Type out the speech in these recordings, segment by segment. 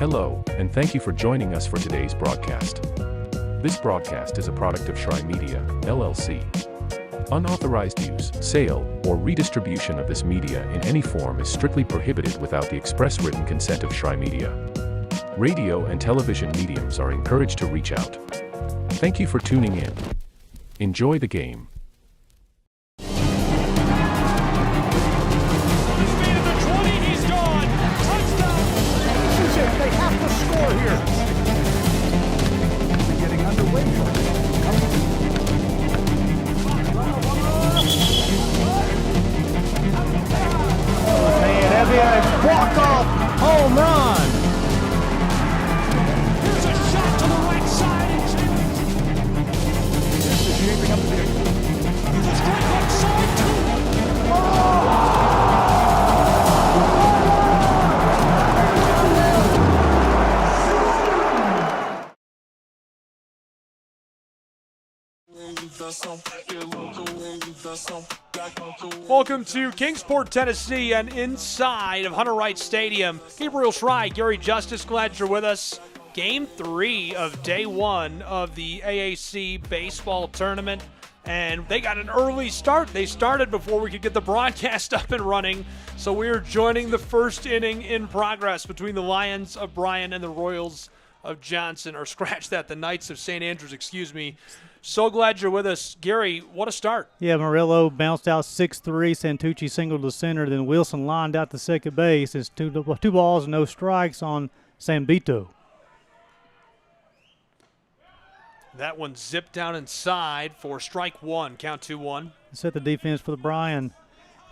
Hello, and thank you for joining us for today's broadcast. This broadcast is a product of Shry Media, LLC. Unauthorized use, sale, or redistribution of this media in any form is strictly prohibited without the express written consent of Shry Media. Radio and television mediums are encouraged to reach out. Thank you for tuning in. Enjoy the game. They have to score here. They're getting underway. And Evian, walk-off home run. Here's a shot to the right side. This is shaping up to be Here's a strike right side, too. Oh! Welcome to Kingsport, Tennessee, and inside of Hunter Wright Stadium. Gabriel Shry, Gary Justice, glad you're with us. Game 3 of day 1 of the AAC baseball tournament, and they got an early start. They started before we could get the broadcast up and running, so we are joining the first inning in progress between the Lions of Bryan and the Royals of Johnson, or scratch that, the Knights of St. Andrews, excuse me. So glad you're with us. Gary, what a start. Yeah, Murillo bounced out 6-3. Santucci singled to center. Then Wilson lined out to second base. It's two balls and no strikes on Sambito. That one zipped down inside for strike one, count 2-1. Set the defense for the Bryan.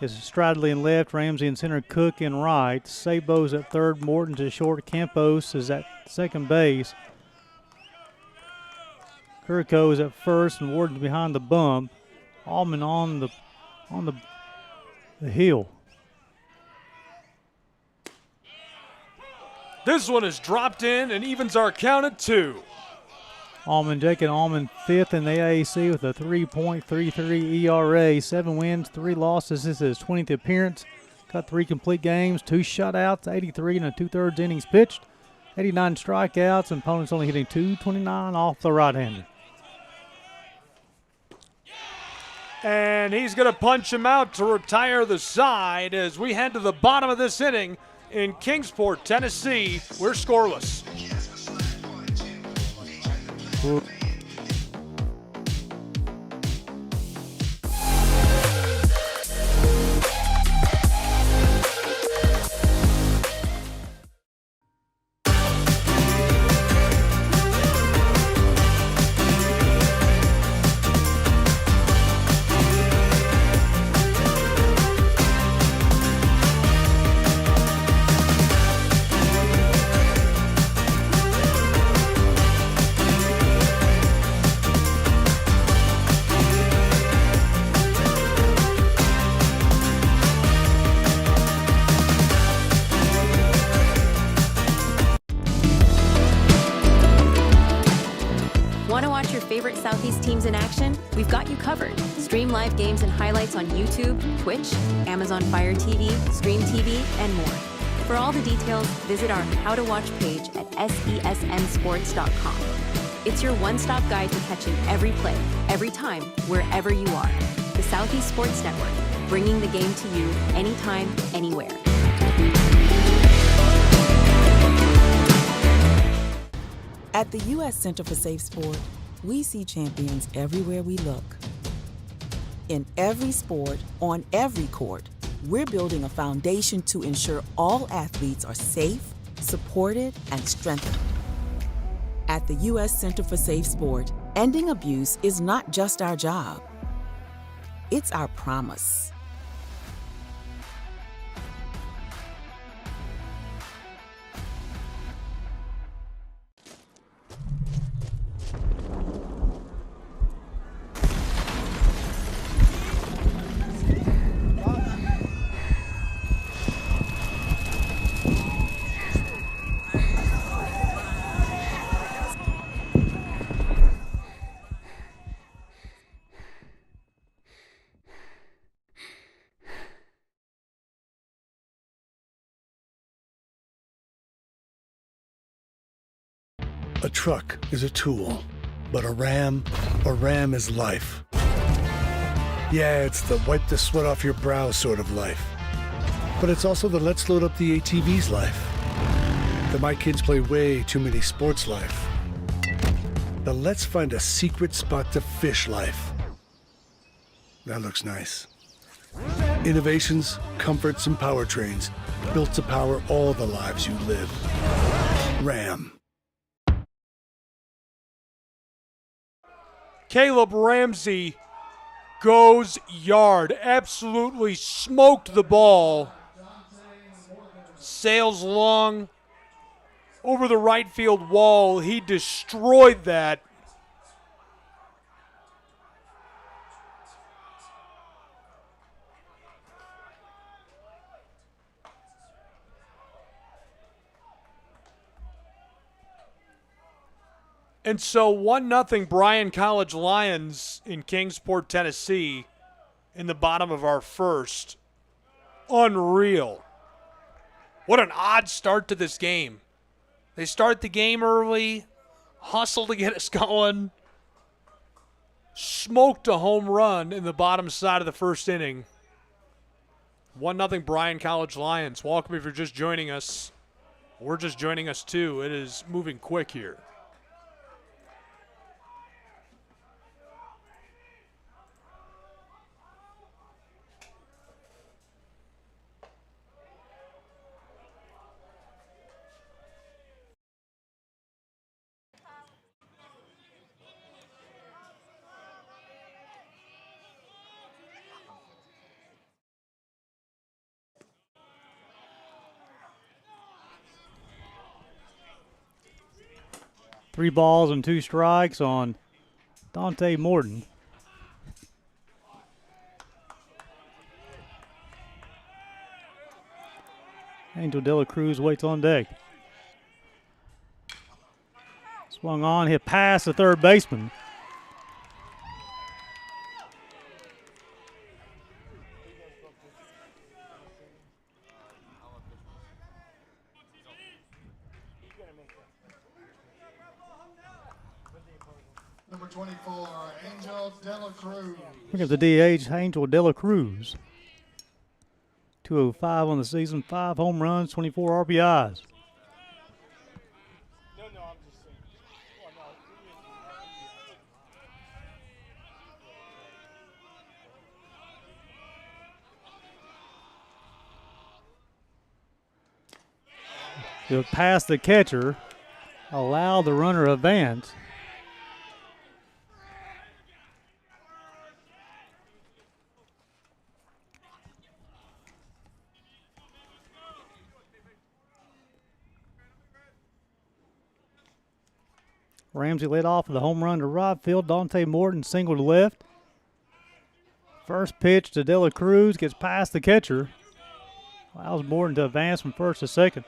It's Stradley in left, Ramsey in center, Cook in right. Sabo's at third, Morton's at short, Campos is at second base. Kuriko is at first and Warden's behind the bump. Allman on the hill. This one is dropped in and evens our count at 2. Jacob Allman fifth in the AAC with a 3.33 ERA, 7 wins, 3 losses. This is his 20th appearance. Got 3 complete games, 2 shutouts, 83 and a 2/3 innings pitched, 89 strikeouts, and opponents only hitting .229 off the right-hander. And he's going to punch him out to retire the side as we head to the bottom of this inning in Kingsport, Tennessee. We're scoreless. Favorite Southeast teams in action? We've got you covered. Stream live games and highlights on YouTube, Twitch, Amazon Fire TV, Stream TV, and more. For all the details, visit our How to Watch page at sesnsports.com. It's your one-stop guide to catching every play, every time, wherever you are. The Southeast Sports Network, bringing the game to you anytime, anywhere. At the U.S. Center for Safe Sport, we see champions everywhere we look. In every sport, on every court, we're building a foundation to ensure all athletes are safe, supported, and strengthened. At the U.S. Center for Safe Sport, ending abuse is not just our job. It's our promise. truck is a tool, but a Ram is life. Yeah, it's the wipe the sweat off your brow sort of life. But it's also the let's load up the ATV's life. The my kids play way too many sports life. The let's find a secret spot to fish life. That looks nice. Innovations, comforts, and powertrains built to power all the lives you live. Ram. Caleb Ramsey goes yard. Absolutely smoked the ball. Sails long over the right field wall. He destroyed that. And so 1-0 Bryan College Lions in Kingsport, Tennessee in the bottom of our first. Unreal. What an odd start to this game. They start the game early, hustle to get us going, smoked a home run in the bottom side of the first inning. 1-0 Bryan College Lions. Welcome if you're just joining us. We're just joining us too. It is moving quick here. Three balls and two strikes on Dante Morton. Angel De La Cruz waits on deck. Swung on, hit past the third baseman. Number 24, Angel De La Cruz. Look at the DH, Angel De La Cruz. 205 on the season, 5 home runs, 24 RBIs. He'll pass the catcher, allow the runner advance. Ramsey led off with a home run to right field. Dante Morton singled to left. First pitch to De La Cruz, gets past the catcher. Allows Morton to advance from first to second.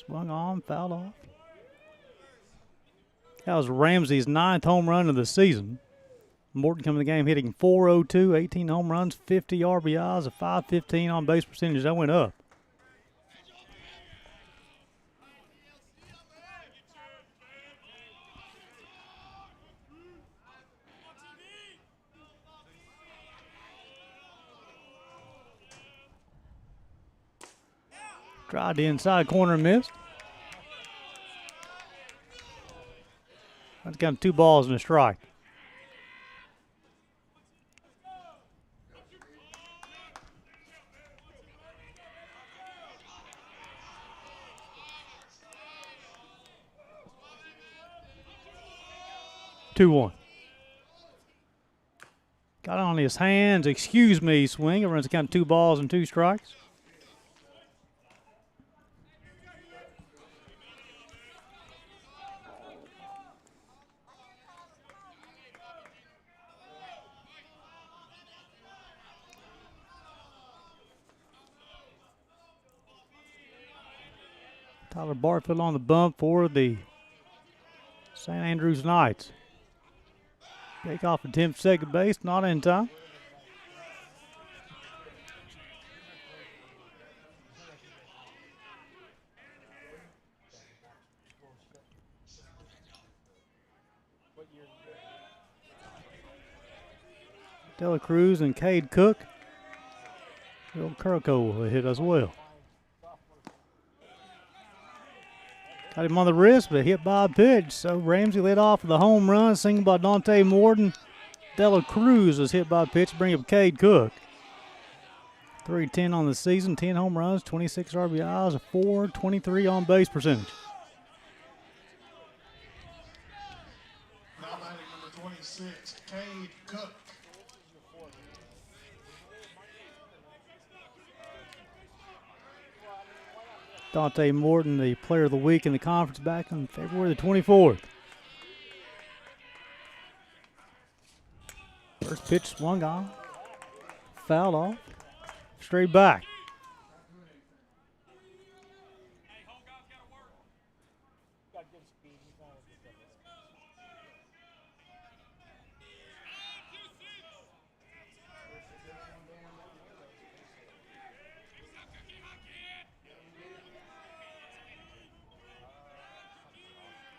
Swung on, fouled off. That was Ramsey's 9th home run of the season. Morton coming to the game hitting .402, 18 home runs, 50 RBIs, a .515 on base percentage. That went up. Tried the inside corner and missed. That's got 2 balls and a strike. Two one. Got on his hands, excuse me, swing. It runs a count of 2 balls and 2 strikes. Tyler Barfield on the bump for the St. Andrews Knights. Take off attempt second base, not in time. Dela Cruz and Cade Cook. Bill Kurko will hit as well. Got him on the wrist, but hit by a pitch. So Ramsey led off with a home run, single by Dante Morton. Dela Cruz was hit by a pitch, bring up Cade Cook. 310 on the season, 10 home runs, 26 RBIs, a 423 on base percentage. Now batting number 26, Cade Cook. Dante Morton, the player of the week in the conference back on February the 24th. First pitch swung on, fouled off, straight back.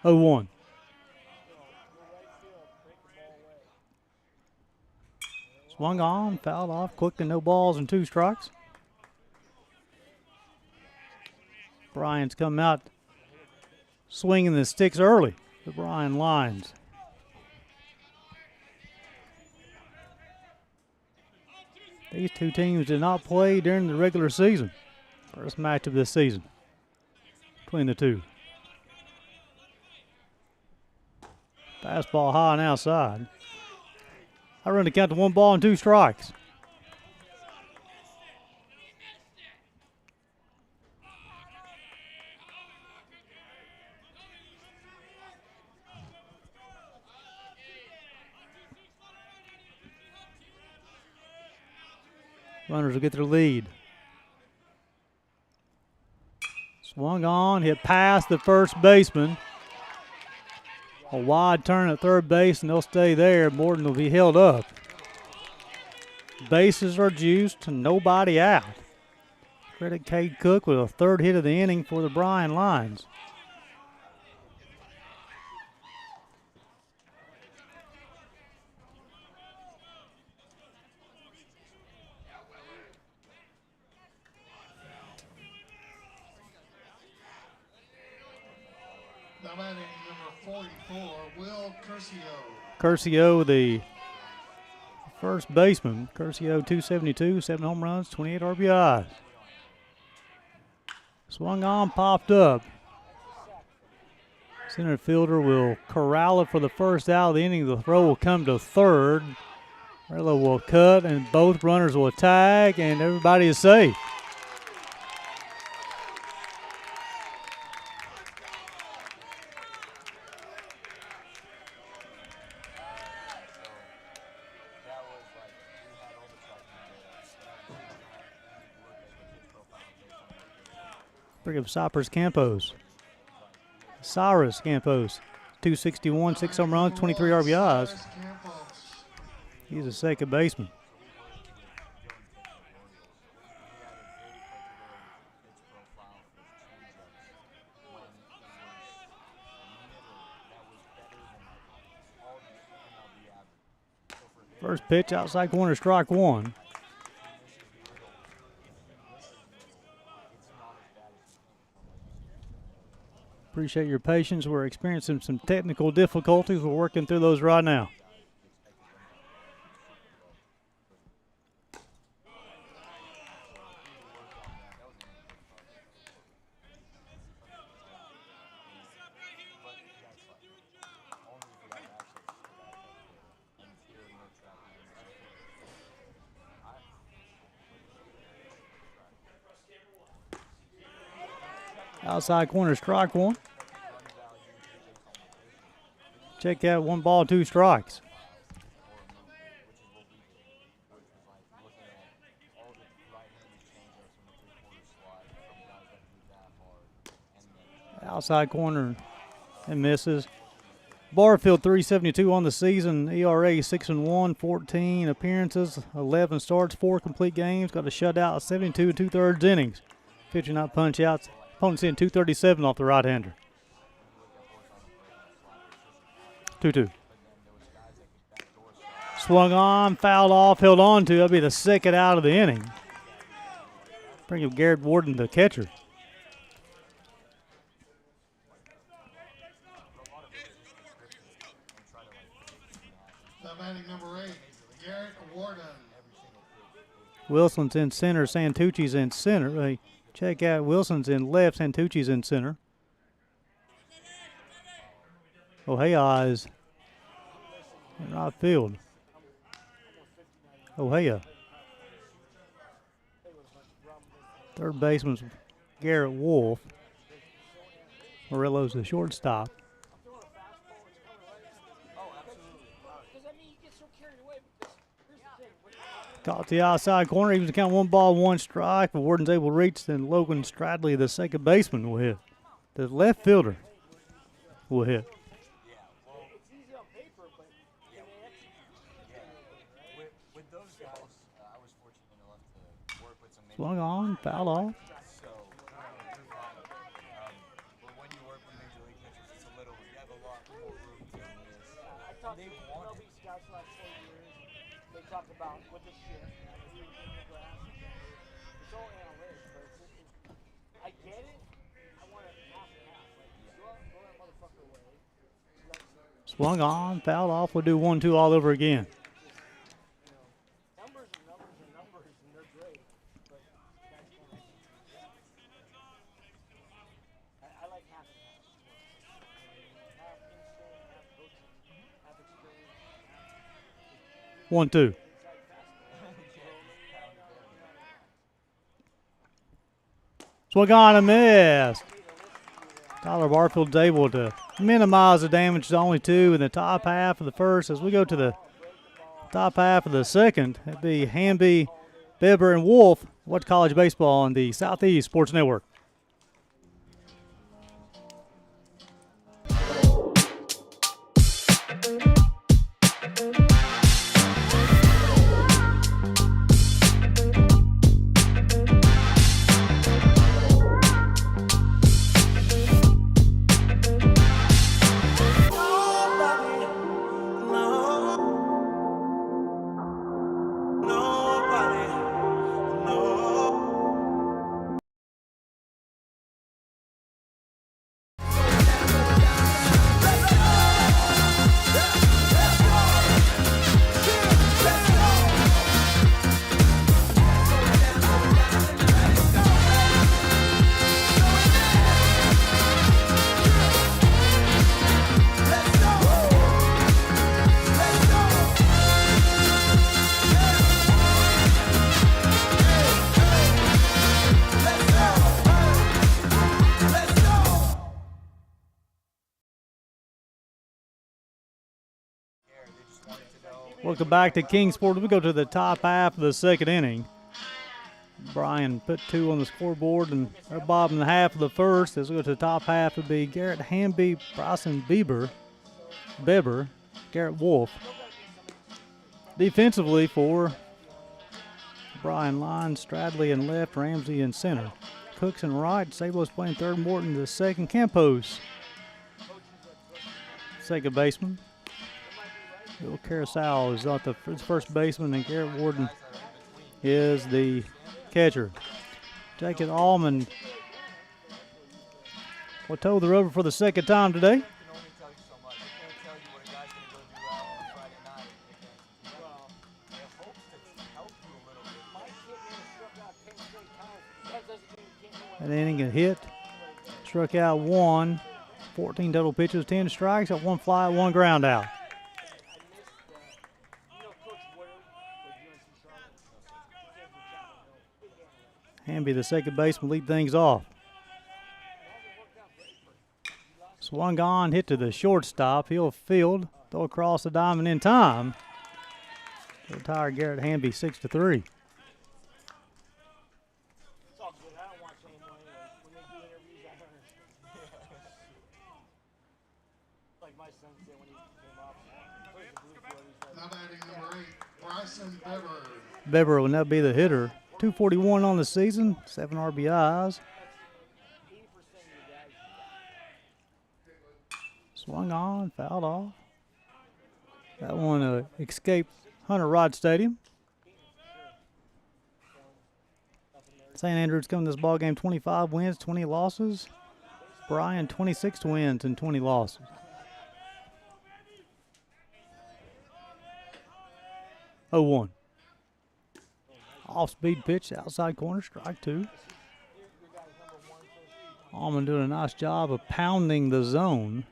Oh, 1. Swung on, fouled off, quick to no balls and 2 strikes. Bryan's come out swinging the sticks early. The Bryan Lions. These two teams did not play during the regular season. First match of this season between the two. Fastball high and outside. I run the count to 1 ball and 2 strikes. Runners will get their lead. Swung on, hit past the first baseman. A wide turn at third base, and they'll stay there. Morton will be held up. Bases are juiced, nobody out. Credit Cade Cook with a 3rd hit of the inning for the Bryan Lions. Now batting number 44, Will Curcio. Curcio, the first baseman. Curcio, 272, 7 home runs, 28 RBIs. Swung on, popped up. Center fielder will corral it for the first out of the inning. The throw will come to third. Rello will cut, and both runners will tag, and everybody is safe. Bring up Cyrus Campos. Cyrus Campos, 261, 6 home runs, 23 RBIs. He's a second baseman. First pitch, outside corner, strike 1. Appreciate your patience. We're experiencing some technical difficulties. We're working through those right now. Outside corner, strike 1. Check that, 1 ball, 2 strikes. Outside corner and misses. Barfield, 372 on the season. ERA 6-1, 14 appearances, 11 starts, 4 complete games. Got a shutout, 72 2/3 innings. Pitching out punch outs. Opponent's in 237 off the right-hander. 2-2. Swung on, fouled off, held on to. That'll be the second out of the inning. Bring up Garrett Warden, the catcher. The batting number 8, Garrett Warden. Wilson's in center, Santucci's in center. Check out Wilson's in left, Santucci's in center. Ohea is in right field. Ohea. Third baseman's Garrett Wolf. Murillo's the shortstop. Caught the outside corner. He was count 1 ball, 1 strike. But Warden's able to reach. Then Logan Stradley, the second baseman, will hit. The left fielder will hit. Swung on, foul off. Swung on, foul off. We'll do 1-2 all over again. One, two. Swung on and missed. Tyler Barfield's able to minimize the damage to only 2 in the top half of the first. As we go to the top half of the second, it'd be Hamby, Bibber, and Wolf. Watch college baseball on the Southeast Sports Network. Welcome back to Kingsport. We go to the top half of the second inning. Bryan put 2 on the scoreboard, and they're bobbing the half of the first. As we go to the top half, it would be Garrett Hamby, Bryson Bieber, Garrett Wolf. Defensively for Bryan, Line, Stradley in left, Ramsey in center. Cooks in right, Sablos playing third, Morton the second, Campos, second baseman. Bill Carousel is not the first baseman, and Garrett Warden is the catcher. Jacob Allman will toe the rubber for the second time today. An inning a hit, struck out 1, 14 total pitches, 10 strikes, got 1 fly, 1 ground out. Hamby, the second baseman, lead things off. Swung on, hit to the shortstop. He'll field, throw across the diamond in time. Retire Garrett Hamby 6-3. Now batting number 8, Bryson Bibber. Bibber will now be the hitter. 241 on the season, 7 RBIs. Swung on, fouled off. That one escaped Hunter Rod Stadium. St. Andrews coming to this ball game 25 wins, 20 losses. Bryan 26 wins and 20 losses. Oh, 1. Off-speed pitch, outside corner, strike 2. Allman doing a nice job of pounding the zone.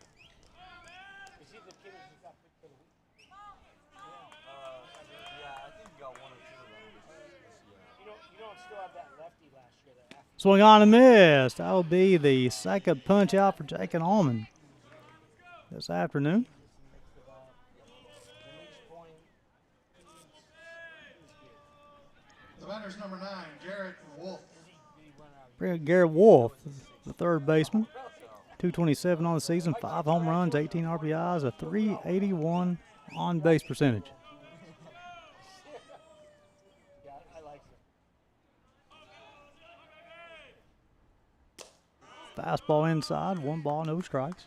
Swing on and missed. That will be the second punch out for Jacob Allman this afternoon. The batter's number 9, Garrett Wolf. Garrett Wolf, the third baseman. 227 on the season, 5 home runs, 18 RBIs, a .381 on-base percentage. Fastball inside, 1 ball, no strikes.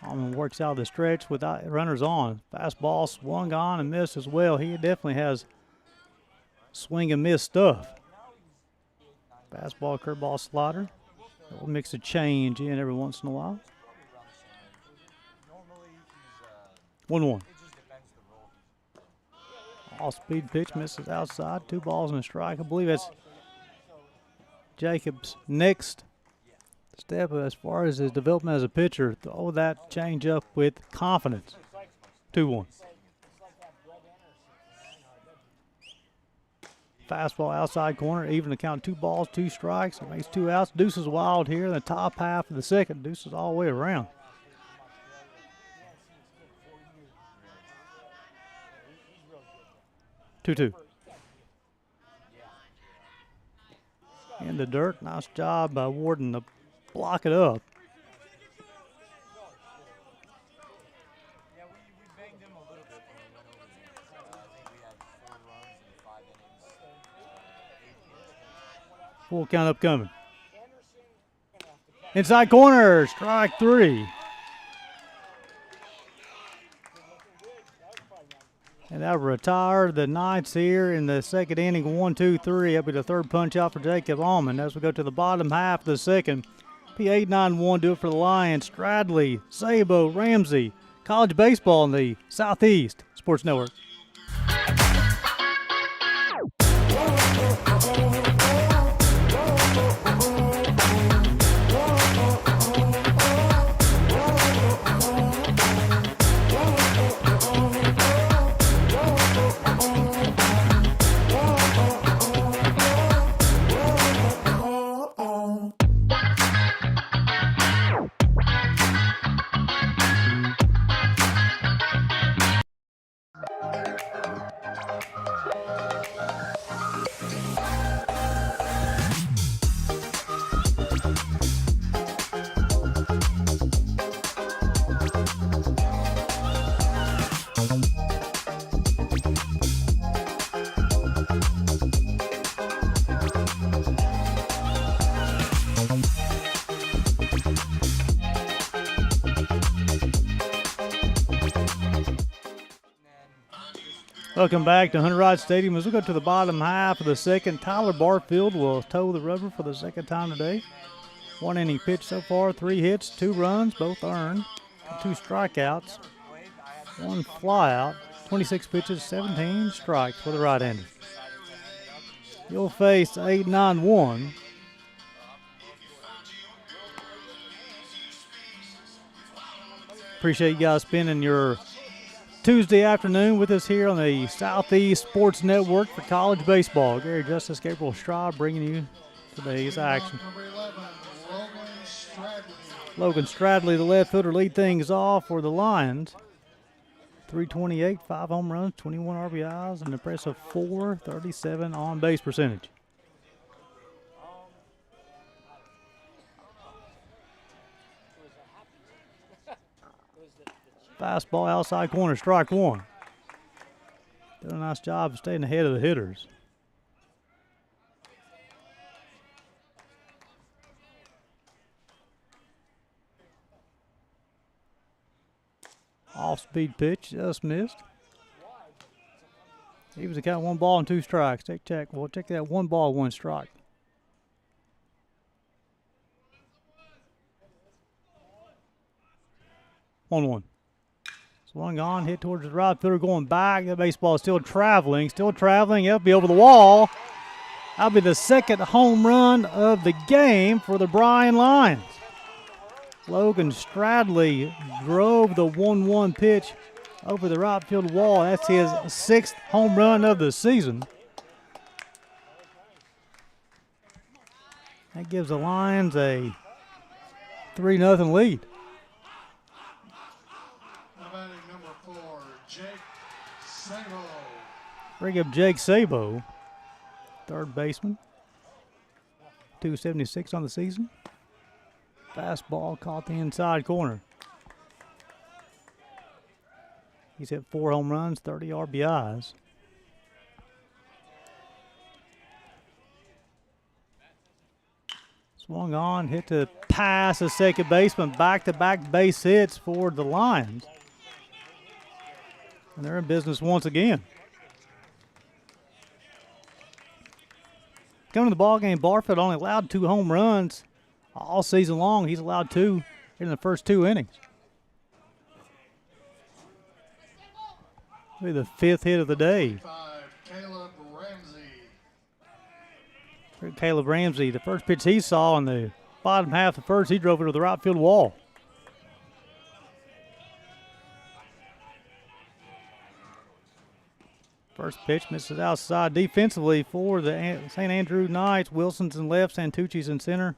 Allman works out of the stretch without runners on. Fastball swung on and missed as well. He definitely has swing and miss stuff. Fastball, curveball, slider. We'll mix a change in every once in a while. 1-1. Off-speed pitch misses outside. 2 balls and a strike. I believe that's Jacob's next step as far as his development as a pitcher. Throw that change up with confidence. 2-1. Fastball outside corner, even to count 2 balls, 2 strikes. It makes 2 outs. Deuce is wild here in the top half of the second. Deuce is all the way around. Two. In the dirt. Nice job by Warden to block it up. Full count upcoming. Inside corner, strike 3. And that will retire the Knights here in the second inning. 1, 2, 3. That'll be the third punch out for Jacob Allman. As we go to the bottom half of the second, P8, 9, 1 do it for the Lions. Stradley, Sabo, Ramsey, college baseball in the Southeast Sports Network. Welcome back to Hunter Rod Stadium. As we go to the bottom half of the second, Tyler Barfield will toe the rubber for the second time today. 1 inning pitch so far, 3 hits, 2 runs, both earned, 2 strikeouts, 1 flyout, 26 pitches, 17 strikes for the right-hander. You'll face 8-9-1. Appreciate you guys spending your Tuesday afternoon with us here on the Southeast Sports Network for college baseball. Gary Justice, Gabriel Straub bringing you today's action. Number 11, Logan Stradley, the left fielder, lead things off for the Lions. 328, 5 home runs, 21 RBIs, an impressive .437 on-base percentage. Fastball outside corner, strike 1. Doing a nice job of staying ahead of the hitters. Off-speed pitch, just missed. He was a count 1 ball and 2 strikes. Check. We'll check that 1 ball, 1 strike. On. Swung on, hit towards the right fielder, going back. The baseball is still traveling. It'll be over the wall. That'll be the second home run of the game for the Bryan Lions. Logan Stradley drove the 1-1 pitch over the right field wall. That's his 6th home run of the season. That gives the Lions a 3-0 lead. Number 4, Jake Sabo. Bring up Jake Sabo, third baseman. 276 on the season. Fastball caught the inside corner. He's hit 4 home runs, 30 RBIs. Swung on, hit to pass the second baseman. Back-to-back base hits for the Lions. And they're in business once again. Coming to the ball game, Barfield only allowed 2 home runs all season long. He's allowed 2 in the first 2 innings. Be the 5th hit of the day. Caleb Ramsey, the first pitch he saw in the bottom half of the first, he drove it to the right field wall. First pitch misses outside defensively for the St. Andrew Knights. Wilson's in left, Santucci's in center.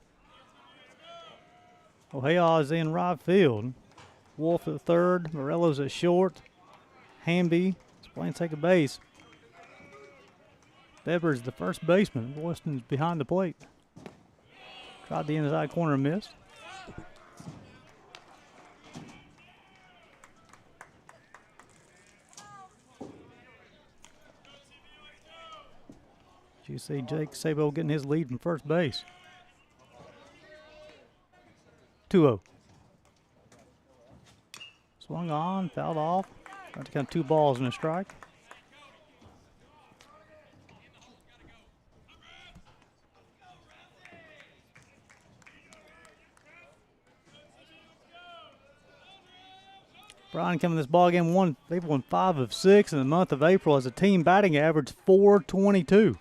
Ohio is in right field. Wolf at third, Morello's at short. Hamby is playing second base. Bever's the first baseman. Boyston's behind the plate. Tried the inside corner and missed. You see Jake Sabo getting his lead from first base. 2-0. Swung on, fouled off. Got to count 2 balls and a strike. Bryan coming this ball game they've won 5 of 6 in the month of April as a team batting average .422.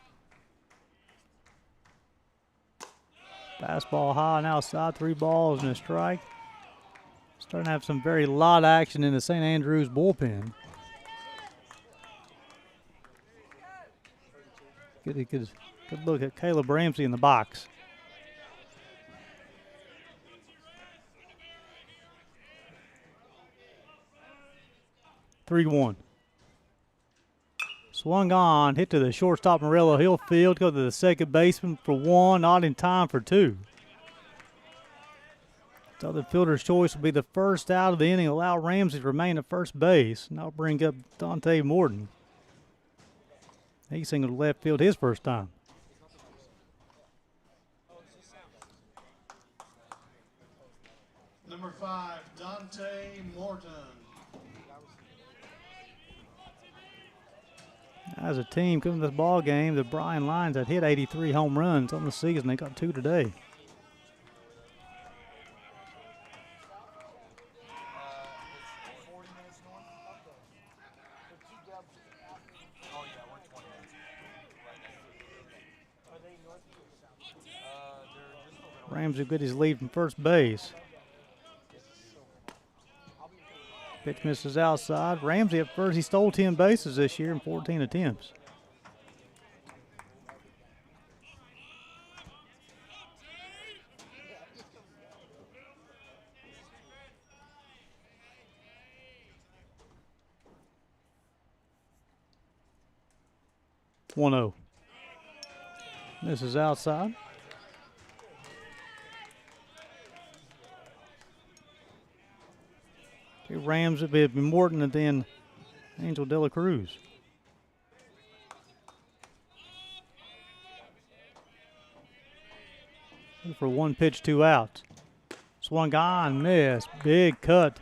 Fastball high and outside, 3 balls and a strike. Starting to have some very light action in the St. Andrews bullpen. Good look at Caleb Ramsey in the box. (3-1). Swung on, hit to the shortstop Morello. He'll field, go to the second baseman for 1, not in time for 2. So the fielder's choice will be the first out of the inning, allow Ramsey to remain at first base, and I'll bring up Dante Morton. He singled to left field his first time. Number 5, Dante Morton. As a team coming to this ball game, the Bryan Lions had hit 83 home runs on the season. They got 2 today. Ramsey got his lead from first base. Pitch misses outside. Ramsey at first. He stole 10 bases this year in 14 attempts. (1-0). Misses outside. Rams would be Morton and then Angel De La Cruz. For 1 pitch, 2 outs. Swung on, missed. Big cut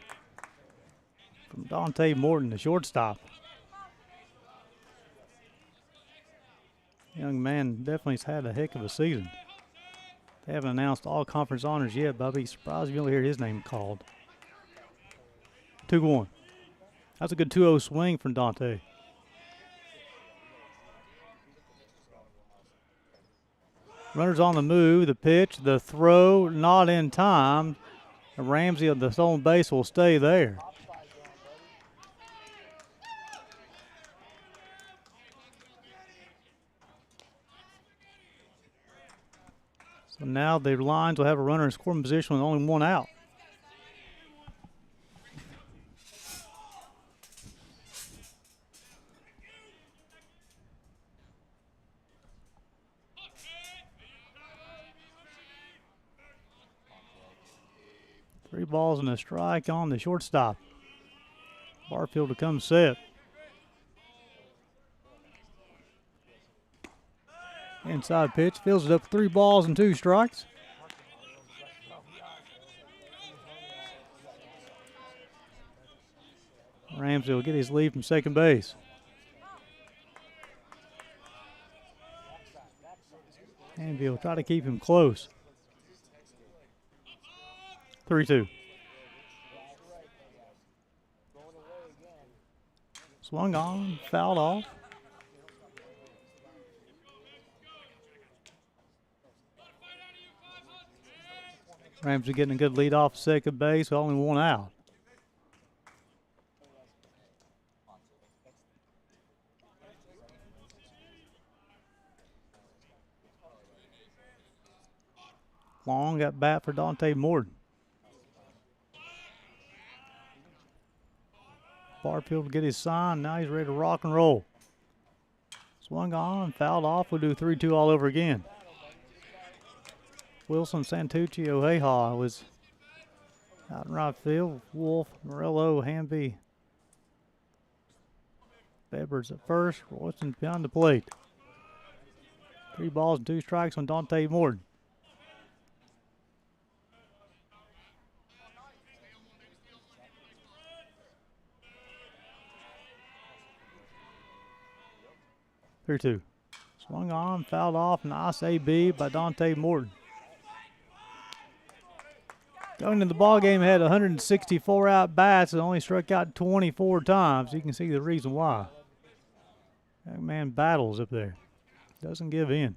from Dante Morton, the shortstop. Young man definitely has had a heck of a season. They haven't announced all conference honors yet, but I'll be surprised if you don't hear his name called. 2-1. That's a good 2-0 swing from Dante. Runners on the move, the pitch, the throw, not in time. And Ramsey on the stolen base will stay there. So now the Lions will have a runner in scoring position with only one out. Three balls and a strike on the shortstop. Barfield to come set. Inside pitch, fills it up 3 balls and 2 strikes. Ramsey will get his lead from second base. Anvil will try to keep him close. 3-2. Swung on, fouled off. Ramsey getting a good lead off second base, with only one out. Long got bat for Dante Morton. Barfield will get his sign. Now he's ready to rock and roll. Swung on, fouled off. We'll do 3-2 all over again. Wilson, Santucci, Oheha was out in right field. Wolf, Morello, Hamby, Bebbers at first. Royston behind the plate. 3 balls and 2 strikes on Dante Morton. Two. Swung on, fouled off, nice AB by Dante Morton. Going into the ball game, had 164 at bats and only struck out 24 times. You can see the reason why. That man battles up there. Doesn't give in.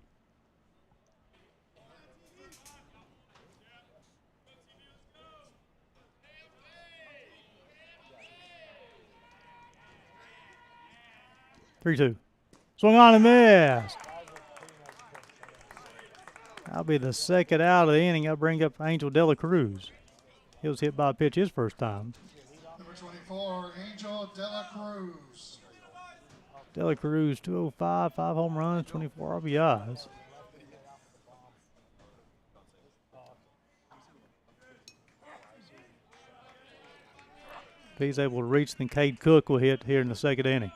Three-two. Swung on and missed. That'll be the second out of the inning. I'll bring up Angel De La Cruz. He was hit by a pitch his first time. Number 24, Angel De La Cruz. De La Cruz, 205, 5 home runs, 24 RBIs. If he's able to reach, then Cade Cook will hit here in the second inning.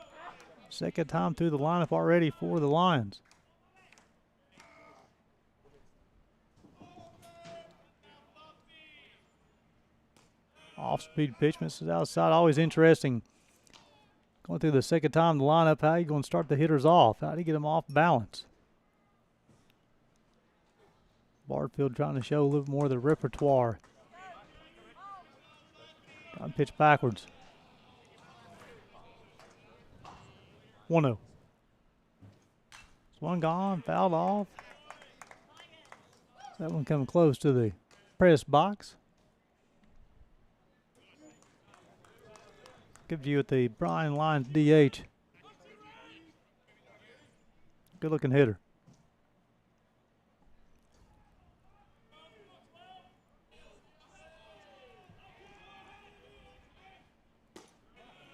Second time through the lineup already for the Lions. Off-speed pitch misses outside. Always interesting going through the second time the lineup. How you going to start the hitters off? How do you get them off balance? Barfield trying to show a little more of the repertoire. Trying to pitch backwards. 1-0. Swung gone, fouled off. That one coming close to the press box. Good view at the Bryan Lions DH. Good looking hitter.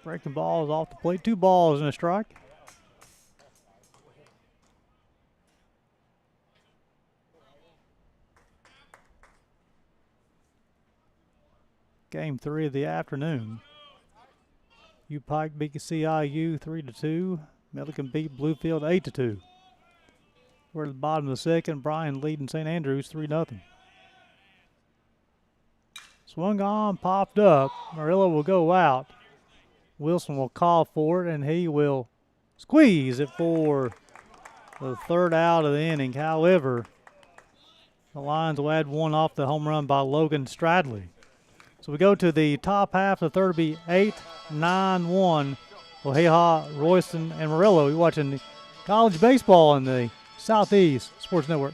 Breaking balls off the plate. 2 balls and a strike. Game 3 of the afternoon. U Pike beat CIU 3-2. Milliken beat Bluefield 8-2. We're at the bottom of the second. Bryan leading St. Andrews 3-0. Swung on, popped up. Murillo will go out. Wilson will call for it, and he will squeeze it for the third out of the inning. However, the Lions will add one off the home run by Logan Stradley. So we go to the top half of the third, be 8-9-1. Oheha, Royston, and Murillo. You're watching college baseball on the Southeast Sports Network.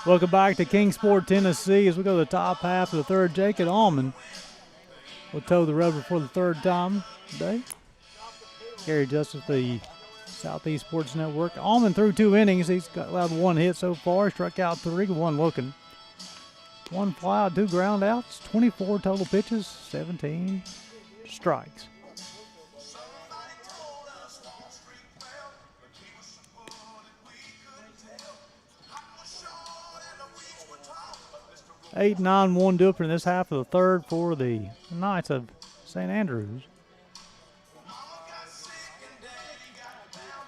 Welcome back to Kingsport, Tennessee. As we go to the top half of the third, Jacob Allman will toe the rubber for the third time today. Gary Justice, the Southeast Sports Network. Allman threw 2 innings. He's got allowed 1 hit so far. Struck out 3, 1 looking. 1 fly out, 2 ground outs. 24 total pitches, 17 strikes. Eight, 9-1 do it in this half of the third for the Knights of St. Andrews.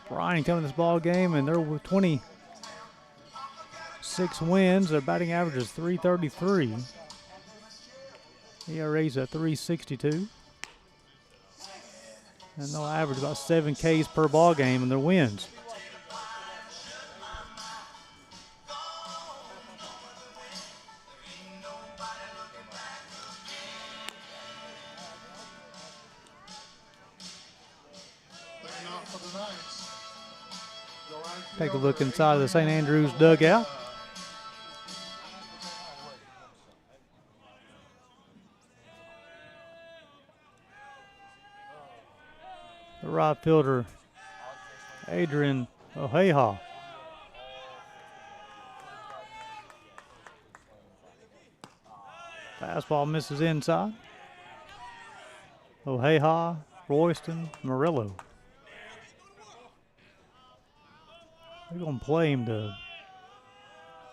Bryan coming to this ball game, and they're with 26 wins. Their batting average is .333. ERA's at .362. And they'll average about 7 Ks per ball game in their wins. Take a look inside of the St. Andrews dugout. The right fielder, Adrian Oheha. Fastball misses inside. Oheha, Royston, Murillo. They're going to play him to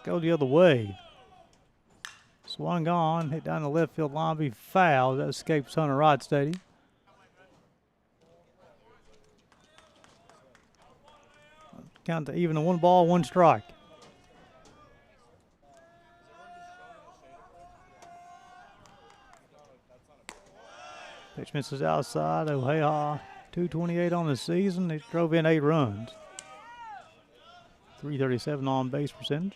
go the other way. Swung on, hit down the left field line, be fouled. That escapes Hunter Wright Stadium. Count to even a 1 ball, 1 strike. Pitch misses outside. Oheha, 228 on the season. He drove in 8 runs. .337 on base percentage.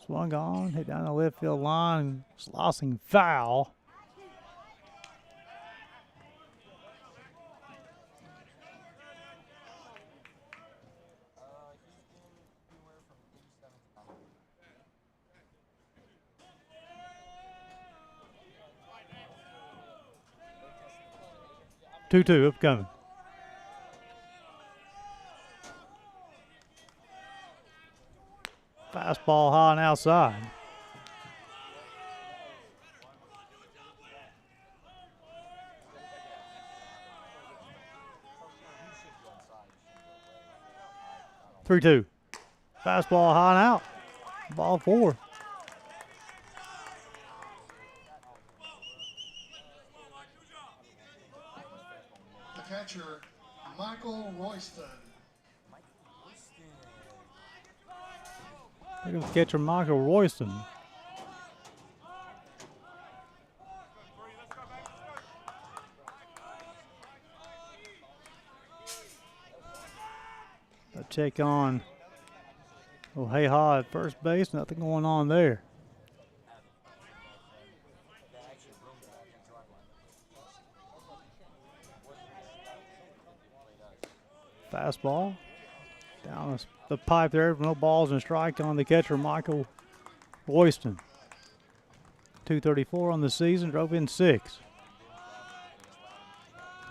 Swung on, hit down the left field line, slicing foul. Two upcoming. Fastball high and outside. 3-2. Fastball high and out. Ball 4. Catcher, Michael Royston. Look at the catcher, Michael Royston. A check on Oheha at first base. Nothing going on there. Fastball down the pipe there. No balls and strike on the catcher, Michael Royston. 234 on the season, drove in 6.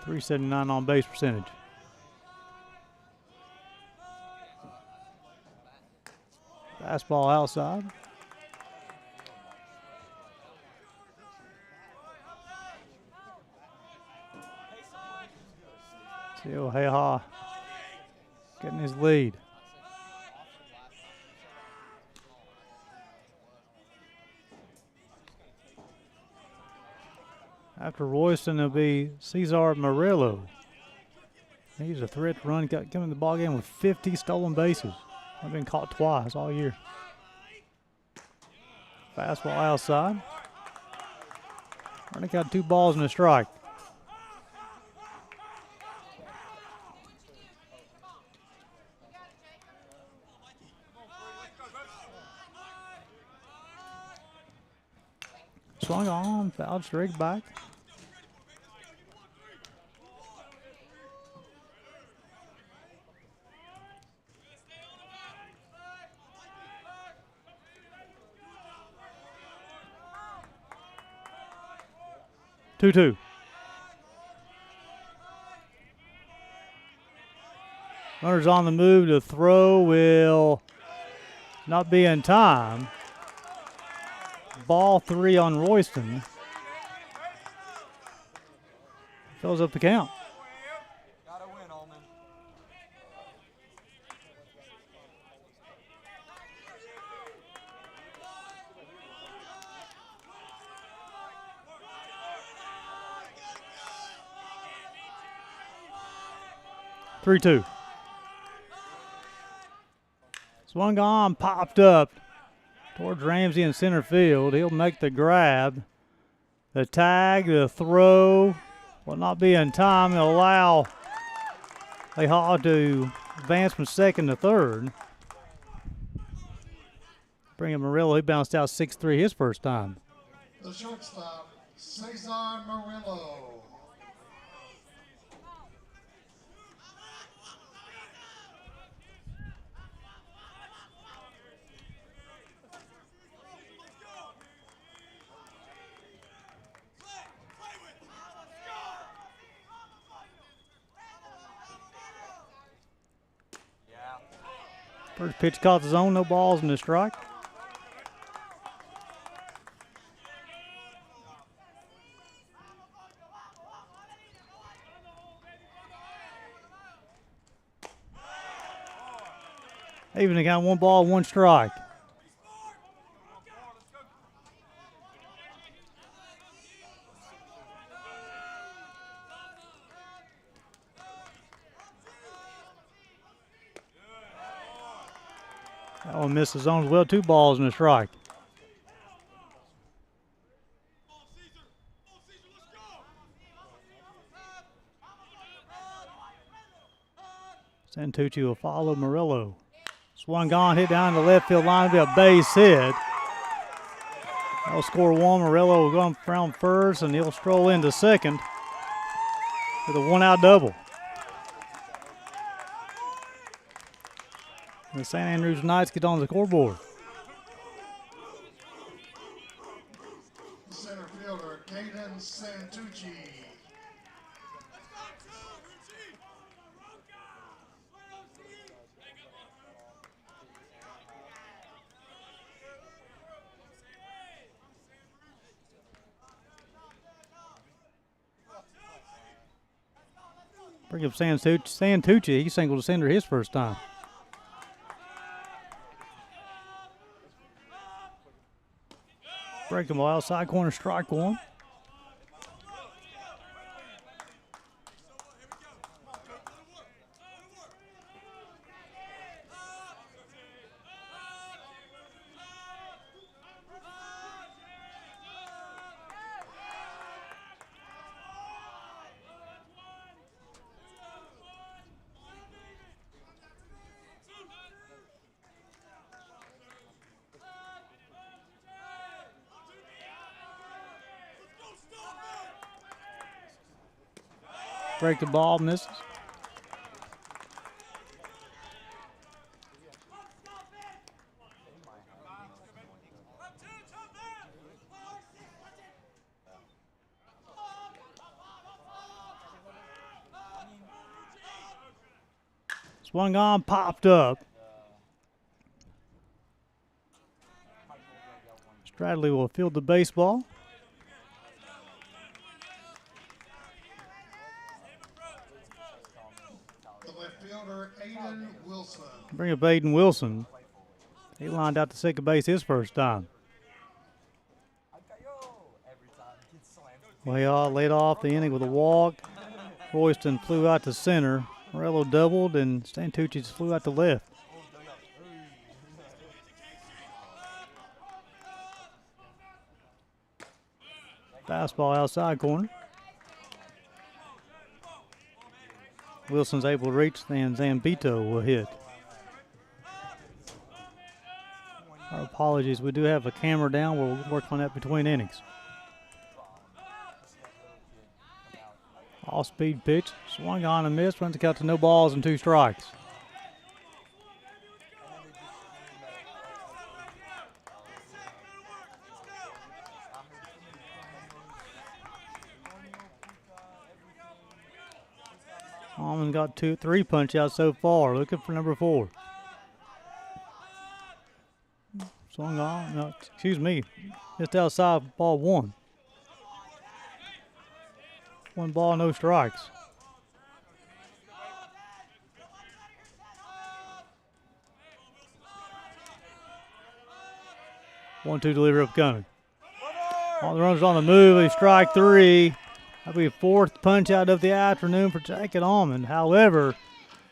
379 on base percentage. Fastball outside. Still Heha getting his lead. After Royston, it'll be Cesar Murillo. He's a threat to run, got coming in the ball game with 50 stolen bases. I've been caught twice all year. Fastball outside. Already got 2 balls and a strike. Swung on, fouled straight back. Two. Runner's on the move to throw, will not be in time. Ball 3 on Royston. Fills up the count. Gotta win, Allman. Three-two. Swung on, popped up towards Ramsey in center field. He'll make the grab. The tag, the throw will not be in time. It'll allow Heha to advance from second to third. Bring in Murillo. He bounced out 6-3 his first time. The shortstop, Cesar Murillo. First pitch caught the zone, no balls in the strike. Even they got 1 ball, 1 strike. That one missed the zone as well. 2 balls and a strike. Santucci will follow Murillo. Swung on, hit down the left field line. It'll be a base hit. That'll score 1. Murillo will go around first, and he'll stroll into second with a 1-out double. The St. Andrews Knights get on the scoreboard. Center fielder, Caden Santucci. Bring up Santucci. He singled to center his first time. Breaking ball outside corner, strike 1. Break the ball, misses. Swung on, popped up. Stradley will field the baseball. The left fielder, Aiden Wilson. Bring up Aiden Wilson. He lined out to second base his first time. Well, led off the inning with a walk. Royston flew out to center. Morello doubled, and Stantucci flew out to left. Fastball outside corner. Wilson's able to reach, and Zambito will hit. Our apologies, we do have a camera down. We'll work on that between innings. Off-speed pitch, swung on and missed, runs the count to no balls and 2 strikes. Almond got 3 punch outs so far, looking for number 4. Swung on, no, excuse me, just outside, ball 1. 1 ball, no strikes. One-two delivery upcoming. All the runners on the move. Strike 3. That'll be 4th punch out of the afternoon for Jack and Almond. However,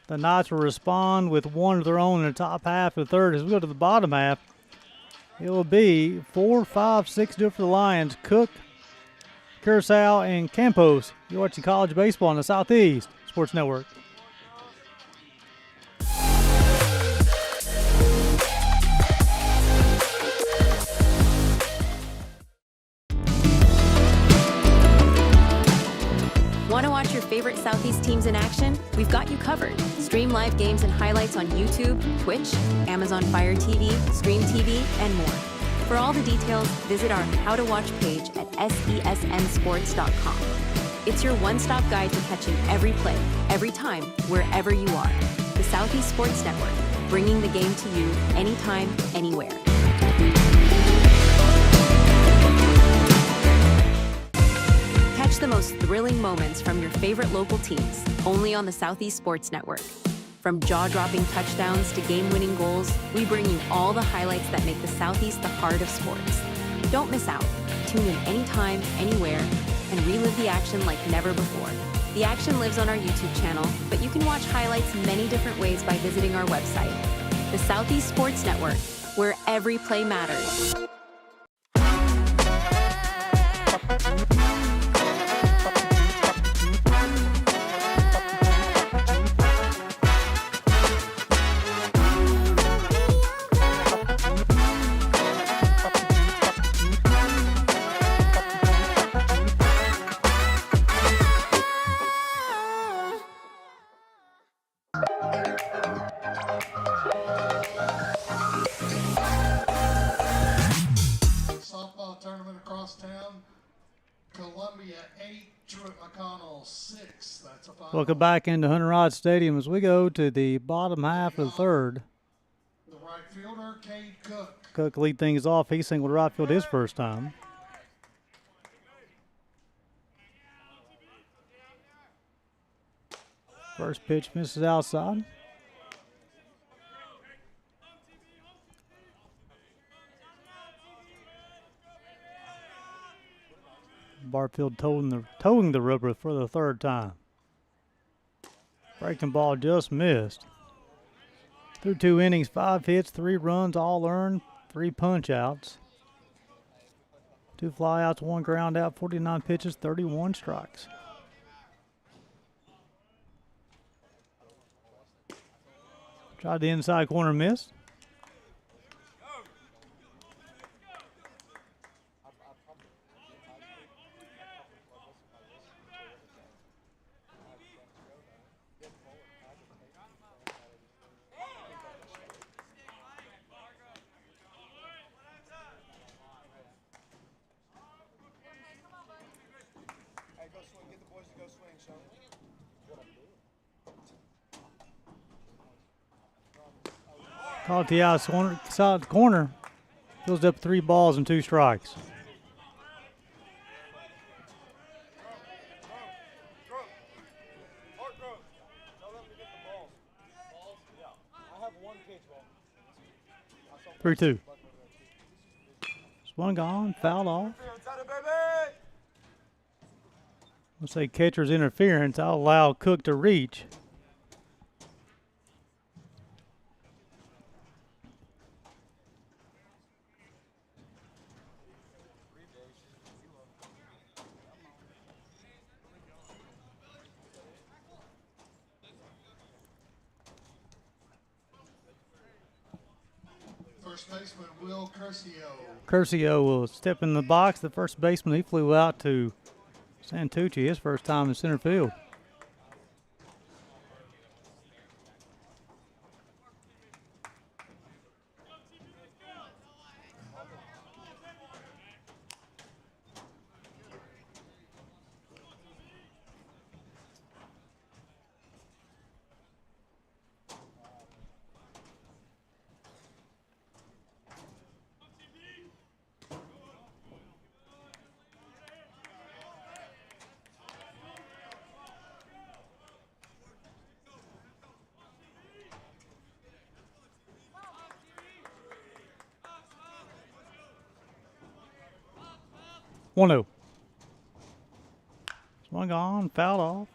the Knights will respond with 1 of their own in the top half of the 3rd. As we go to the bottom half, it will be 4, 5, 6 due for the Lions. Cook, Curacao, and Campos. You're watching college baseball on the Southeast Sports Network. Want to watch your favorite Southeast teams in action? We've got you covered. Stream live games and highlights on YouTube, Twitch, Amazon Fire TV, Stream TV, and more. For all the details, visit our How to Watch page at sesnsports.com. It's your one-stop guide to catching every play, every time, wherever you are. The Southeast Sports Network, bringing the game to you anytime, anywhere. Catch the most thrilling moments from your favorite local teams, only on the Southeast Sports Network. From jaw-dropping touchdowns to game-winning goals, we bring you all the highlights that make the Southeast the heart of sports. Don't miss out. Tune in anytime, anywhere, and relive the action like never before. The action lives on our YouTube channel, but you can watch highlights many different ways by visiting our website. The Southeast Sports Network, where every play matters. Softball tournament across town. Columbia 8, Truett McConnell 6. That's a final. Welcome back into Hunter Rod Stadium as we go to the bottom half of the 3rd. The right fielder, Cade Cook. Cook lead things off. He singled right field his first time. First pitch misses outside. Barfield towing the rubber for the 3rd time. Breaking ball just missed. Through 2 innings, 5 hits, 3 runs, all earned, 3 punch outs. 2 flyouts, 1 ground out, 49 pitches, 31 strikes. Tried the inside corner, missed. Caught the outside corner. Fields up 3 balls and 2 strikes. Three, 2. Swung on, fouled off. Let's say catcher's interference. I'll allow Cook to reach. First baseman Will Curcio. Curcio will step in the box. The first baseman, he flew out to Santucci, his first time in center field. One, 0. Swung on, fouled off.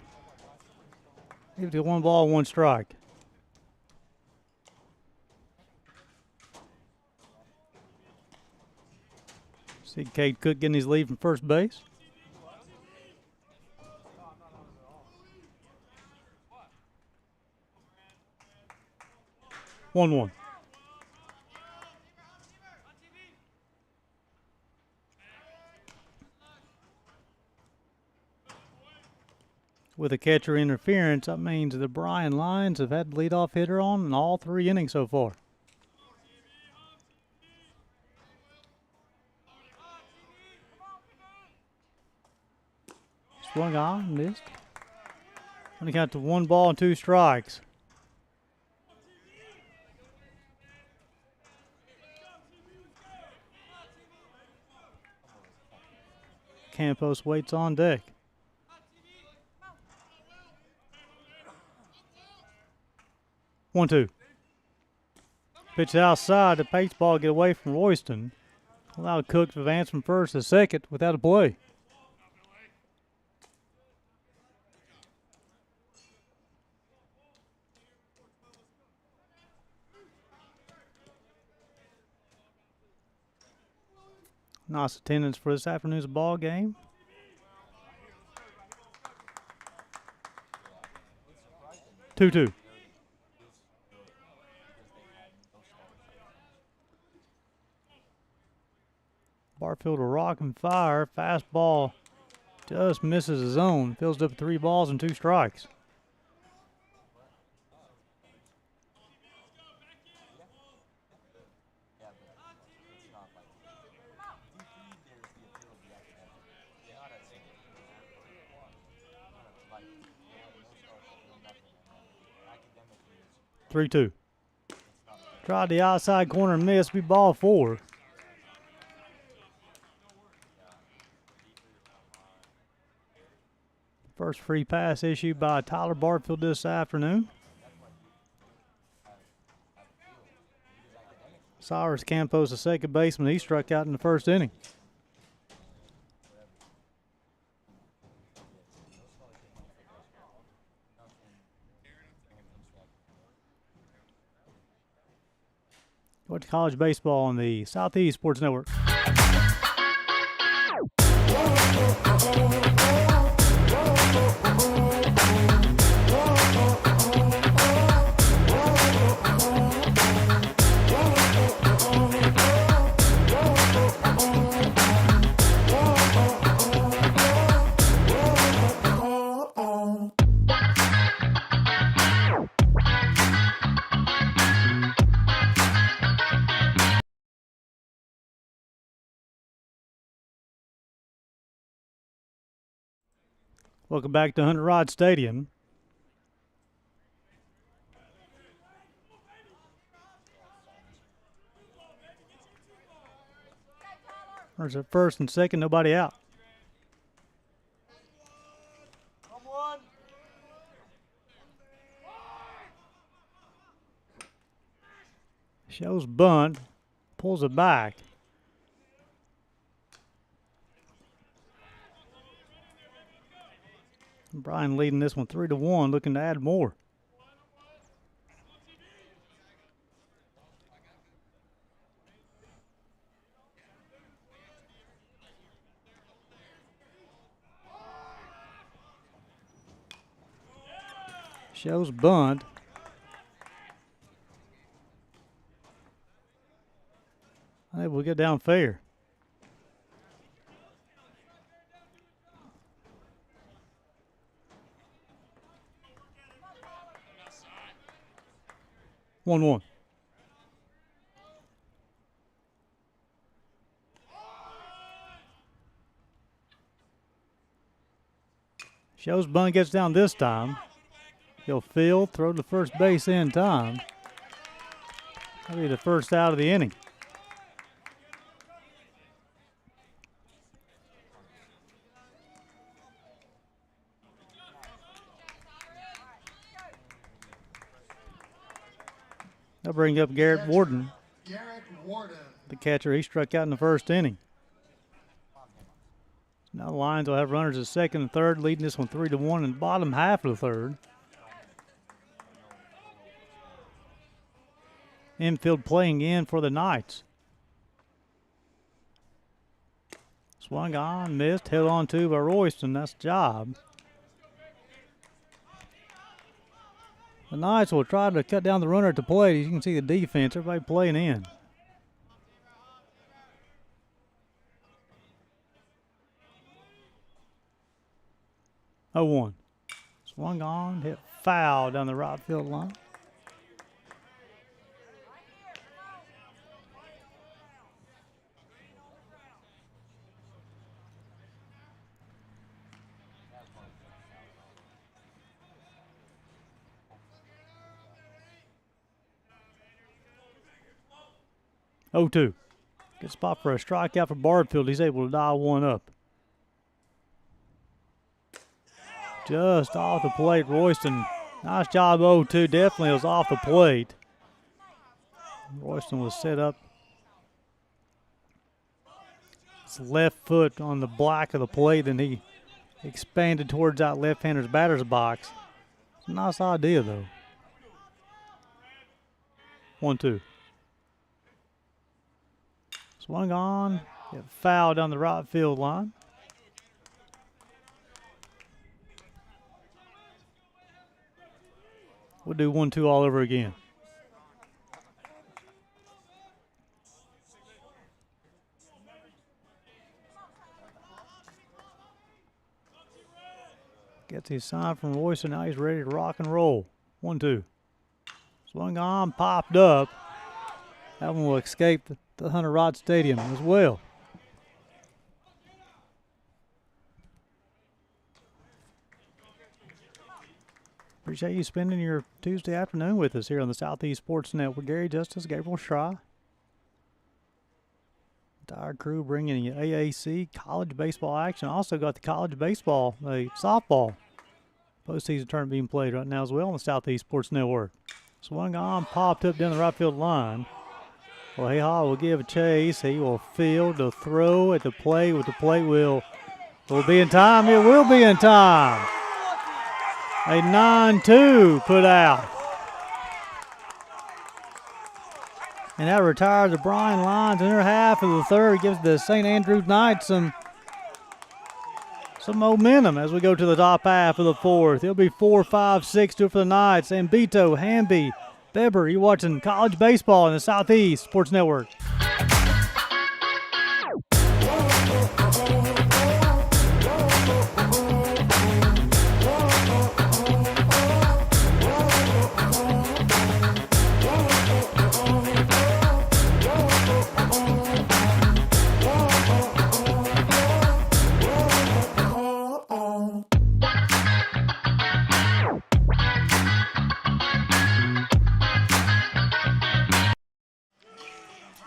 Give it to 1 ball, 1 strike. See Cade Cook getting his lead from first base. One. With a catcher interference, that means the Bryan Lions have had the leadoff hitter on in all 3 innings so far. Swung on, missed. Going to count to 1 ball and 2 strikes. Campos waits on deck. One, 2. Pitch outside. The pace ball get away from Royston. Allowed Cook to advance from first to second without a play. Nice attendance for this afternoon's ball game. Two. Barfield a rock and fire. Fastball just misses his zone. Fills up 3 balls and 2 strikes. Three, 2. Tried the outside corner, missed. Be ball 4. First free pass issued by Tyler Barfield this afternoon. Cyrus Campos, the second baseman, he struck out in the first inning. Watch college baseball on the Southeast Sports Network. Welcome back to Hunter Rod Stadium. Runners at first and second, nobody out. Shows bunt, pulls it back. Bryan leading this one 3-1, looking to add more. Shows bunt. Unable to get down fair. One. Shows bunt gets down this time. He'll field, throw to first base in time. That'll be the first out of the inning. They'll bring up Garrett Warden, the catcher. He struck out in the first inning. Now the Lions will have runners at second and third, leading this one 3-1 in the bottom half of the third. Infield playing in for the Knights. Swung on, missed, held on to by Royston. That's the job. The Knights will try to cut down the runner at the plate. As you can see the defense, everybody playing in. Oh, 1. Swung on, hit foul down the right field line. Oh, 2. Good spot for a strikeout for Bardfield. He's able to dial one up. Just off the plate, Royston. Nice job, 0-2. Definitely was off the plate. Royston was set up. His left foot on the black of the plate, and he expanded towards that left-hander's batter's box. It's a nice idea, though. 1-2. Swung on, get foul down the right field line. We'll do 1-2 all over again. Gets his sign from Royce, and now he's ready to rock and roll. 1-2. Swung on, popped up. That one will escape the Hunter Rod Stadium as well. Appreciate you spending your Tuesday afternoon with us here on the Southeast Sports Network. Gary Justice, Gabriel Schry. Entire crew bringing you AAC college baseball action. Also got the college baseball, softball postseason tournament being played right now as well on the Southeast Sports Network. Swung on, popped up down the right field line. Well, Hayha will give a chase. He will field the throw at the plate. With the plate will be in time. It will be in time. A 9-2 put out. And that retires the Bryan Lions in their half of the third. Gives the St. Andrews Knights some momentum as we go to the top half of the fourth. It'll be 4-5-6 for the Knights. And Beto, Hamby, Beber, you're watching college baseball in the Southeast Sports Network.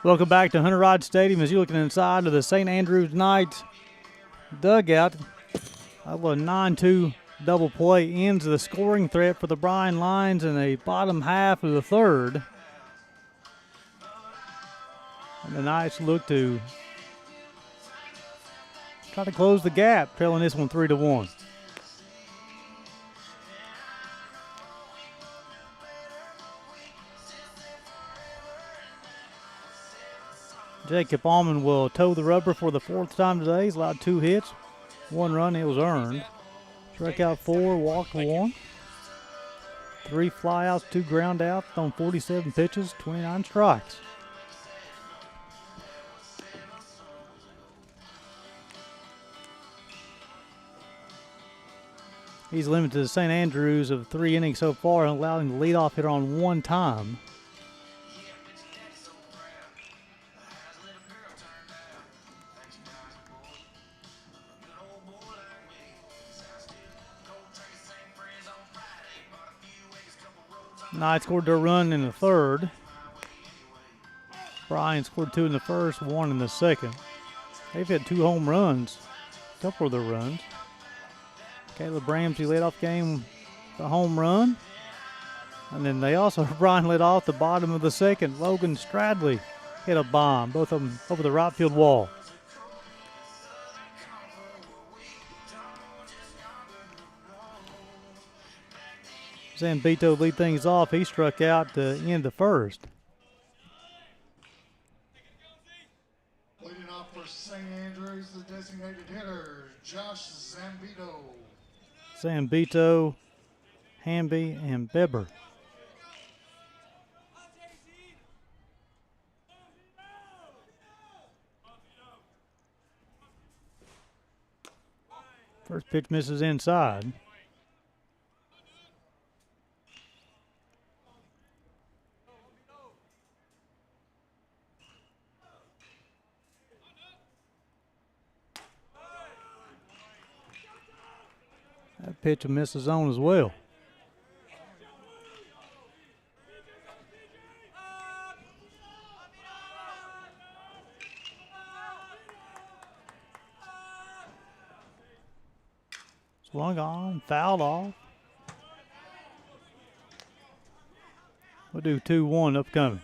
Welcome back to Hunter Rod Stadium as you're looking inside of the St. Andrews Knights dugout. A 9-2 double play ends the scoring threat for the Bryan Lions in the bottom half of the third. And the Knights look to try to close the gap, trailing this one 3-1. Jacob Allman will toe the rubber for the fourth time today. He's allowed 2 hits, 1 run. It was earned. Struck out 4, walked 1. 3 flyouts, 2 ground outs on 47 pitches, 29 strikes. He's limited to St. Andrews of 3 innings so far and allowed him to lead off hitter on 1 time. Knights scored their run in the third. Bryan scored 2 in the first, 1 in the second. They've hit 2 home runs, a couple of their runs. Caleb Ramsey led off game the home run. And then they also, Bryan led off the bottom of the second. Logan Stradley hit a bomb, both of them over the right field wall. Zambito lead things off. He struck out to end the first. Leading off for St. Andrews, the designated hitter, Josh Zambito. Zambito, Hamby, and Beber. First pitch misses inside. That pitch will miss the zone as well. Swung on, fouled off. We'll do 2-1 upcoming.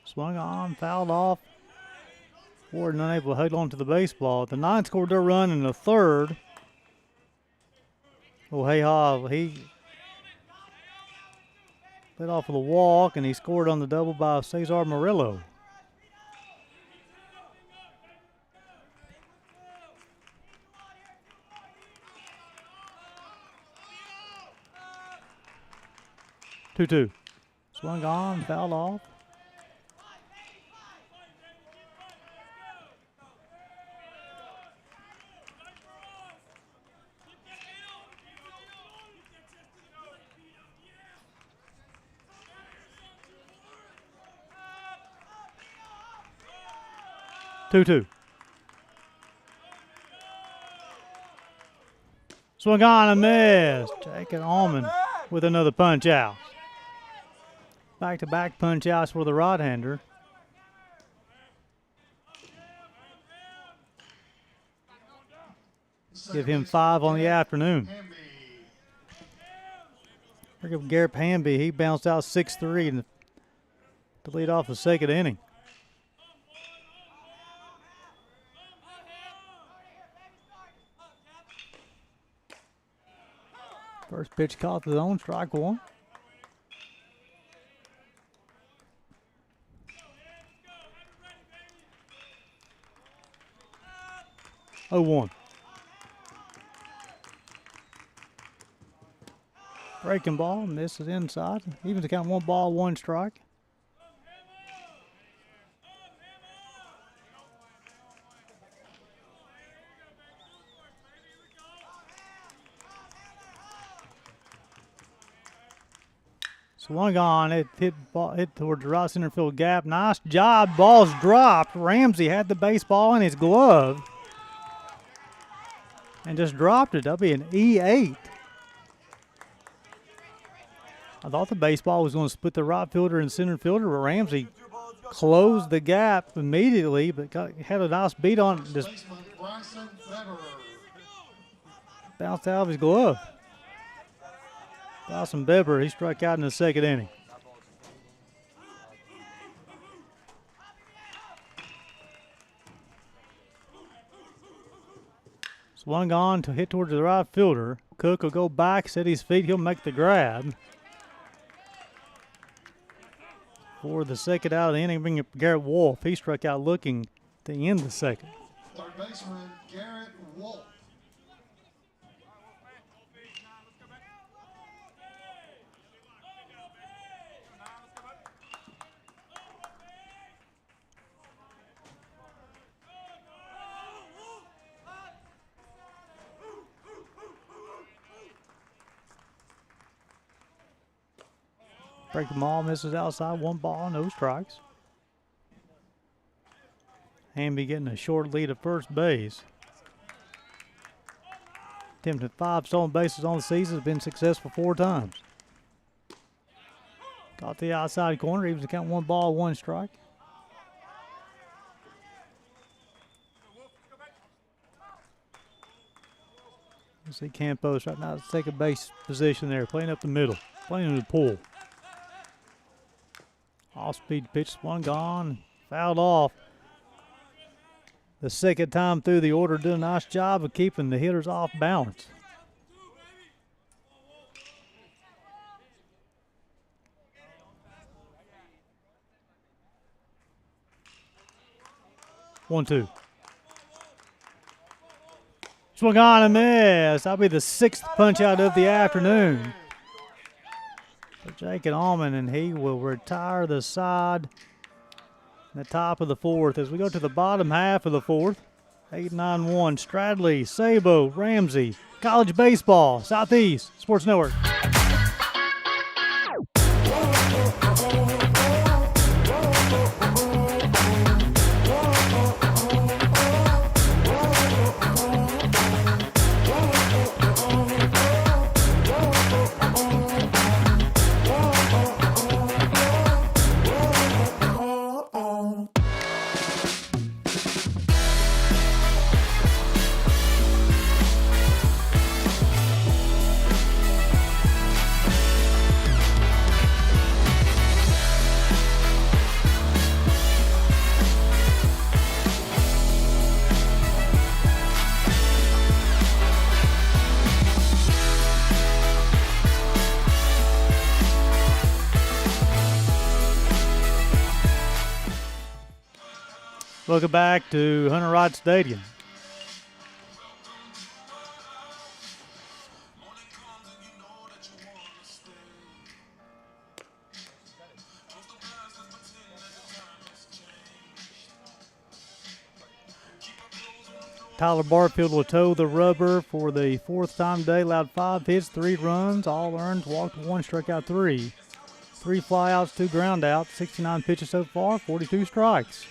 Swung on, fouled off. Warden unable to hold on to the baseball. The Knights scored their run in the third. O'Hayha, he led off with a walk, and he scored on the double by Cesar Murillo. Two. Swung on, fouled off. Two. Swung on and missed. Jacob Allman with another punch out. Back-to-back punch outs for the right-hander. Give him 5 on the afternoon. Here comes Garrett Hamby. He bounced out 6-3 to lead off the second inning. First pitch caught the zone, strike 1. Oh, 1. Breaking ball, misses inside. Even to count 1 ball, 1 strike. Swung on, it hit towards the right center field gap. Nice job, ball's dropped. Ramsey had the baseball in his glove and just dropped it. That'll be an E8. I thought the baseball was going to split the right fielder and center fielder, but Ramsey closed the gap immediately, but had a nice beat on it. Just bounced out of his glove. Bryson Beber, he struck out in the second inning. Swung on to hit towards the right fielder. Cook will go back, set his feet, he'll make the grab. For the second out of the inning, bring up Garrett Wolf. He struck out looking to end the second. Third baseman Garrett Wolf. Break the ball, misses outside, 1 ball, no strikes. Hamby getting a short lead at first base. Attempted 5 stolen bases on the season, has been successful 4 times. Got the outside corner, he was counting 1 ball, 1 strike. You see Campos right now at second base position there, playing up the middle, playing in the pool. Off-speed pitch, swung on, fouled off. The second time through the order, did a nice job of keeping the hitters off balance. One, two. Swung on and missed. That'll be the 6th punch out of the afternoon for Jake Allman, and he will retire the side in the top of the 4th. As we go to the bottom half of the 4th, 8-9-1, Stradley, Sabo, Ramsey, College Baseball, Southeast Sports Network. Welcome back to Hunter Wright Stadium. Tyler Barfield will toe the rubber for the 4th time today. Allowed 5 hits, 3 runs, all earned, walked 1, struck out 3. 3 flyouts, 2 ground outs, 69 pitches so far, 42 strikes.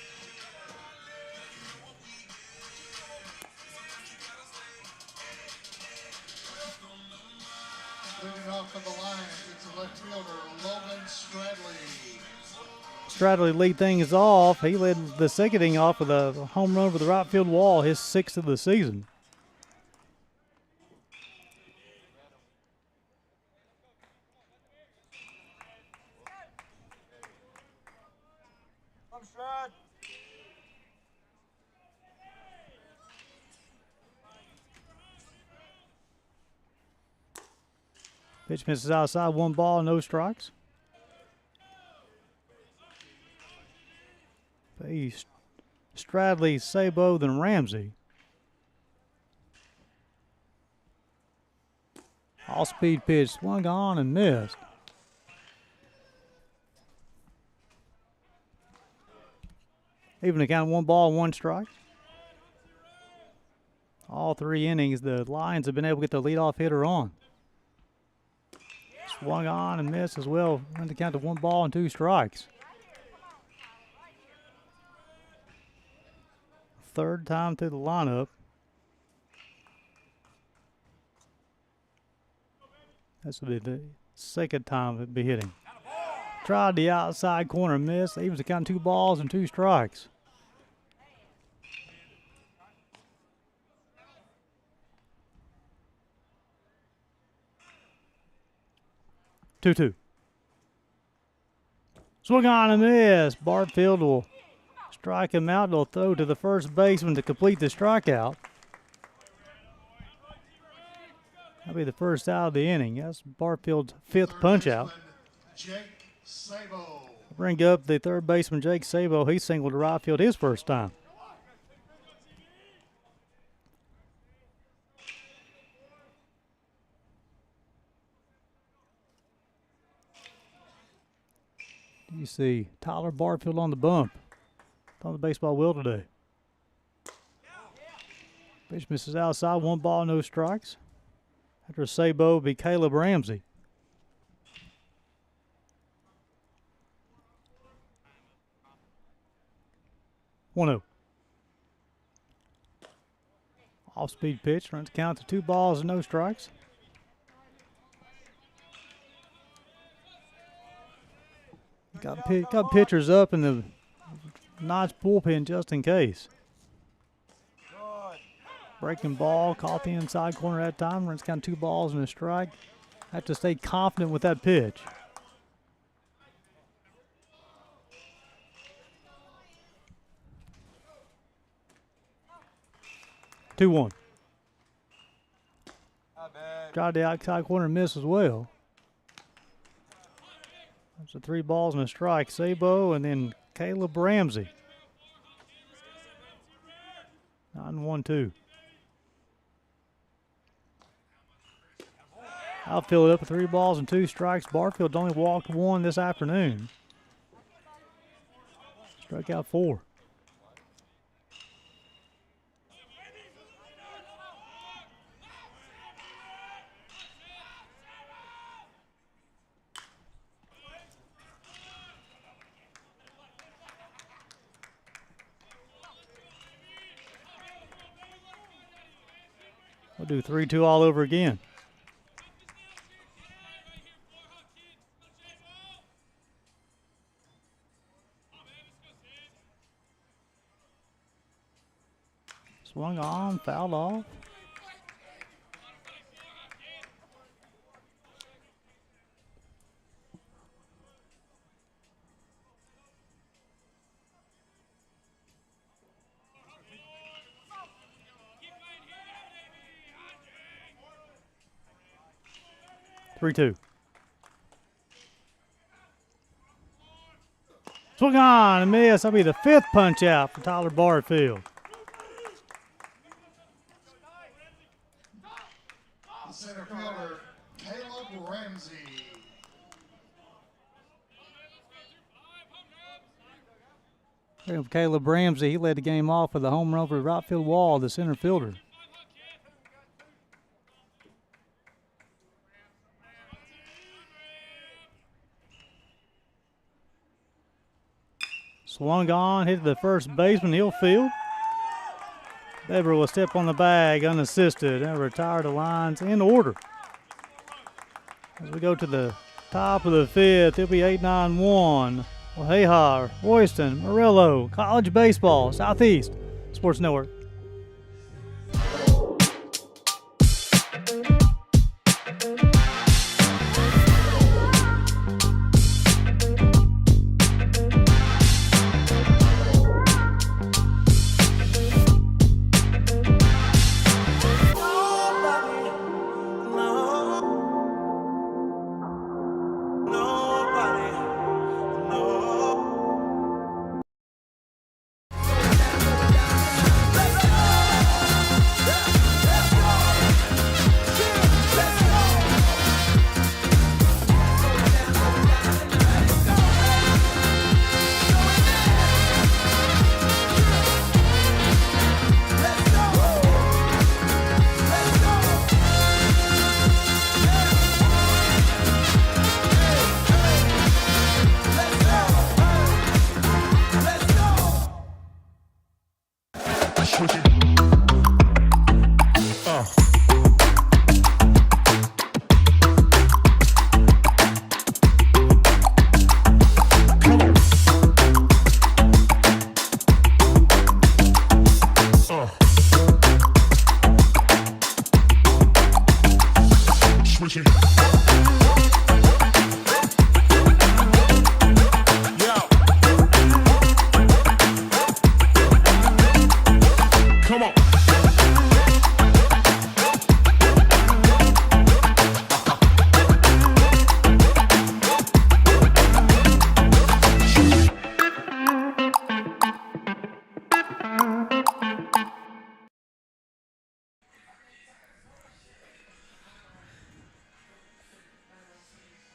Leading off of the line, it's the left fielder, Logan Stradley. Stradley lead things off. He led the second inning off with a home run over the right field wall, his 6th of the season. Pitch misses outside, 1 ball, no strikes. Stradley, Sabo, then Ramsey. All-speed pitch, swung on and missed. Even the count, 1 ball, 1 strike. All 3 innings, the Lions have been able to get the leadoff hitter on. Swung on and missed as well. Went to count to 1 ball and 2 strikes. Third time through the lineup. This will be the second time it'll be hitting. Tried the outside corner, missed. He was to count 2 balls and 2 strikes. Two. Swung on and miss. Barfield will strike him out. They'll throw to the first baseman to complete the strikeout. That'll be the first out of the inning. That's Barfield's 5th punch out. Jake Sabo. Bring up the third baseman, Jake Sabo. He singled to right field his first time. You see Tyler Barfield on the bump. On the baseball wheel today. Pitch misses outside. 1 ball, no strikes. After Sabo will be Caleb Ramsey. 1-0. Off-speed pitch. Runs count to 2 balls and no strikes. Got pitchers up in the nice bullpen just in case. Breaking ball, caught the inside corner that time. Runs count 2 balls and a strike. Have to stay confident with that pitch. Two one. Tried the outside corner and missed as well. That's the 3 balls and a strike. Sabo and then Caleb Ramsey. 9-1-2. Outfield up with 3 balls and 2 strikes. Barfield only walked 1 this afternoon. Struck out 4. We'll do 3-2 all over again. Swung on, fouled off. Three-two. Swung on and miss. That'll be the 5th punch out for Tyler Barfield. Center fielder Caleb Ramsey. Caleb Ramsey, he led the game off with a home run over the right field wall, the center fielder. Swung on, hit the first baseman, he'll field. Bever will step on the bag unassisted and retire the lines in order. As we go to the top of the 5th, it'll be 8-9-1. Well, Royston, Murillo, College Baseball, Southeast Sports Network.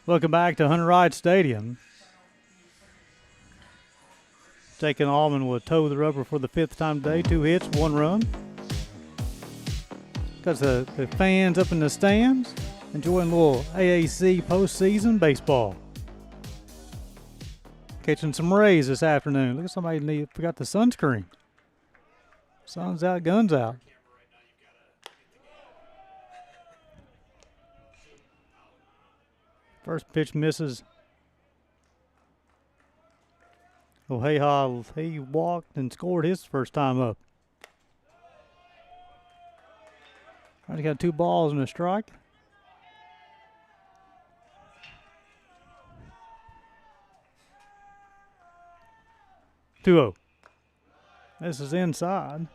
Welcome back to Hunter Wright Stadium. Taking Allman will toe the rubber for the 5th time today. 2 hits, 1 run. Got the fans up in the stands enjoying a little AAC postseason baseball. Catching some rays this afternoon. Look at somebody forgot the sunscreen. Sun's out, guns out. First pitch misses. He walked and scored his first time up. He got 2 balls and a strike. (2-0). This is inside.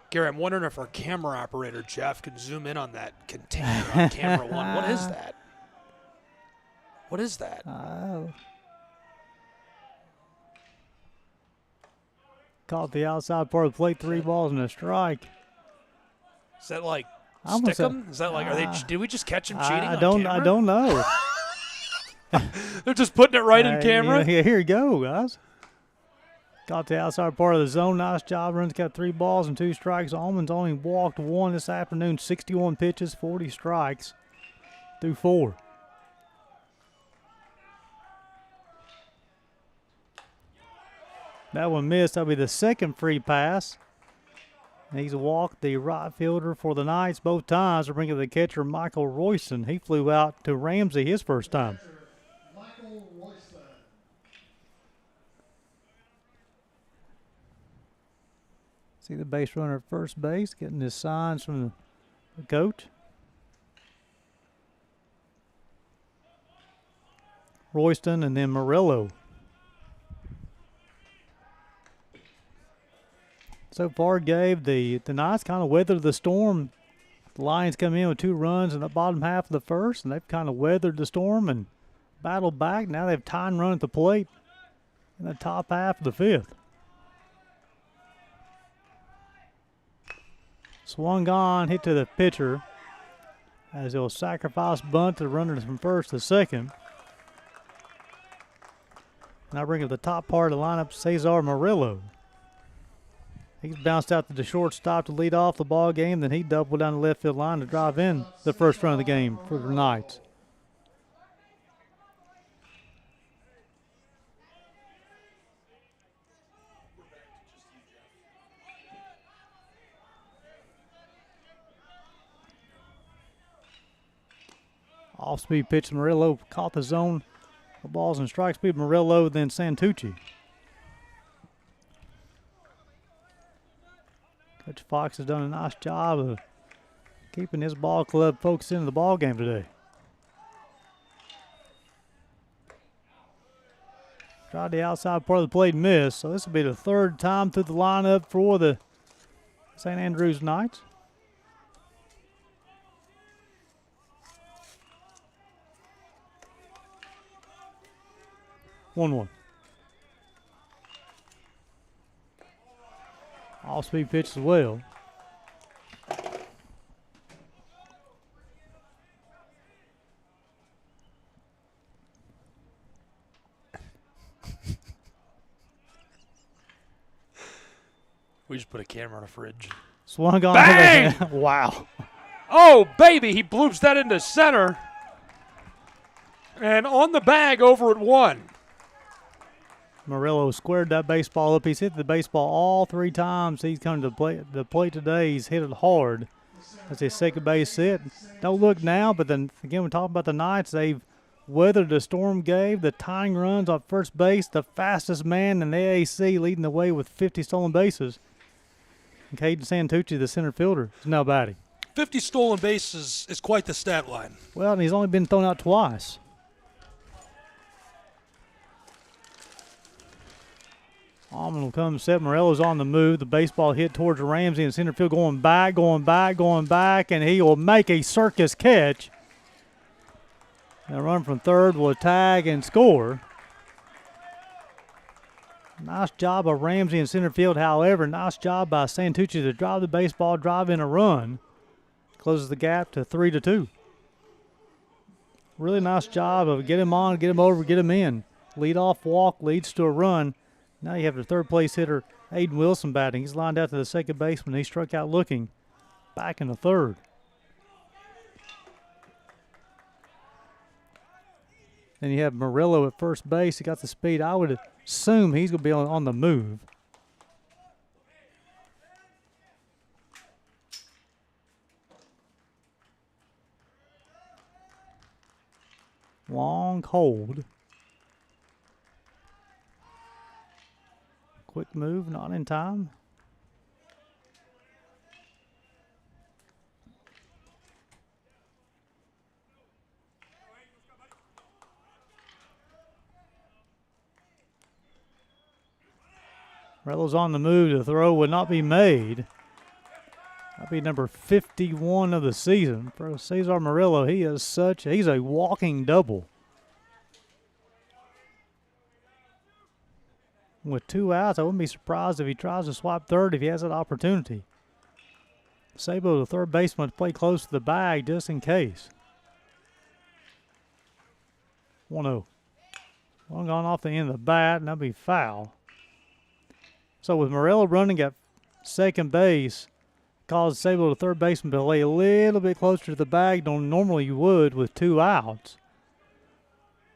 Gary, I'm wondering if our camera operator, Jeff, can zoom in on that container on camera 1. What is that? What is that? Caught the outside part of the plate, 3 balls and a strike. Is that like stick 'em? Is that like did we just catch him cheating? I don't know. They're just putting it right in camera. Yeah, here you go, guys. Got the outside part of the zone. Nice job. Runs got 3 balls and 2 strikes. Allman's only walked 1 this afternoon. 61 pitches, 40 strikes through 4. That one missed. That'll be the second free pass. And he's walked the right fielder for the Knights both times to bring up the catcher, Michael Royston. He flew out to Ramsey his first time. Michael Royston. See the base runner at first base getting his signs from the coach. Royston and then Murillo. So far, Gabe, the Knights kind of weathered the storm. The Lions come in with 2 runs in the bottom half of the first, and they've kind of weathered the storm and battled back. Now they have time run at the plate in the top half of the 5th. Swung on, hit to the pitcher as he'll sacrifice bunt to the runners from first to second. Now bring up the top part of the lineup, Cesar Murillo. He's bounced out to the shortstop to lead off the ball game. Then he doubled down the left field line to drive in the first run of the game for the Knights. Off-speed pitch, Murillo caught the zone. The balls and strike speed, Murillo, then Santucci. Coach Fox has done a nice job of keeping his ball club focused into the ball game today. Tried the outside part of the plate, missed. So this will be the 3rd time through the lineup for the St. Andrews Knights. (1-1). Off-speed pitch as well. We just put a camera on a fridge. Swung on. Bang! Wow. Oh, baby, he bloops that into center. And on the bag over at 1. Murillo squared that baseball up. He's hit the baseball all 3 times. He's come to the plate today. He's hit it hard. That's his second base hit. Don't look now, but then again, we're talking about the Knights. They've weathered the storm, gave the tying runs on first base, the fastest man in the AAC, leading the way with 50 stolen bases. And Caden Santucci, the center fielder, is now batting. 50 stolen bases is quite the stat line. Well, and he's only been thrown out twice. Almond will come set. Morello's on the move. The baseball hit towards Ramsey in center field, going back, and he will make a circus catch. A run from third will tag and score. Nice job of Ramsey in center field. However, nice job by Santucci to drive the baseball, drive in a run. Closes the gap to 3-2. Really nice job of get him on, get him over, get him in. Lead off walk leads to a run. Now you have the third place hitter, Aiden Wilson, batting. He's lined out to the second baseman. He struck out looking. Back in the third. Then you have Murillo at first base. He got the speed. I would assume he's going to be on the move. Long hold. Quick move, not in time. Murillo's on the move. The throw would not be made. That'll be number 51 of the season for Cesar Murillo. He's a walking double. With 2 outs, I wouldn't be surprised if he tries to swipe third if he has that opportunity. Sabo, the third baseman, to play close to the bag just in case. 1-0. One gone off the end of the bat, and that'll be foul. So with Murillo running at second base, caused Sabo, the third baseman, to lay a little bit closer to the bag than normally you would with 2 outs.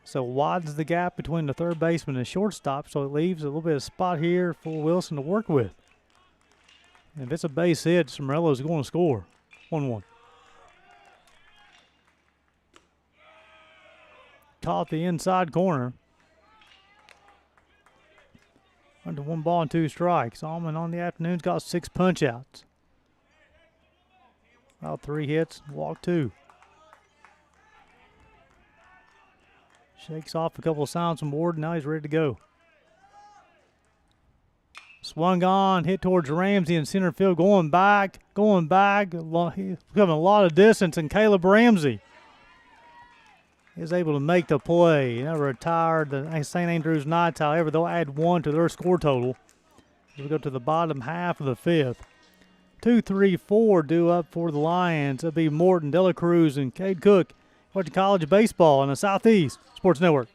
So widens the gap between the third baseman and shortstop, so it leaves a little bit of spot here for Wilson to work with. And if it's a base hit, Murillo's going to score. 1-1. Caught the inside corner. Under 1 ball and 2 strikes. Almond on the afternoon's got 6 punch outs. About 3 hits, walk 2. Shakes off a couple of sounds from board, and now he's ready to go. Swung on, hit towards Ramsey in center field, going back. He's coming a lot of distance, and Caleb Ramsey is able to make the play. He never retired the St. Andrews Knights, however, they'll add 1 to their score total. We'll go to the bottom half of the 5th. 2, 3, 4 due up for the Lions. It'll be Morton, Dela Cruz, and Cade Cook. Watching college baseball on the Southeast Sports Network.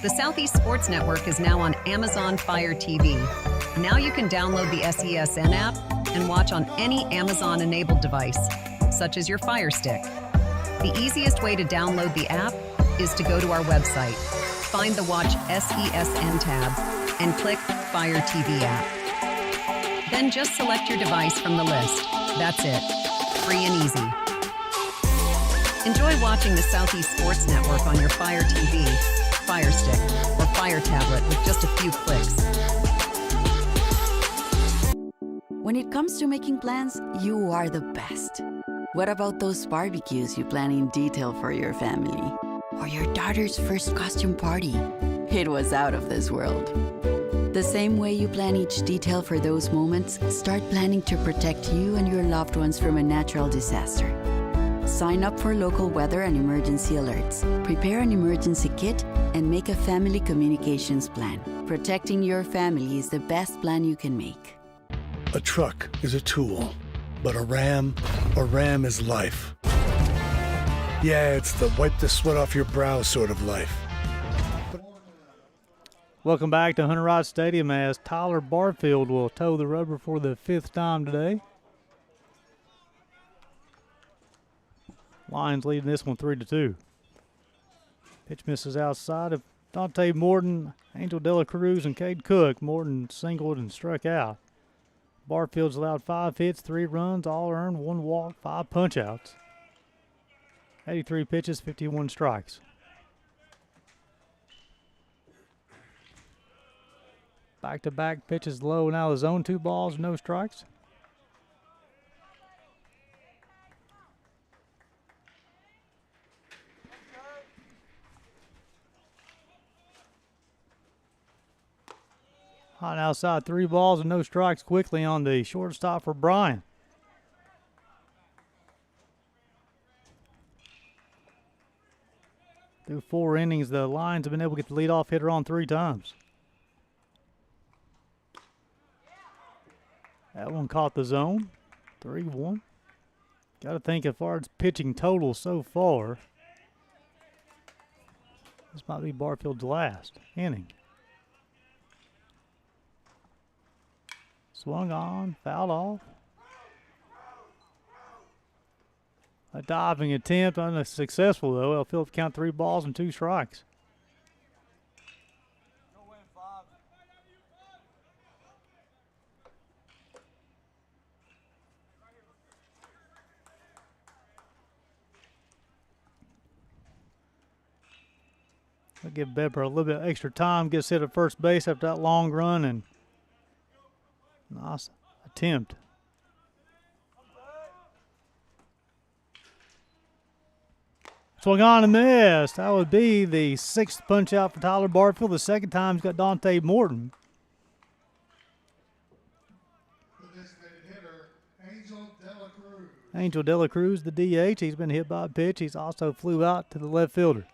The Southeast Sports Network is now on Amazon Fire TV. Now you can download the SESN app and watch on any Amazon-enabled device, such as your Fire Stick. The easiest way to download the app is to go to our website, find the Watch SESN tab, and click Fire TV app. Then just select your device from the list. That's it. Free and easy. Enjoy watching the Southeast Sports Network on your Fire TV, Fire Stick, or Fire Tablet with just a few clicks. When it comes to making plans, you are the best. What about those barbecues you plan in detail for your family? Or your daughter's first costume party? it was out of this world. The same way you plan each detail for those moments, start planning to protect you and your loved ones from a natural disaster. Sign up for local weather and emergency alerts. Prepare an emergency kit and make a family communications plan. Protecting your family is the best plan you can make. A truck is a tool, but a Ram is life. Yeah, it's the wipe the sweat off your brow sort of life. Welcome back to Hunter Wright Stadium as Tyler Barfield will toe the rubber for the 5th time today. Lions leading this one 3-2. Pitch misses outside of Dante Morton, Angel De La Cruz, and Cade Cook. Morton singled and struck out. Barfield's allowed 5 hits, 3 runs, all earned, 1 walk, 5 punchouts. 83 pitches, 51 strikes. Back-to-back pitches low and out of the zone. 2 balls, no strikes. Hot outside, 3 balls and no strikes quickly on the shortstop for Bryan. Through 4 innings, the Lions have been able to get the leadoff hitter on 3 times. That one caught the zone, 3-1. Got to think as far as pitching total so far, this might be Barfield's last inning. Swung on, fouled off. A diving attempt, unsuccessful though. They'll Phillips count 3 balls and 2 strikes. I'll give Bepper a little bit extra time, gets hit at first base after that long run, and nice attempt. Swung on and missed. That would be the 6th punch out for Tyler Barfield. The 2nd time he's got Dante Morton. The designated hitter, Angel De La Cruz. Angel De La Cruz, the DH. He's been hit by a pitch. He's also flew out to the left fielder.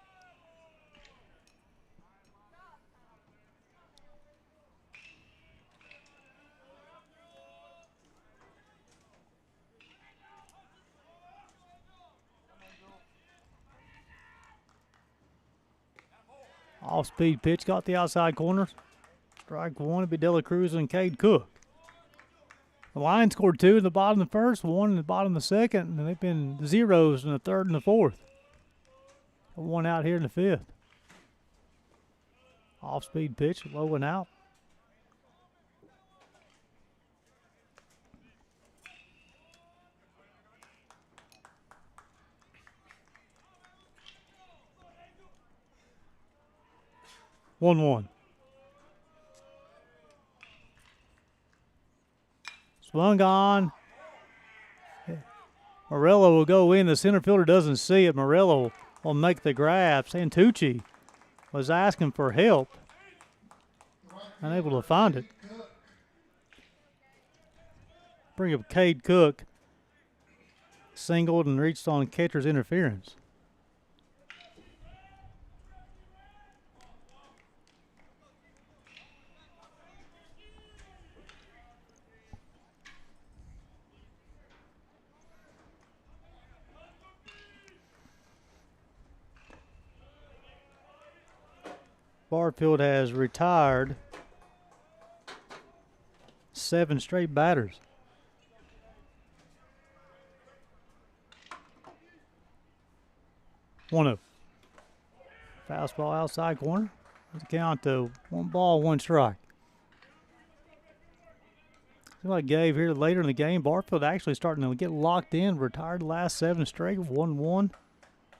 Off-speed pitch, got the outside corner. Strike 1 would be De La Cruz and Cade Cook. The Lions scored 2 in the bottom of the 1st, 1 in the bottom of the 2nd, and they've been zeros in the 3rd and the 4th. 1 out here in the 5th. Off-speed pitch, low and out. One. Swung on. Morello will go in. The center fielder doesn't see it. Morello will make the grab. Santucci was asking for help. Unable to find it. Bring up Cade Cook. Singled and reached on catcher's interference. Barfield has retired 7 straight batters. 1-0. Fastball outside corner. Let's count to 1 ball, 1 strike. Seems like Gabe here later in the game. Barfield actually starting to get locked in. Retired the last 7 straight, 1-1.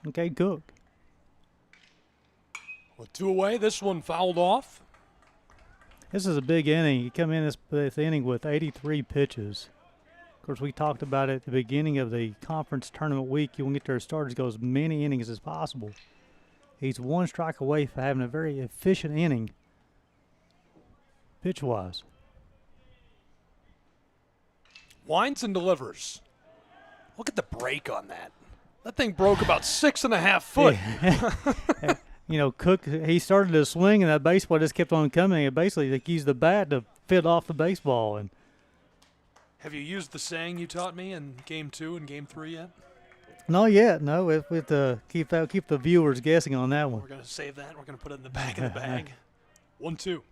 And Cade Cook. With 2 away, this one fouled off. This is a big inning. You come in this inning with 83 pitches. Of course, we talked about it at the beginning of the conference tournament week. You want to get their starters go as many innings as possible. He's one strike away from having a very efficient inning pitch-wise. Winds and delivers. Look at the break on that. That thing broke about 6.5 foot. Yeah. You know, Cook, he started to swing, and that baseball just kept on coming. And basically, he used the bat to fit off the baseball. And have you used the saying you taught me in Game 2 and Game 3 yet? not yet. No, with keep the viewers guessing on that one. We're going to save that. We're going to put it in the back of the bag. 1-2.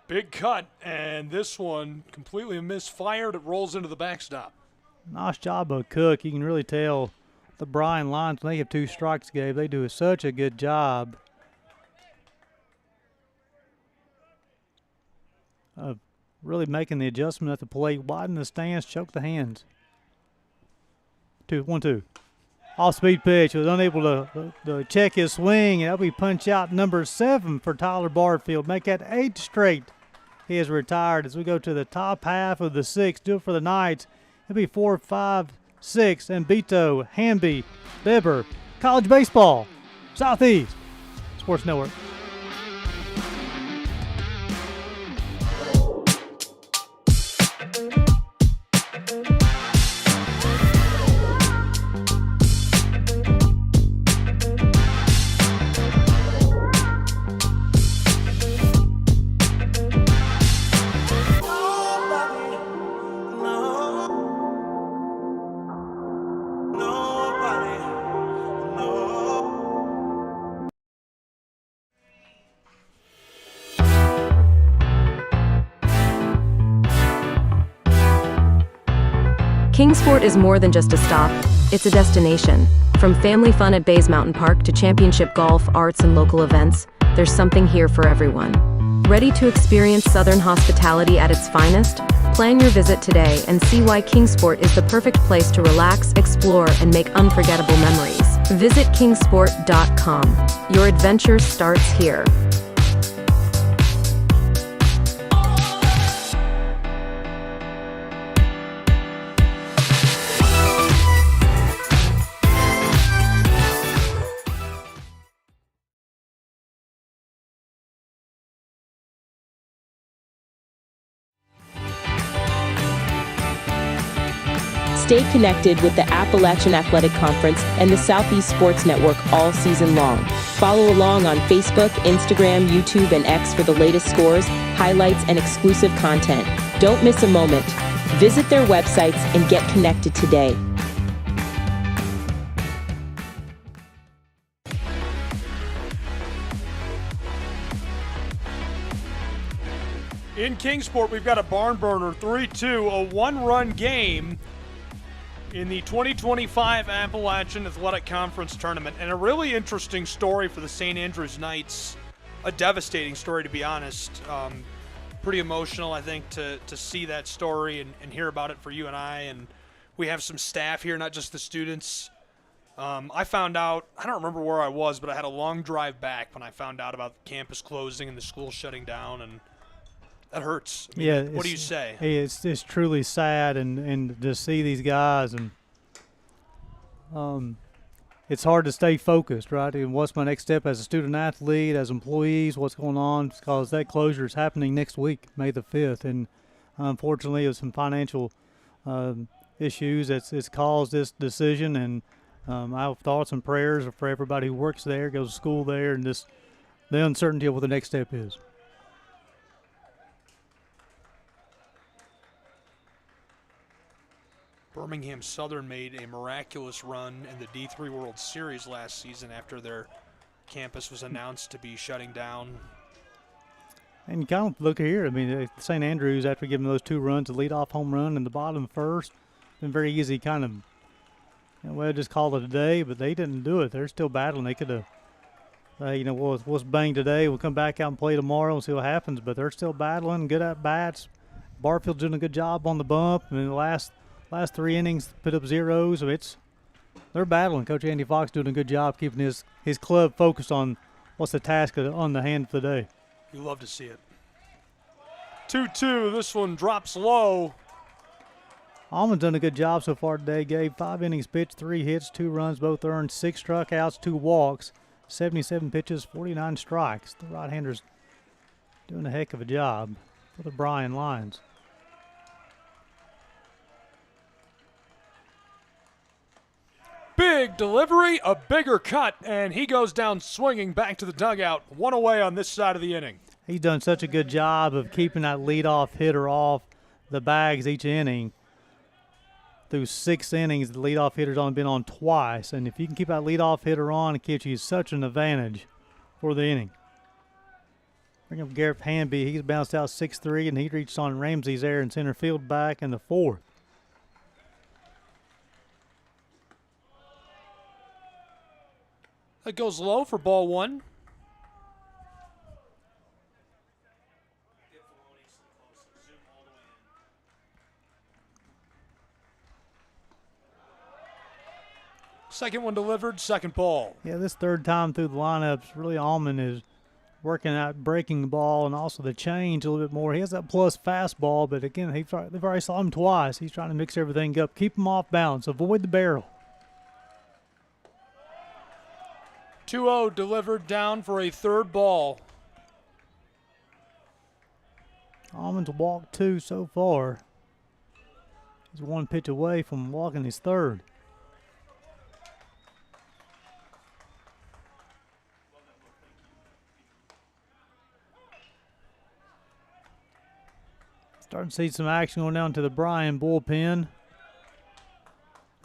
Big cut, and this one completely misfired. It rolls into the backstop. Nice job of Cook. You can really tell the Bryan Lions, when they have 2 strikes, Gabe, they do such a good job of really making the adjustment at the plate, widen the stance, choke the hands. 1-2. Off-speed pitch. Was unable to check his swing, and that'll be punch out number 7 for Tyler Barfield. Make that 8 straight. He is retired as we go to the top half of the 6th. Do it for the Knights. It'll be 4, 5, 6, and Beto, Hamby, Bibber, College Baseball, Southeast Sports Network. Kingsport is more than just a stop, it's a destination. From family fun at Bays Mountain Park to championship golf, arts, and local events, there's something here for everyone. Ready to experience Southern hospitality at its finest? Plan your visit today and see why Kingsport is the perfect place to relax, explore, and make unforgettable memories. Visit kingsport.com. Your adventure starts here. Stay connected with the Appalachian Athletic Conference and the Southeast Sports Network all season long. Follow along on Facebook, Instagram, YouTube, and X for the latest scores, highlights, and exclusive content. Don't miss a moment. Visit their websites and get connected today. In Kingsport, we've got a barn burner, 3-2, a one-run game in the 2025 Appalachian Athletic Conference Tournament. And a really interesting story for the St. Andrews Knights. A devastating story, to be honest. Pretty emotional, I think, to see that story and hear about it for you and I. And we have some staff here, not just the students. I found out, I don't remember where I was, but I had a long drive back when I found out about the campus closing and the school shutting down, and that hurts. I mean, yeah. What do you say? It's truly sad, and to see these guys, and it's hard to stay focused, right? And what's my next step as a student athlete, as employees, what's going on? Because that closure is happening next week, May the 5th, and unfortunately, there's some financial issues that's caused this decision, and I have thoughts and prayers for everybody who works there, goes to school there, and just the uncertainty of what the next step is. Birmingham Southern made a miraculous run in the D3 World Series last season after their campus was announced to be shutting down. And you kind of look here, I mean, St. Andrews, after giving those 2 runs, the leadoff home run in the bottom first, been very easy kind of, well, just call it a day, but they didn't do it. They're still battling. They could have, we'll bang today. We'll come back out and play tomorrow and see what happens, but they're still battling, good at bats. Barfield's doing a good job on the bump. I mean, the last 3 innings put up zeros. So they're battling. Coach Andy Fox doing a good job keeping his club focused on what's the task on the hand for the day. You love to see it. 2-2. This one drops low. Almond's done a good job so far today. Gabe, 5 innings pitched, 3 hits, 2 runs, both earned, 6 strikeouts, 2 walks. 77 pitches, 49 strikes. The right-hander's doing a heck of a job for the Bryan Lions. Big delivery, a bigger cut, and he goes down swinging back to the dugout. One away on this side of the inning. He's done such a good job of keeping that leadoff hitter off the bags each inning. Through 6 innings, the leadoff hitter's only been on twice, and if you can keep that leadoff hitter on, it gives you such an advantage for the inning. Bring up Garrett Hanby. He's bounced out 6-3, and he reached on Ramsey's there in center field back in the 4th. That goes low for ball 1. Second one delivered, second ball. Yeah, this third time through the lineups, really Allman is working out breaking the ball and also the change a little bit more. He has that plus fastball, but again, they've already saw him twice. He's trying to mix everything up, keep him off balance, avoid the barrel. 2-0 delivered down for a third ball. Allman's walked 2 so far. He's 1 pitch away from walking his third. Starting to see some action going down to the Bryan bullpen.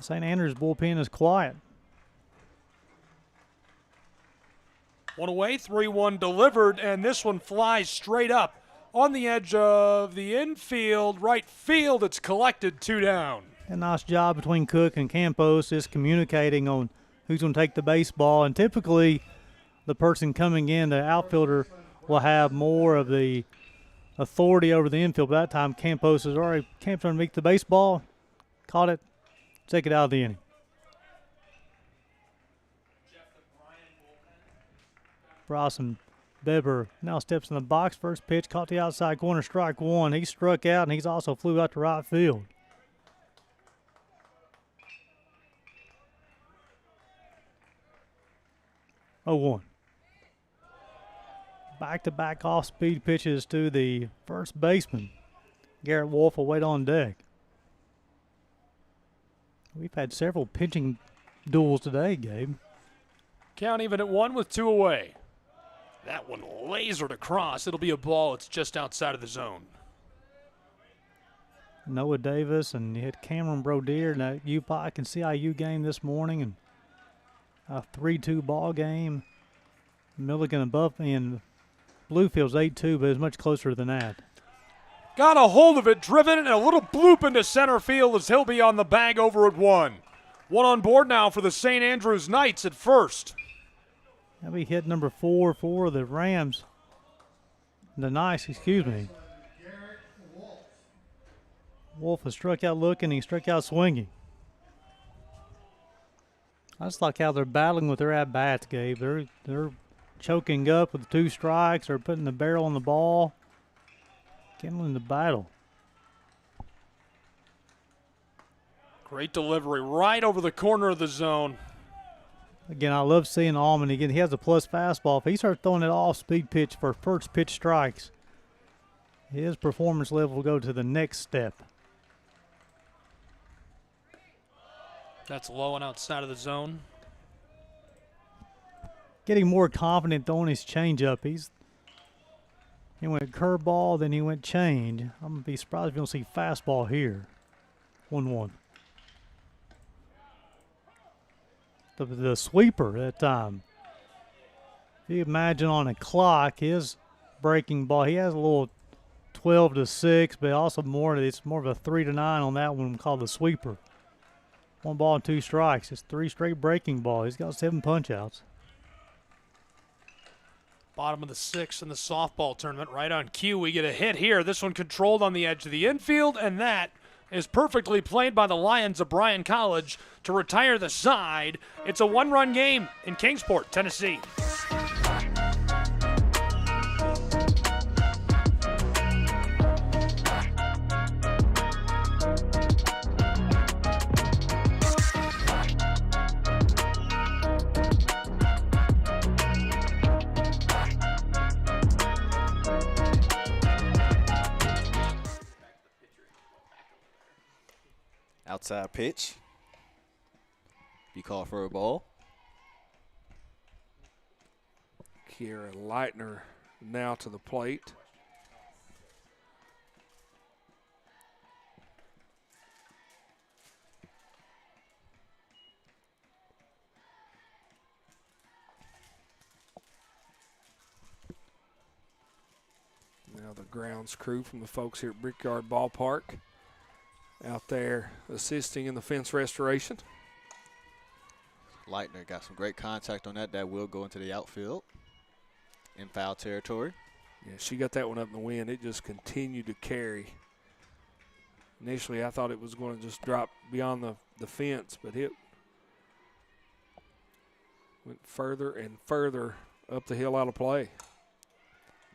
St. Andrews bullpen is quiet. One away, 3-1 delivered, and this one flies straight up on the edge of the infield. Right field, it's collected, 2 down. A nice job between Cook and Campos just communicating on who's going to take the baseball. And typically, the person coming in, the outfielder, will have more of the authority over the infield. But that time, Campos has already camped underneath the baseball, caught it, take it out of the inning. Bryson Beber now steps in the box. First pitch, caught the outside corner, strike 1. He struck out, and he's also flew out to right field. Oh, 1. Back-to-back off-speed pitches to the first baseman. Garrett Wolf will wait on deck. We've had several pitching duels today, Gabe. Count even at 1 with 2 away. That one lasered across. It'll be a ball. It's just outside of the zone. Noah Davis, and you had Cameron Brodier in that UPIC and CIU game this morning, and a 3-2 ball game. Milligan above and Bluefield's 8-2, but it's much closer than that. Got a hold of it, driven, and a little bloop into center field as he'll be on the bag over at 1. 1 on board now for the St. Andrews Knights at first. That'll be hit number 4 for the Rams. The Knights, excuse me. Wolf has struck out looking, he struck out swinging. I just like how they're battling with their at-bats, Gabe. They're choking up with 2 strikes. They're putting the barrel on the ball. Kindling the battle. Great delivery right over the corner of the zone. Again, I love seeing Allman. Again, he has a plus fastball. If he starts throwing it off-speed pitch for first pitch strikes, his performance level will go to the next step. That's low and outside of the zone. Getting more confident throwing his changeup. He went curveball, then he went change. I'm going to be surprised if you don't see fastball here. 1-1. The sweeper that time. If you imagine on a clock, his breaking ball, he has a little 12-6, but also it's more of a 3-9 on that one called the sweeper. 1 ball and 2 strikes. It's 3 straight breaking ball. He's got 7 punch-outs. Bottom of the 6th in the softball tournament, right on cue. We get a hit here. This one controlled on the edge of the infield, and that is perfectly played by the Lions of Bryan College to retire the side. It's a 1-run game in Kingsport, Tennessee. outside pitch. Be called for a ball. Kiera Leitner now to the plate. Now the grounds crew from the folks here at Brickyard Ballpark out there assisting in the fence restoration. Leitner got some great contact on that. That will go into the outfield in foul territory. Yeah, she got that one up in the wind. It just continued to carry. Initially, I thought it was going to just drop beyond the fence, but it went further and further up the hill out of play.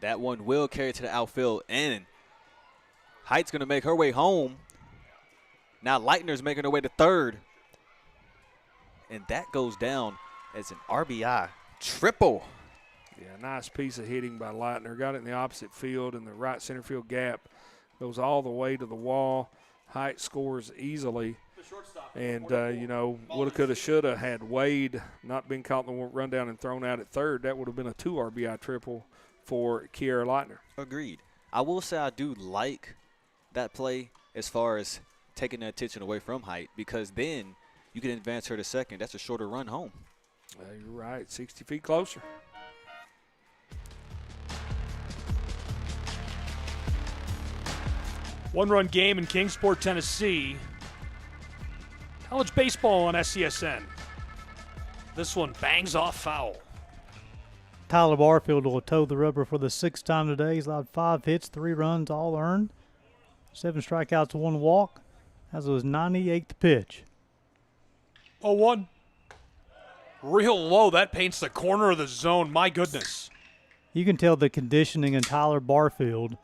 That one will carry to the outfield, and Height's going to make her way home. Now Leitner's making her way to third. And that goes down as an RBI triple. Yeah, nice piece of hitting by Leitner. Got it in the opposite field in the right center field gap. Goes all the way to the wall. Height scores easily. And, woulda, coulda, shoulda had Wade not been caught in the rundown and thrown out at third. That would have been a 2 RBI triple for Kiera Leitner. Agreed. I will say I do like that play as far as taking the attention away from Height, because then you can advance her to second. That's a shorter run home. You're right, 60 feet closer. One-run game in Kingsport, Tennessee. College baseball on SCSN. This one bangs off foul. Tyler Barfield will toe the rubber for the 6th time today. He's allowed 5 hits, 3 runs, all earned. 7 strikeouts, 1 walk. As it was 98th pitch. 0-1. Real low. That paints the corner of the zone. My goodness. You can tell the conditioning in Tyler Barfield.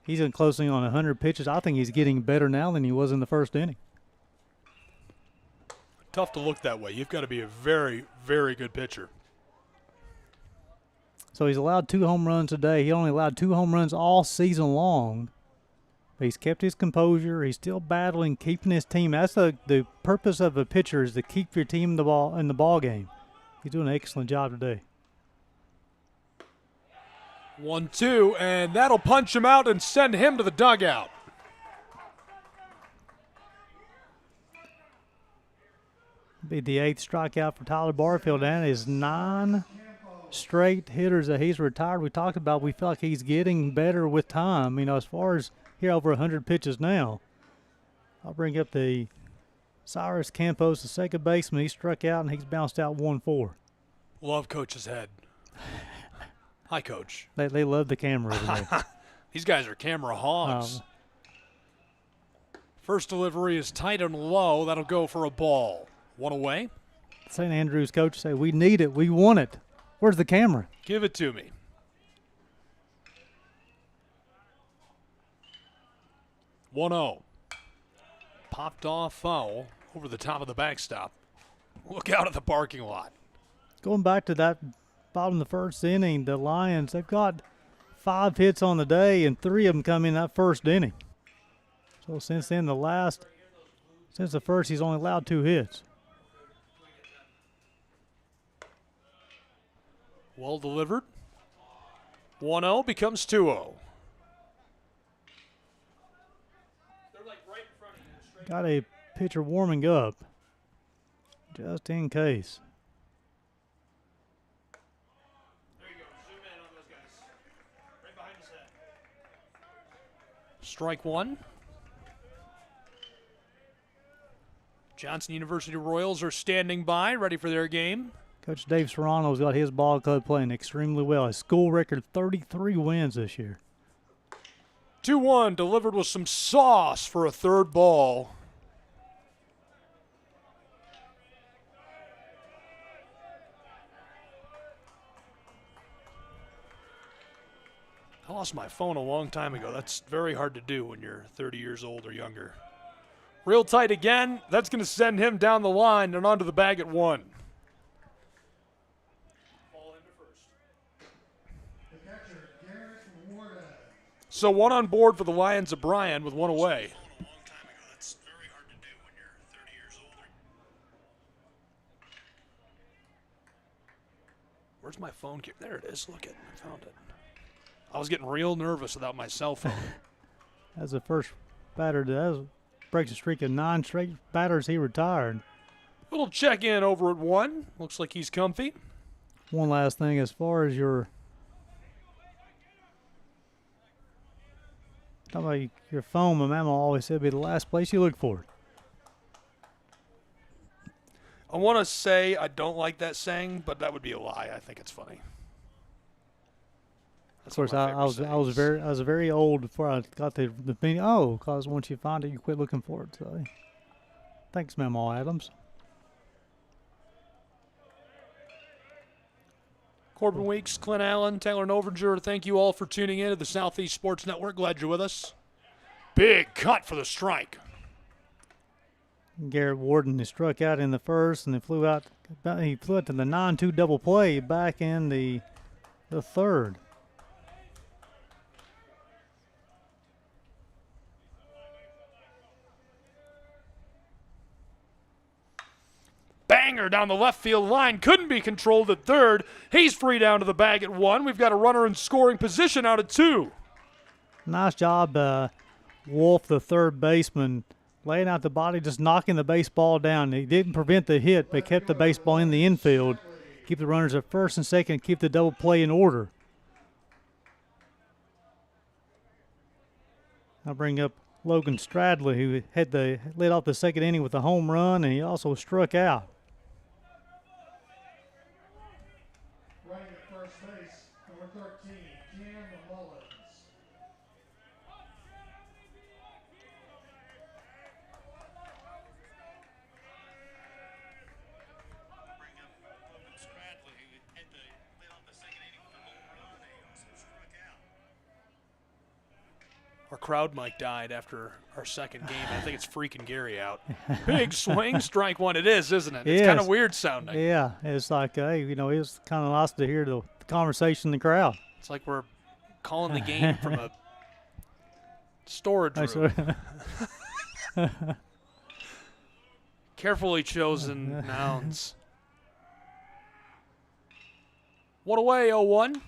He's closing on 100 pitches. I think he's getting better now than he was in the first inning. Tough to look that way. You've got to be a very, very good pitcher. So he's allowed 2 home runs today. He only allowed 2 home runs all season long. But he's kept his composure. He's still battling, keeping his team. That's the purpose of a pitcher, is to keep your team in the ball game. He's doing an excellent job today. 1-2, and that'll punch him out and send him to the dugout. Be the 8th strikeout for Tyler Barfield, and his 9 straight hitters that he's retired. We talked about, we feel like he's getting better with time. As far as here over 100 pitches now. I'll bring up the Cyrus Campos, the second baseman. He struck out, and he's bounced out 1-4. Love Coach's head. Hi, Coach. They love the camera over there. These guys are camera hogs. First delivery is tight and low. That'll go for a ball. 1 away. St. Andrews coach say, we need it. We want it. Where's the camera? Give it to me. 1-0. Popped off foul over the top of the backstop. Look out at the parking lot. Going back to that bottom of the first inning, the Lions, they've got 5 hits on the day, and 3 of them come in that first inning. So since then, since the first, he's only allowed 2 hits. Well delivered. 1-0 becomes 2-0. Got a pitcher warming up, just in case. There you go. Zoom in on those guys. Right behind his head. Strike 1. Johnson University Royals are standing by, ready for their game. Coach Dave Serrano's got his ball club playing extremely well. His school record 33 wins this year. 2-1, delivered with some sauce for a 3rd ball. I lost my phone a long time ago. That's very hard to do when you're 30 years old or younger. Real tight again. That's going to send him down the line and onto the bag at 1. So 1 on board for the Lions of Bryan with 1 away. Where's my phone? There it is. Look it. I found it. I was getting real nervous without my cell phone. As the first batter that breaks a streak of 9 straight batters, he retired. Little check-in over at 1. Looks like he's comfy. One last thing, as far as your phone, my mama always said, be the last place you look for it. I want to say I don't like that saying, but that would be a lie. I think it's funny. Of course, I was very old before I got the opinion. Oh, because once you find it, you quit looking for it. So, thanks, Mama Adams. Corbin Weeks, Clint Allen, Taylor Novinger, thank you all for tuning in to the Southeast Sports Network. Glad you're with us. Big cut for the strike. Garrett Warden, he struck out in the first, and he flew out to the 9-2 double play back in the third. Banger down the left field line. Couldn't be controlled at third. He's free down to the bag at 1. We've got a runner in scoring position out at 2. Nice job, Wolf, the third baseman, laying out the body, just knocking the baseball down. He didn't prevent the hit, but kept the baseball in the infield. Keep the runners at first and second, keep the double play in order. I'll bring up Logan Stradley, who led off the second inning with a home run, and he also struck out. Running at first base, number 13, Cam Mullins. Our crowd mic died after our second game. I think it's freaking Gary out. Big swing, strike 1. It is, isn't it? It's Yes. kind of weird sounding. Yeah, it's like, hey, it was kind of nice to hear the conversation in the crowd. It's like we're calling the game from a storage room. Carefully chosen nouns. One away, 0-1.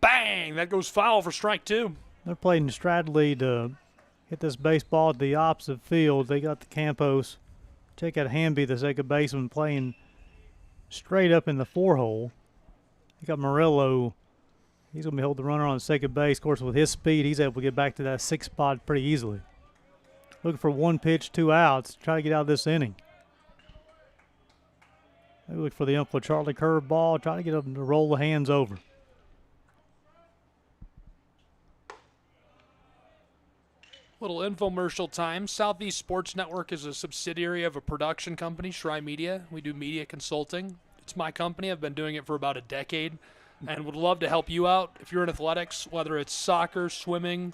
Bang! That goes foul for strike 2. They're playing Stradley to hit this baseball at the opposite field. They got the Campos. Check out Hamby, the second baseman, playing straight up in the 4-hole. You got Morello. He's going to hold the runner on second base. Of course, with his speed, he's able to get back to that 6th spot pretty easily. Looking for 1 pitch, 2 outs. Try to get out of this inning. They look for the Uncle Charlie curveball. Try to get him to roll the hands over. Little infomercial time. Southeast Sports Network is a subsidiary of a production company, Shrine Media. We do media consulting. It's my company. I've been doing it for about a decade and would love to help you out. If you're in athletics, whether it's soccer, swimming,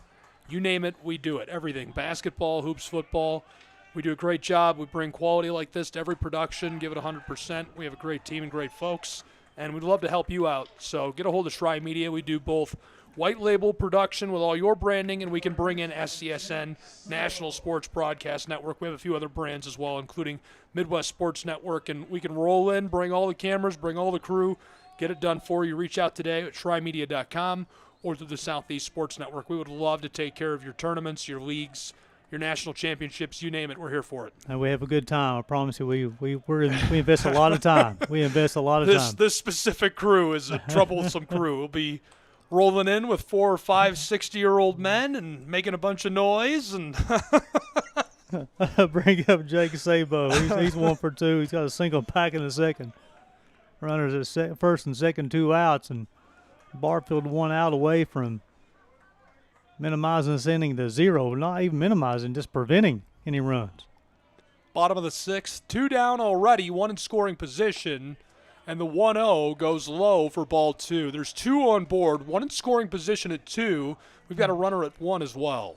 you name it, we do it. Everything. Basketball, hoops, football. We do a great job. We bring quality like this to every production, give it 100%. We have a great team and great folks, and we'd love to help you out. So get a hold of Shrine Media. We do both white label production with all your branding, and we can bring in SCSN, National Sports Broadcast Network. We have a few other brands as well, including Midwest Sports Network, and we can roll in, bring all the cameras, bring all the crew, get it done for you. Reach out today at shrimedia.com or through the Southeast Sports Network. We would love to take care of your tournaments, your leagues, your national championships, you name it, we're here for it. And we have a good time. I promise you, we invest a lot of time. We invest a lot of time. This specific crew is a troublesome crew. We'll be rolling in with 4 or 5 60-year-old men and making a bunch of noise. And bring up Jake Sabo. He's 1 for 2. He's got a single pack in the second. Runners at first and second, 2 outs, and Barfield 1 out away from minimizing this inning to 0. Not even minimizing, just preventing any runs. Bottom of the 6th, 2 down already, 1 in scoring position. And the 1-0 goes low for ball 2. There's 2 on board, 1 in scoring position at 2. We've got a runner at 1 as well.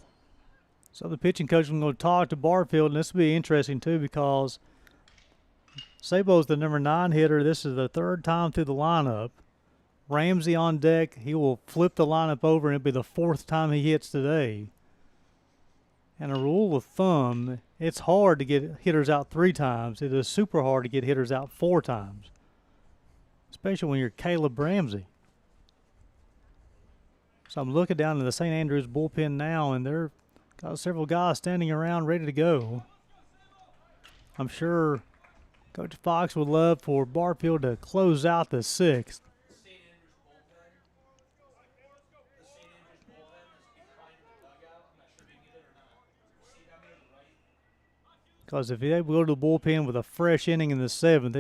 So the pitching coach is going to talk to Barfield, and this will be interesting too because Sabo's the number 9 hitter. This is the 3rd time through the lineup. Ramsey on deck. He will flip the lineup over, and it'll be the 4th time he hits today. And a rule of thumb, it's hard to get hitters out 3 times. It is super hard to get hitters out 4 times. especially when you're Caleb Ramsey. So I'm looking down to the St. Andrews bullpen now, and they're got several guys standing around ready to go. I'm sure Coach Fox would love for Barfield to close out the sixth. Because if they go to the bullpen with a fresh inning in the seventh,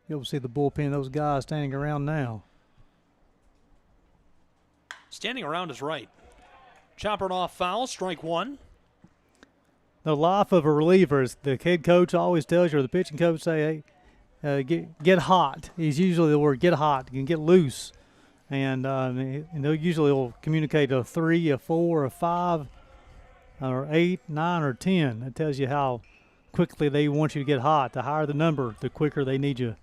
you'll see the bullpen, those guys standing around now. Standing around is right. Chopping off foul, strike one. The life of a reliever is the head coach always tells you, or the pitching coach say, hey, get hot. He's usually the word get hot. You can get loose. And they'll usually communicate a 3, a 4, a 5, or 8, 9, or 10. That tells you how quickly they want you to get hot. The higher the number, the quicker they need you.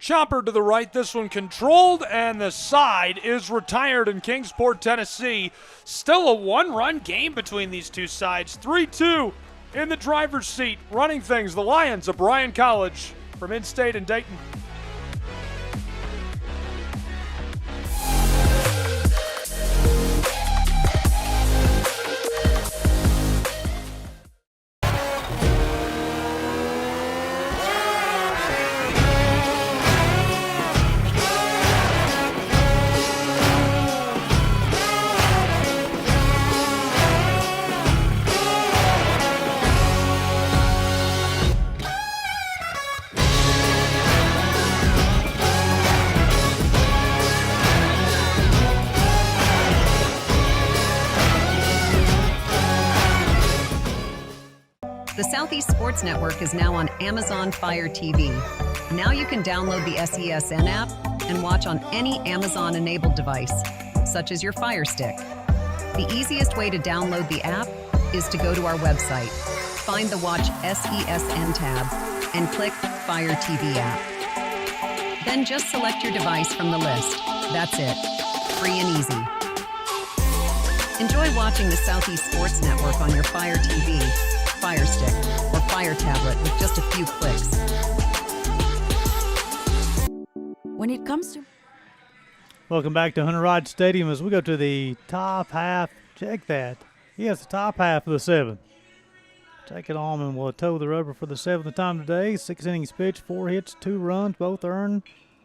Chopper to the right, this one controlled, and the side is retired in Kingsport, Tennessee. Still a one-run game between these two sides. 3-2 in the driver's seat. Running things, the Lions of Bryan College from in-state in Dayton. The Southeast Sports Network is now on Amazon Fire TV. Now you can download the SESN app and watch on any Amazon-enabled device, such as your Fire Stick. The easiest way to download the app is to go to our website, find the Watch SESN tab, and click Fire TV app. Then just select your device from the list. That's it. Free and easy. Enjoy watching the Southeast Sports Network on your Fire TV, Fire Stick, or Fire Tablet with just a few clicks. When it comes to... Welcome back to Hunter Rod Stadium as we go to the top half. Check that. Yes, the top half of the seventh. Take it on and will toe the rubber for the seventh time today. 6 innings pitched, 4 hits, 2 runs, both earned.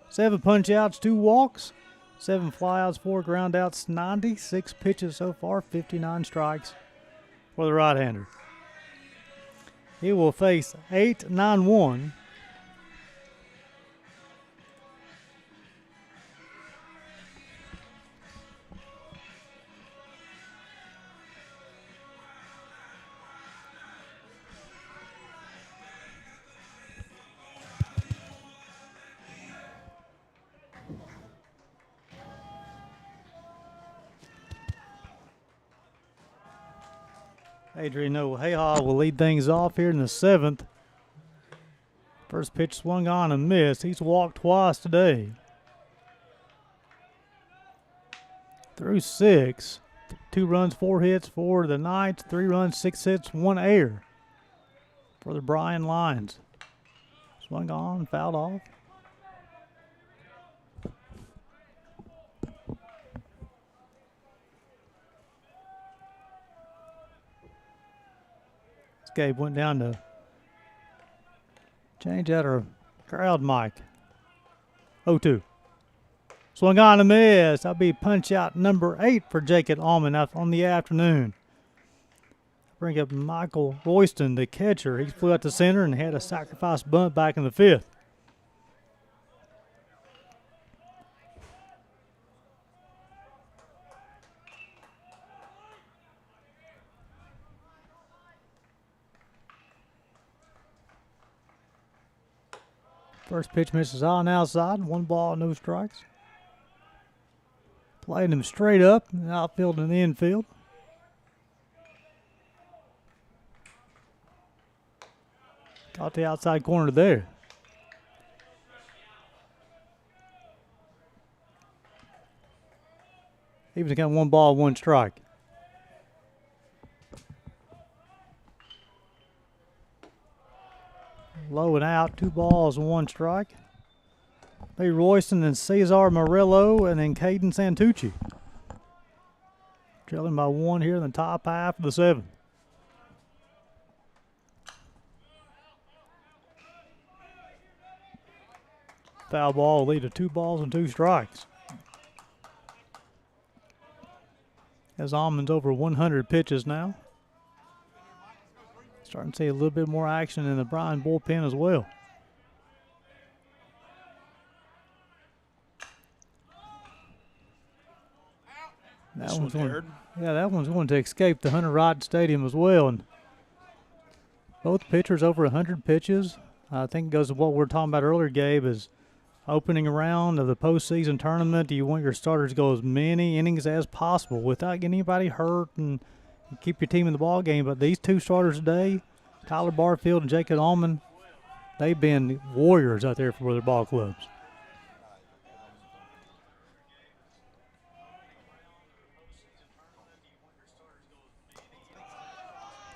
7 punch-outs, 2 walks. 7 flyouts, 4 ground-outs, 96 pitches so far, 59 strikes for the right-hander. He will face 8-9-1. Adrian O'Hayha will lead things off here in the seventh. First pitch swung on and missed. He's walked twice today. Through 6. 2 runs, 4 hits for the Knights. 3 runs, 6 hits, 1 error for the Bryan Lions. Swung on, fouled off. Gabe went down to change out our crowd mic. 0-2. Swung on a miss. That'll be punch out number 8 for Jacob Allman on the afternoon. Bring up Michael Royston, the catcher. He flew out to center and had a sacrifice bunt back in the 5th. First pitch misses on outside. 1 ball, no strikes. Playing him straight up, outfield and the infield. Got the outside corner there. Even got 1 ball, 1 strike. Low and out, 2 balls, 1 strike. B. Royston, then Cesar Murillo, and then Caden Santucci. Trailing by 1 here in the top half of the 7th. Foul ball will lead to 2 balls and 2 strikes. As Almond's over 100 pitches now. Starting to see a little bit more action in the Bryan bullpen as well. That one's going to escape the Hunter Wright Stadium as well. And both pitchers over 100 pitches. I think it goes to what we were talking about earlier, Gabe, is opening round of the postseason tournament. You want your starters to go as many innings as possible without getting anybody hurt and keep your team in the ball game. But these 2 starters today, Tyler Barfield and Jacob Allman, they've been warriors out there for their ball clubs.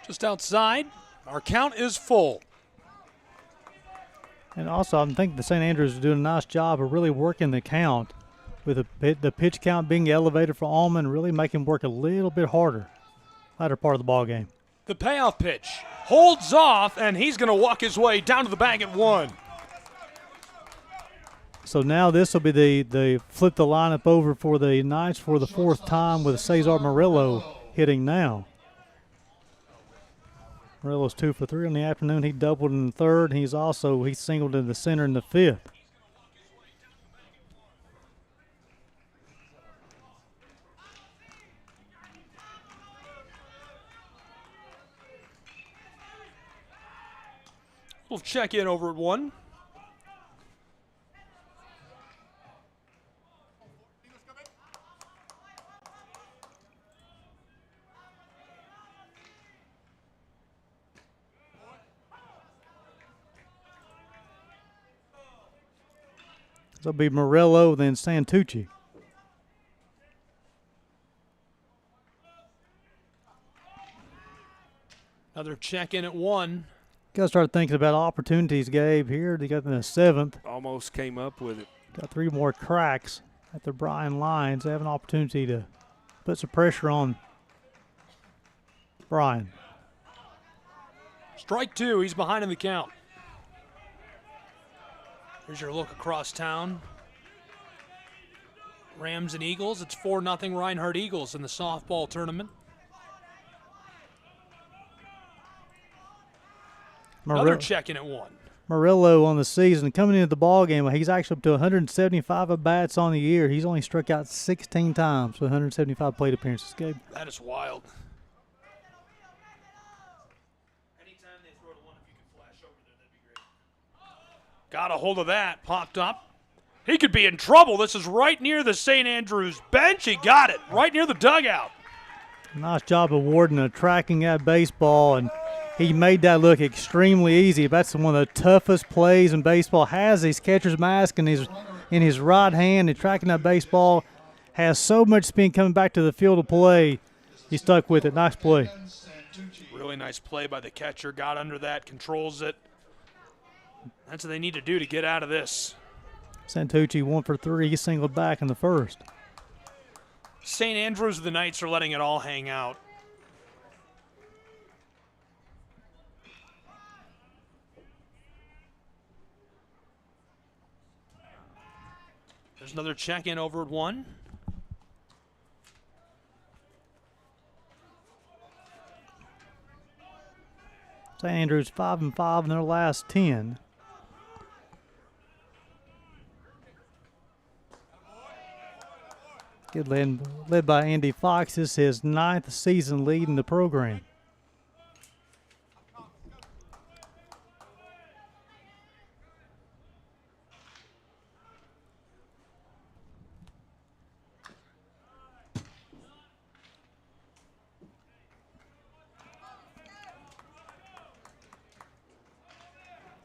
Just outside, our count is full. And also, I think the St. Andrews is doing a nice job of really working the count with the pitch count being elevated for Allman, really making him work a little bit harder latter part of the ball game. The payoff pitch holds off, and he's going to walk his way down to the bag at 1. So now this will be the flip the lineup over for the Knights for the 4th time with Cesar Murillo hitting now. Murillo's 2 for 3 in the afternoon. He doubled in the 3rd. He singled in the center in the 5th. We'll check in over at 1. So it'll be Murillo, then Santucci. Another check in at 1. Got to start thinking about opportunities, Gabe. Here they got in the 7th. Almost came up with it. Got 3 more cracks at the Bryan lines. They have an opportunity to put some pressure on Bryan. Strike 2. He's behind in the count. Here's your look across town. Rams and Eagles. It's 4-0 Reinhardt Eagles in the softball tournament. Another check in at 1. Murillo on the season coming into the ball game. He's actually up to 175 at bats on the year. He's only struck out 16 times with 175 plate appearances. Gabe. That is wild. Anytime they throw to 1, if you can flash over there, that'd be great. Got a hold of that. Popped up. He could be in trouble. This is right near the St. Andrews bench. He got it. Right near the dugout. Nice job of Warden tracking that baseball, and he made that look extremely easy. That's one of the toughest plays in baseball. Has his catcher's mask in his right hand and tracking that baseball. Has so much spin coming back to the field of play. He stuck with it. Nice play. Really nice play by the catcher. Got under that, controls it. That's what they need to do to get out of this. Santucci 1 for 3. He singled back in the 1st. St. Andrews, the Knights are letting it all hang out. There's another check-in over at 1. St. Andrews 5-5 in their last 10. Good led by Andy Fox. This is his 9th season leading the program.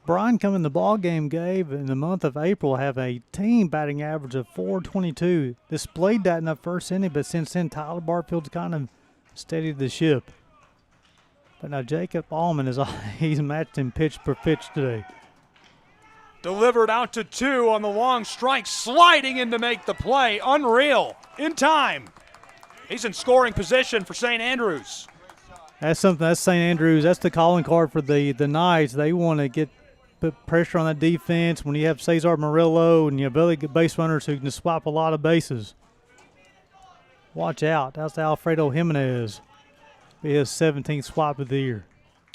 Bryan coming in the ball game, Gabe, in the month of April, have a team batting average of .422. Displayed that in the first inning, but since then, Tyler Barfield's kind of steadied the ship. But now Jacob Allman he's matched him pitch per pitch today. Delivered out to 2 on the long strike, sliding in to make the play. Unreal. In time. He's in scoring position for St. Andrews. That's something. That's St. Andrews. That's the calling card for the Knights. They want to put pressure on that defense when you have Cesar Murillo and you have other good base runners who can swap a lot of bases. Watch out. That's Alfredo Jimenez. His 17th swap of the year.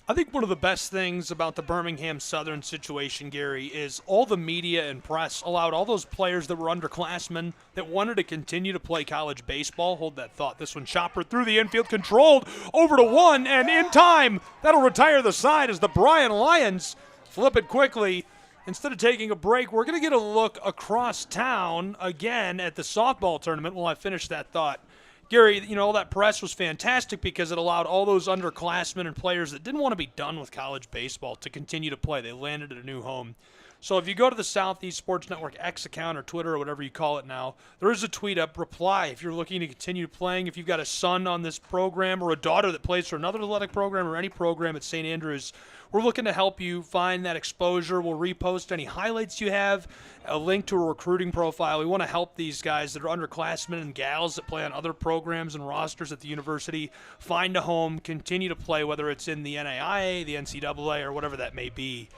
I think one of the best things about the Birmingham Southern situation, Gary, is all the media and press allowed all those players that were underclassmen that wanted to continue to play college baseball. Hold that thought. This one, chopper through the infield, controlled over to 1, and in time, that'll retire the side as the Bryan Lions flip it quickly. Instead of taking a break, we're going to get a look across town again at the softball tournament while I finish that thought. Gary, all that press was fantastic because it allowed all those underclassmen and players that didn't want to be done with college baseball to continue to play. They landed at a new home. So if you go to the Southeast Sports Network X account or Twitter or whatever you call it now, there is a tweet up. Reply if you're looking to continue playing. If you've got a son on this program or a daughter that plays for another athletic program or any program at St. Andrews, we're looking to help you find that exposure. We'll repost any highlights you have, a link to a recruiting profile. We want to help these guys that are underclassmen and gals that play on other programs and rosters at the university find a home, continue to play, whether it's in the NAIA, the NCAA, or whatever that may be.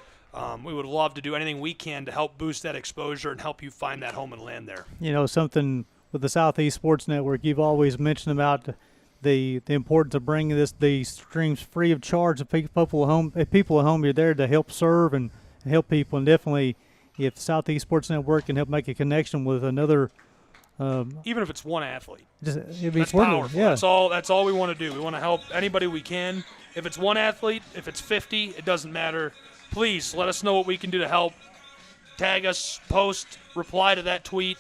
We would love to do anything we can to help boost that exposure and help you find that home and land there. Something with the Southeast Sports Network, you've always mentioned about the importance of bringing these streams free of charge. If people at home, you're there to help serve and help people. And definitely, if Southeast Sports Network can help make a connection with another, even if it's one athlete, that's powerful. Yeah. That's all we want to do. We want to help anybody we can. If it's one athlete, if it's 50, it doesn't matter. Please let us know what we can do to help. Tag us, post, reply to that tweet.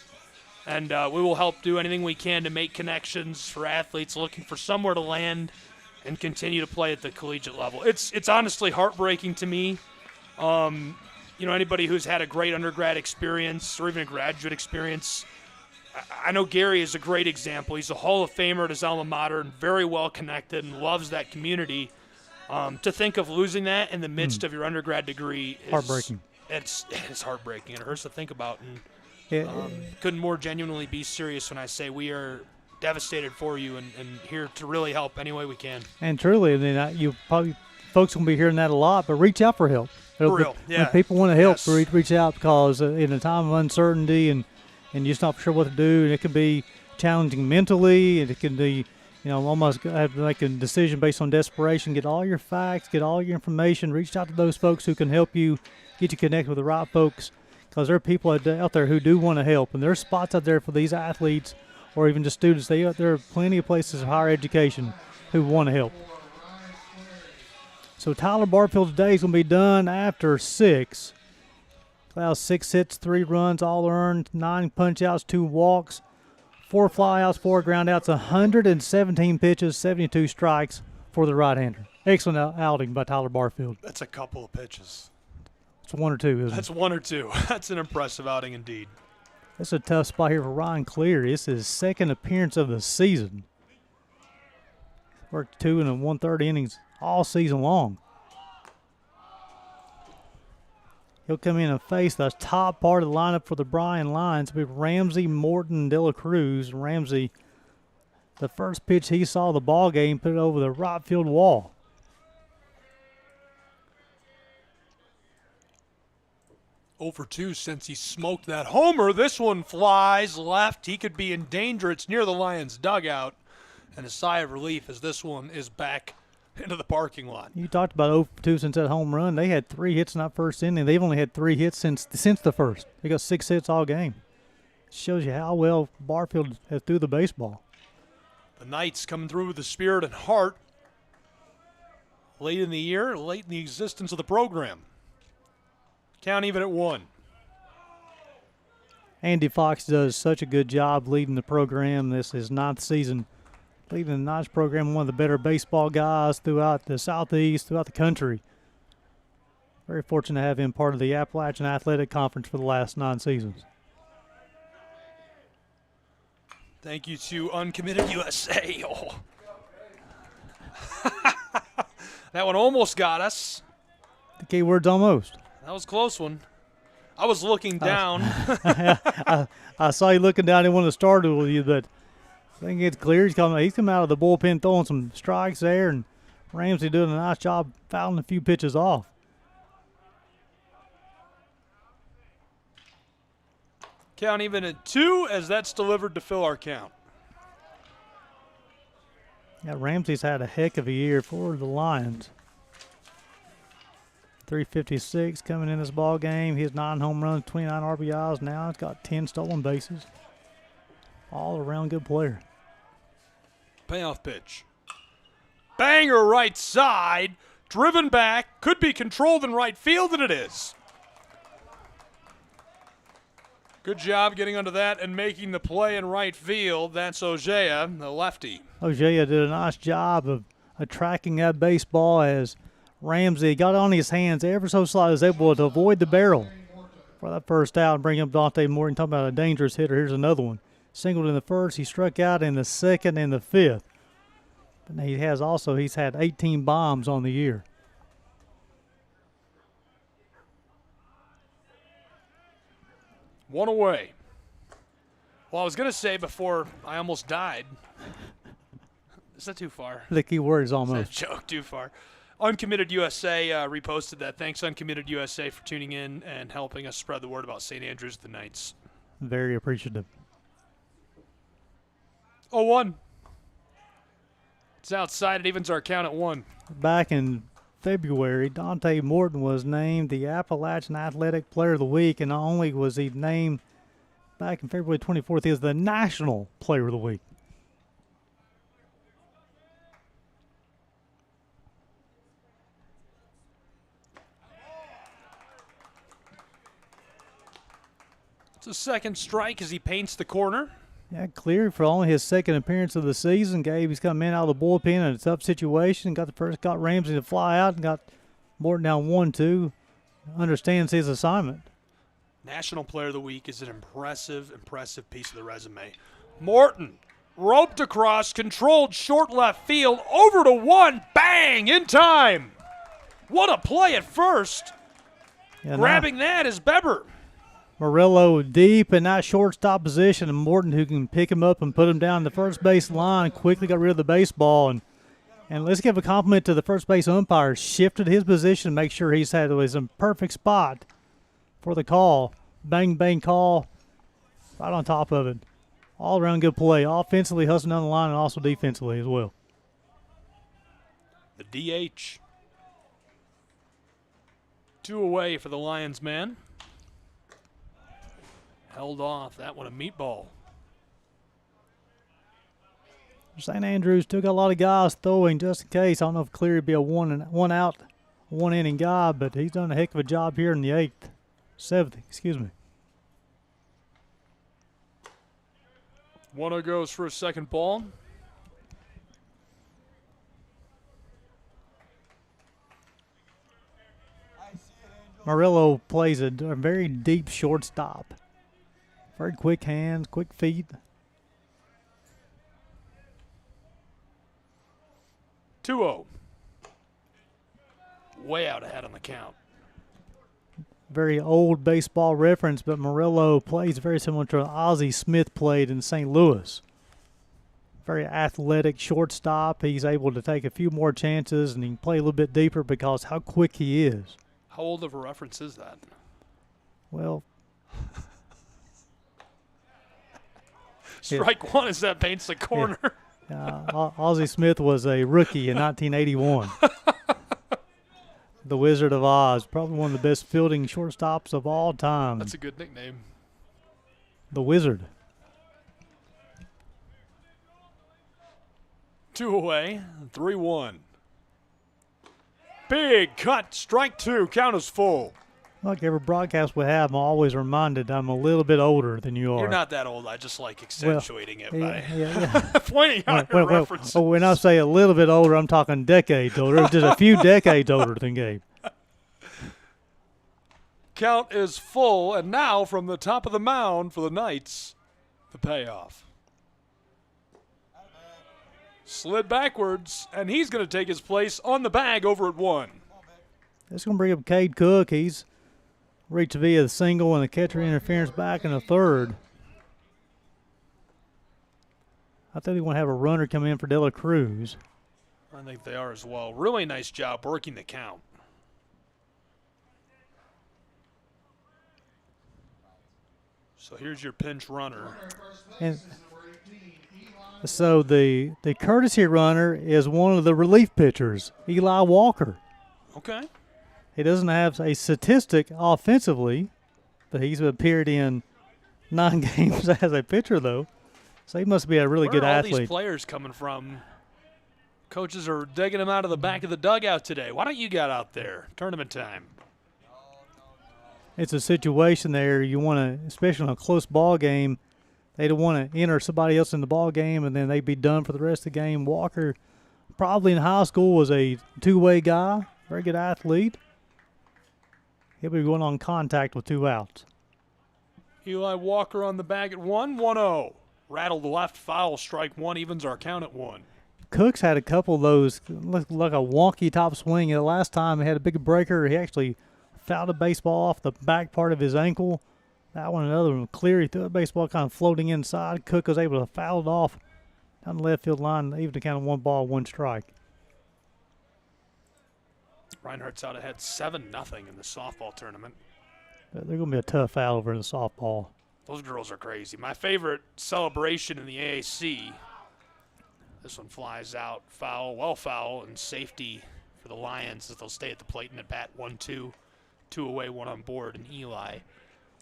And we will help do anything we can to make connections for athletes looking for somewhere to land and continue to play at the collegiate level. It's honestly heartbreaking to me. Anybody who's had a great undergrad experience or even a graduate experience, I know Gary is a great example. He's a Hall of Famer at his alma mater and very well connected and loves that community. To think of losing that in the midst of your undergrad degree is heartbreaking. It's heartbreaking. It hurts to think about. And couldn't more genuinely be serious when I say we are devastated for you and here to really help any way we can. And truly, you probably folks will be hearing that a lot, but reach out for help. For real, yeah. When people want to help, Yes. reach out because in a time of uncertainty and you're just not sure what to do, and it can be challenging mentally, and it can be almost have to make a decision based on desperation. Get all your facts, get all your information. Reach out to those folks who can help you, get you connected with the right folks. Because there are people out there who do want to help, and there are spots out there for these athletes or even just students. There are plenty of places of higher education who want to help. So Tyler Barfield's day is going to be done after 6. Allows 6 hits, 3 runs, all earned, 9 punch-outs, 2 walks, 4 fly-outs, 4 ground-outs, 117 pitches, 72 strikes for the right-hander. Excellent outing by Tyler Barfield. That's a couple of pitches. It's 1 or 2, isn't it? That's 1 or 2. That's an impressive outing indeed. That's a tough spot here for Ryan Cleary. It's his second appearance of the season. Worked 2 1/3 innings all season long. He'll come in and face the top part of the lineup for the Bryan Lions with Ramsey, Morton, De La Cruz. Ramsey, the first pitch he saw the ball game, put it over the right field wall. Over 2 since he smoked that homer. This one flies left. He could be in danger. It's near the Lions' dugout. And a sigh of relief as this one is back into the parking lot. You talked about 0-2 since that home run. They had 3 hits in that first inning. They've only had 3 hits since the first. They got 6 hits all game. Shows you how well Barfield has threw the baseball. The Knights coming through with the spirit and heart. Late in the year, late in the existence of the program. Count even at 1. Andy Fox does such a good job leading the program. This is 9th season leading the Knights program, one of the better baseball guys throughout the Southeast, throughout the country. Very fortunate to have him part of the Appalachian Athletic Conference for the last 9 seasons. Thank you to Uncommitted USA. Oh. That one almost got us. The key word's almost. That was a close one. I was looking down. I saw you looking down. He wanted to start it with you, but I think it's clear. He's coming out of the bullpen throwing some strikes there, and Ramsey doing a nice job fouling a few pitches off. Count even at 2 as that's delivered to fill our count. Yeah, Ramsey's had a heck of a year for the Lions. 356 coming in this ball game. He has 9 home runs, 29 RBIs. Now he's got 10 stolen bases. All around good player. Payoff pitch. Banger right side. Driven back. Could be controlled in right field, and it is. Good job getting under that and making the play in right field. That's Ojea, the lefty. Ojea did a nice job of tracking that baseball as Ramsey got on his hands ever so slightly, was able to avoid the barrel for that first out and bring up Dante Morton. Talking about a dangerous hitter. Here's another one. Singled in the first. He struck out in the second and the fifth. But he's had 18 bombs on the year. One away. Well, I was going to say before I almost died. Is that too far? The key word is almost. Is that a joke too far? Uncommitted USA reposted that. Thanks, Uncommitted USA, for tuning in and helping us spread the word about St. Andrews the Knights. Very appreciative. 0-1. It's outside. It evens our count at 1. Back in February, Dante Morton was named the Appalachian Athletic Player of the Week, and not only was he named back in February 24th, he was the National Player of the Week. It's a second strike as he paints the corner. Yeah, clear for only his second appearance of the season. He's coming in out of the bullpen in a tough situation. Got Ramsey to fly out and got Morton down 1-2. Understands his assignment. National Player of the Week is an impressive piece of the resume. Morton roped across, controlled short left field, over to 1, bang, in time. What a play at first. Yeah, Grabbing that is Beber. Murillo deep in that shortstop position, and Morton, who can pick him up and put him down the first base line, quickly got rid of the baseball. And let's give a compliment to the first base umpire. Shifted his position, make sure was in perfect spot for the call. Bang, bang call, right on top of it. All around good play. Offensively, hustling down the line, and also defensively as well. The DH. 2 away for the Lions man. Held off. That one a meatball. St. Andrews still got a lot of guys throwing just in case. I don't know if Cleary would be a one out, 1 inning guy, but he's done a heck of a job here in the 7th. One goes for a second ball. Murillo plays a very deep shortstop. Very quick hands, quick feet. 2-0. Way out ahead on the count. Very old baseball reference, but Murillo plays very similar to Ozzie Smith played in St. Louis. Very athletic shortstop. He's able to take a few more chances, and he can play a little bit deeper because how quick he is. How old of a reference is that? Well, strike one as that paints the corner. Ozzie Smith was a rookie in 1981. The Wizard of Oz, probably one of the best fielding shortstops of all time. That's a good nickname. The Wizard. 2 away, 3-1. Big cut, strike 2, count is full. Like every broadcast we have, I'm always reminded I'm a little bit older than you are. You're not that old. I just like accentuating it by yeah. pointing out your references. When I say a little bit older, I'm talking decades older. Just a few decades older than Gabe. Count is full, and now from the top of the mound for the Knights, the payoff. Slid backwards, and he's going to take his place on the bag over at 1. That's going to bring up Cade Cook. He's reached via the single and the catcher interference back in the third. I think they want to have a runner come in for De La Cruz. I think they are as well. Really nice job working the count. So here's your pinch runner. And so the courtesy runner is one of the relief pitchers, Eli Walker. Okay. He doesn't have a statistic offensively, but he's appeared in 9 games as a pitcher, though. So he must be a really good athlete. Where are all these players coming from? Coaches are digging them out of the back of the dugout today. Why don't you get out there? Tournament time. It's a situation there you want to, especially on a close ball game, they don't want to enter somebody else in the ball game and then they'd be done for the rest of the game. Walker probably in high school was a two-way guy, very good athlete. He'll be going on contact with 2 outs. Eli Walker on the bag at 1-1-0. Rattled left, foul, strike 1, evens our count at 1. Cook's had a couple of those, looked like a wonky top swing. The last time he had a big breaker, he actually fouled a baseball off the back part of his ankle. That one, another one, clear. He threw a baseball kind of floating inside. Cook was able to foul it off down the left field line, even to count of 1 ball, 1 strike. Reinhardt's out ahead 7-0 in the softball tournament. But they're going to be a tough foul over in the softball. Those girls are crazy. My favorite celebration in the AAC. This one flies out, foul, well foul, and safety for the Lions as they'll stay at the plate and at bat 1-2. 2 away, 1 on board, and Eli.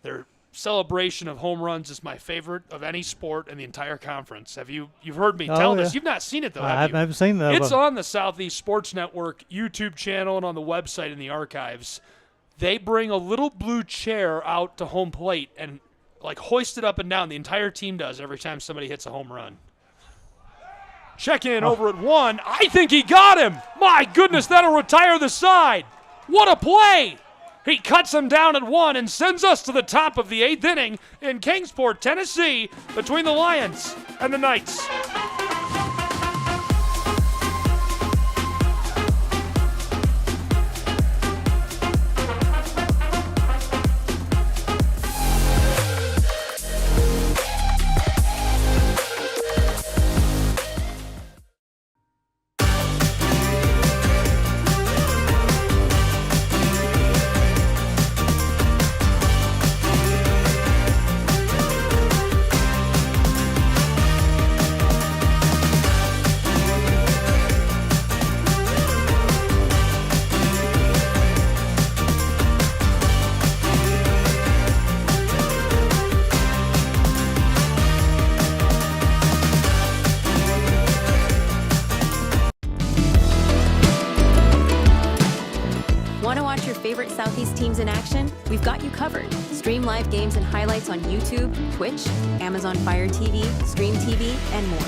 Their celebration of home runs is my favorite of any sport in the entire conference. You've heard me tell this. You've not seen it, though, have you? I haven't seen that. It's on the Southeast Sports Network YouTube channel and on the website in the archives. They bring a little blue chair out to home plate and like hoist it up and down. The entire team does every time somebody hits a home run. Check in over at 1. I think he got him. My goodness, that'll retire the side. What a play. He cuts him down at 1 and sends us to the top of the 8th inning in Kingsport, Tennessee, between the Lions and the Knights. Southeast teams in action? We've got you covered. Stream live games and highlights on YouTube, Twitch, Amazon Fire TV, Stream TV, and more.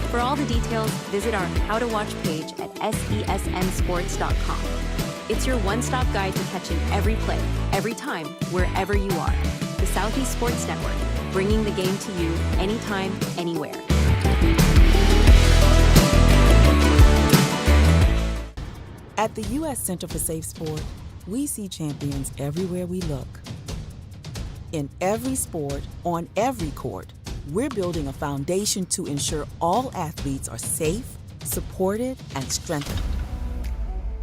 For all the details, visit our How to Watch page at sesnsports.com. It's your one-stop guide to catching every play, every time, wherever you are. The Southeast Sports Network, bringing the game to you anytime, anywhere. At the U.S. Center for Safe Sport, we see champions everywhere we look. In every sport, on every court, we're building a foundation to ensure all athletes are safe, supported, and strengthened.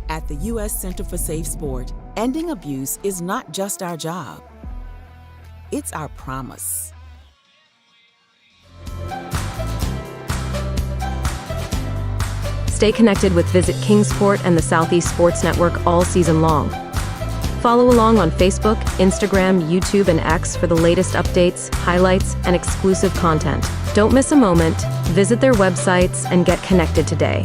At the U.S. Center for Safe Sport, ending abuse is not just our job. It's our promise. Stay connected with Visit Kingsport and the Southeast Sports Network all season long. Follow along on Facebook, Instagram, YouTube, and X for the latest updates, highlights, and exclusive content. Don't miss a moment. Visit their websites and get connected today.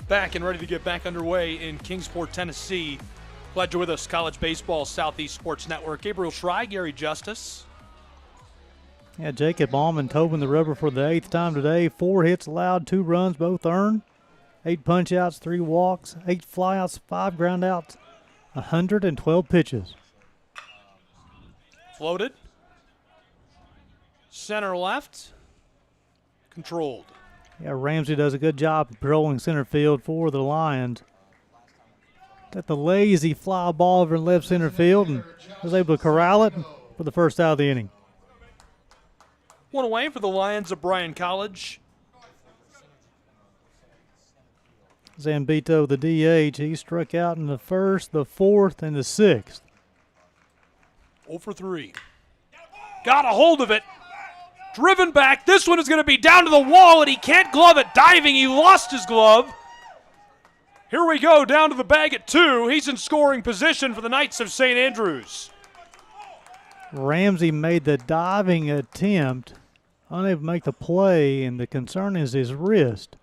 Back and ready to get back underway in Kingsport, Tennessee. Glad you're with us. College Baseball, Southeast Sports Network. Gabriel Schrei, Gary Justice. Yeah, Jacob Allman towing the rubber for the 8th time today. 4 hits allowed, 2 runs, both earned. 8 punch-outs, 3 walks, 8 flyouts, 5 ground outs, 112 pitches. Floated. Center left. Controlled. Yeah, Ramsey does a good job of patrolling center field for the Lions. Got the lazy fly ball over in left center field and was able to corral it for the first out of the inning. One away for the Lions of Bryan College. Zambito, the DH, he struck out in the first, the fourth, and the sixth. 0 for 3. Got a hold of it. Driven back. This one is going to be down to the wall, and he can't glove it. Diving, he lost his glove. Here we go, down to the bag at 2. He's in scoring position for the Knights of St. Andrews. Ramsey made the diving attempt, unable to make the play, and the concern is his wrist.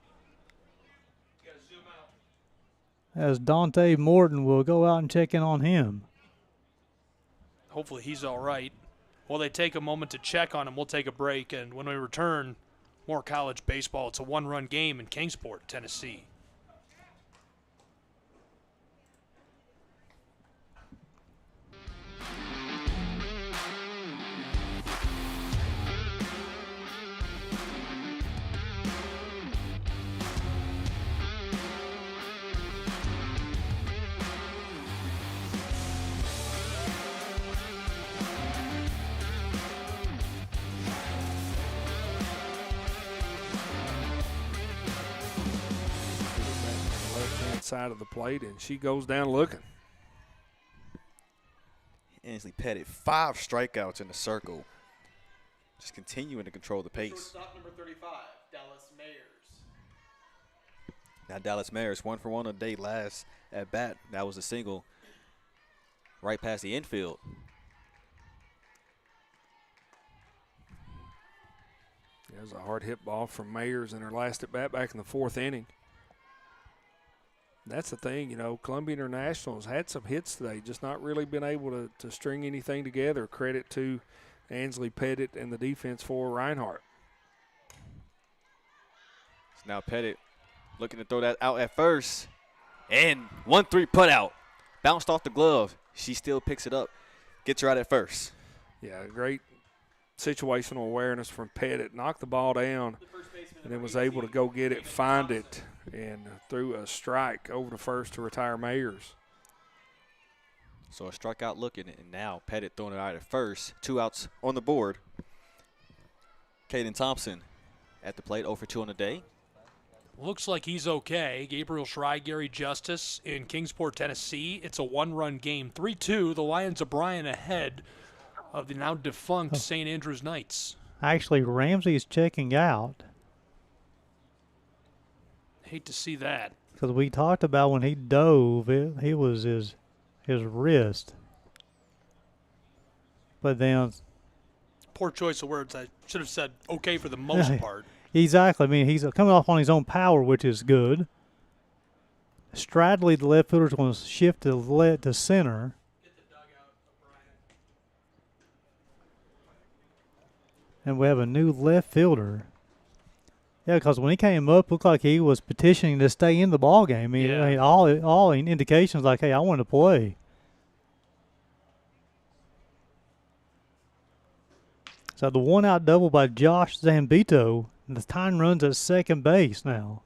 As Dante Morton will go out and check in on him. Hopefully he's all right. While they take a moment to check on him, we'll take a break, and when we return, more college baseball. It's a one-run game in Kingsport, Tennessee. Side of the plate, and she goes down looking. Ansley Pettit, 5 strikeouts in the circle. Just continuing to control the pace. Shortstop number 35, Dallas Mayers. Now Dallas Mayers, 1 for 1 a day last at bat. That was a single right past the infield. There's a hard hit ball from Mayers in her last at bat back in the 4th inning. That's the thing, you know, Columbia International has had some hits today, just not really been able to string anything together. Credit to Ansley Pettit and the defense for Reinhardt. So now Pettit looking to throw that out at first. And 1-3 put out. Bounced off the glove. She still picks it up. Gets her out at first. Yeah, great situational awareness from Pettit. Knocked the ball down and then was able to go get it, find it, and threw a strike over to first to retire Mayers. So a strikeout looking, and now Pettit throwing it out at first. 2 outs on the board. Caden Thompson at the plate, 0 for 2 on the day. Looks like he's okay. Gabriel Schrei, Gary Justice in Kingsport, Tennessee. It's a one-run game. 3-2, the Lions of Bryan ahead of the now defunct St. Andrews Knights. Actually, Ramsey's checking out. Hate to see that. Because we talked about when he dove, he was his wrist. But then... Poor choice of words. I should have said okay for the most part. Exactly. I mean, he's coming off on his own power, which is good. Stradley, the left fielder, is going to shift to center. And we have a new left fielder. Yeah, because when he came up, looked like he was petitioning to stay in the ball game. I mean, all indications like, hey, I want to play. So the one-out double by Josh Zambito. And the time runs at second base now.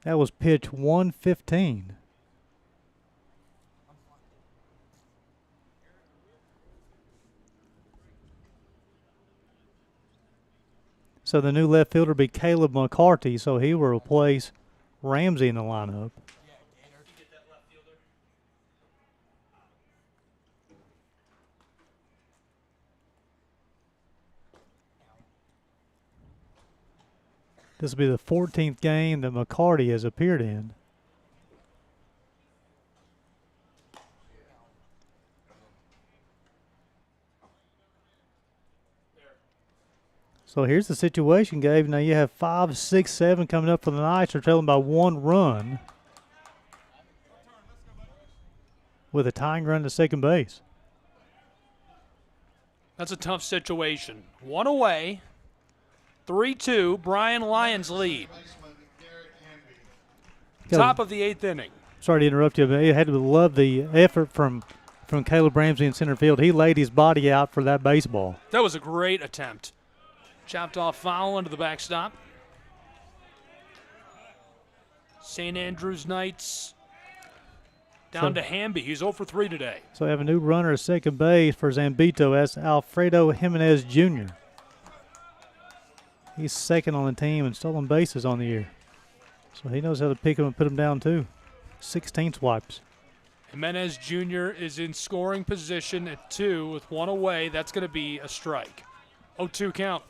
That was pitch 115. So the new left fielder will be Caleb McCarty, so he will replace Ramsey in the lineup. This will be the 14th game that McCarty has appeared in. So here's the situation, Gabe. Now you have 5, 6, 7 coming up for the Knights. They're trailing by 1 run with a tying run to second base. That's a tough situation. 1 away. 3-2, Bryan Lions lead. Top of the 8th inning. Sorry to interrupt you, but I had to love the effort from Caleb Ramsey in center field. He laid his body out for that baseball. That was a great attempt. Chopped off foul into the backstop. St. Andrews Knights down to Hamby. He's 0 for 3 today. So we have a new runner at second base for Zambito. That's Alfredo Jimenez Jr. He's second on the team and stolen bases on the year. So he knows how to pick him and put him down too. 16 swipes. Jimenez Jr. is in scoring position at 2 with 1 away. That's going to be a strike. 0-2 count.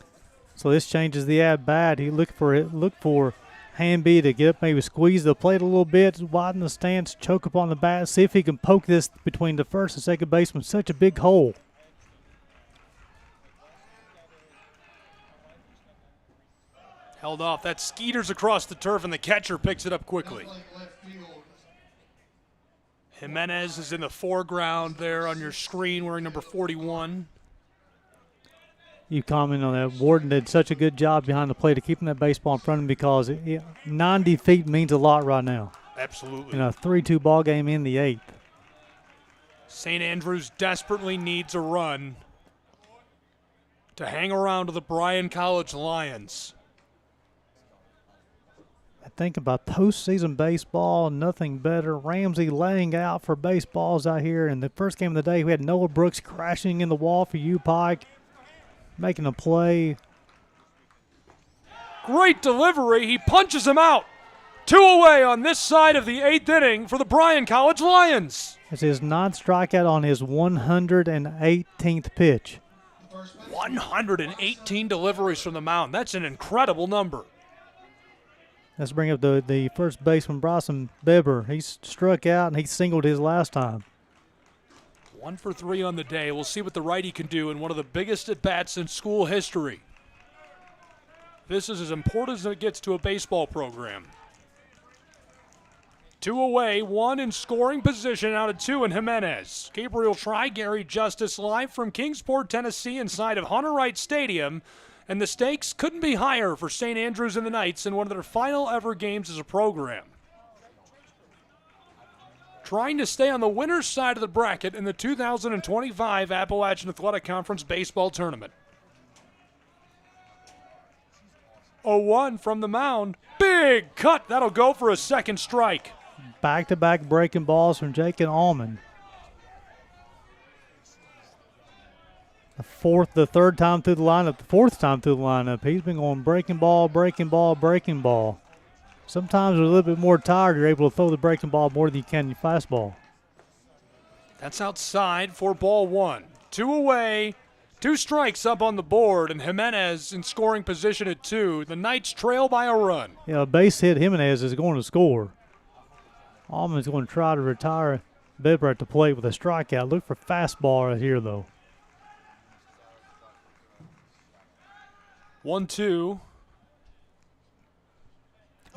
So this changes the at-bat. He look for Hamby to get up, maybe squeeze the plate a little bit, widen the stance, choke up on the bat, see if he can poke this between the first and second baseman. Such a big hole. Held off. That skeeters across the turf, and the catcher picks it up quickly. Jimenez is in the foreground there on your screen wearing number 41. You comment on that. Warden did such a good job behind the plate of keeping that baseball in front of him because 90 feet means a lot right now. Absolutely. In a 3-2 ball game in the 8th. St. Andrews desperately needs a run to hang around to the Bryan College Lions. I think about postseason baseball, nothing better. Ramsey laying out for baseballs out here. In the first game of the day, we had Noah Brooks crashing in the wall for U-Pike, making a play. Great delivery. He punches him out. 2 away on this side of the 8th inning for the Bryan College Lions. It's his 9th strikeout on his 118th pitch. 118 deliveries from the mound. That's an incredible number. Let's bring up the first baseman, Bryson Beber. He's struck out and he singled his last time. 1 for 3 on the day. We'll see what the righty can do in one of the biggest at-bats in school history. This is as important as it gets to a baseball program. 2 away, 1 in scoring position out of 2 in Jimenez. Gabriel Try, Gary Justice live from Kingsport, Tennessee inside of Hunter Wright Stadium. And the stakes couldn't be higher for St. Andrews and the Knights in one of their final ever games as a program. Trying to stay on the winner's side of the bracket in the 2025 Appalachian Athletic Conference Baseball Tournament. 0-1 from the mound. Big cut. That'll go for a second strike. Back-to-back breaking balls from Jake and Allman. The third time through the lineup, the 4th time through the lineup. He's been going breaking ball, breaking ball, breaking ball. Sometimes with a little bit more tired, you're able to throw the breaking ball more than you can your fastball. That's outside for ball 1. 2 away, 2 strikes up on the board, and Jimenez in scoring position at 2. The Knights trail by a run. Yeah, a base hit Jimenez is going to score. Allman's going to try to retire Beber at the plate with a strikeout. Look for fastball right here, though. 1-2.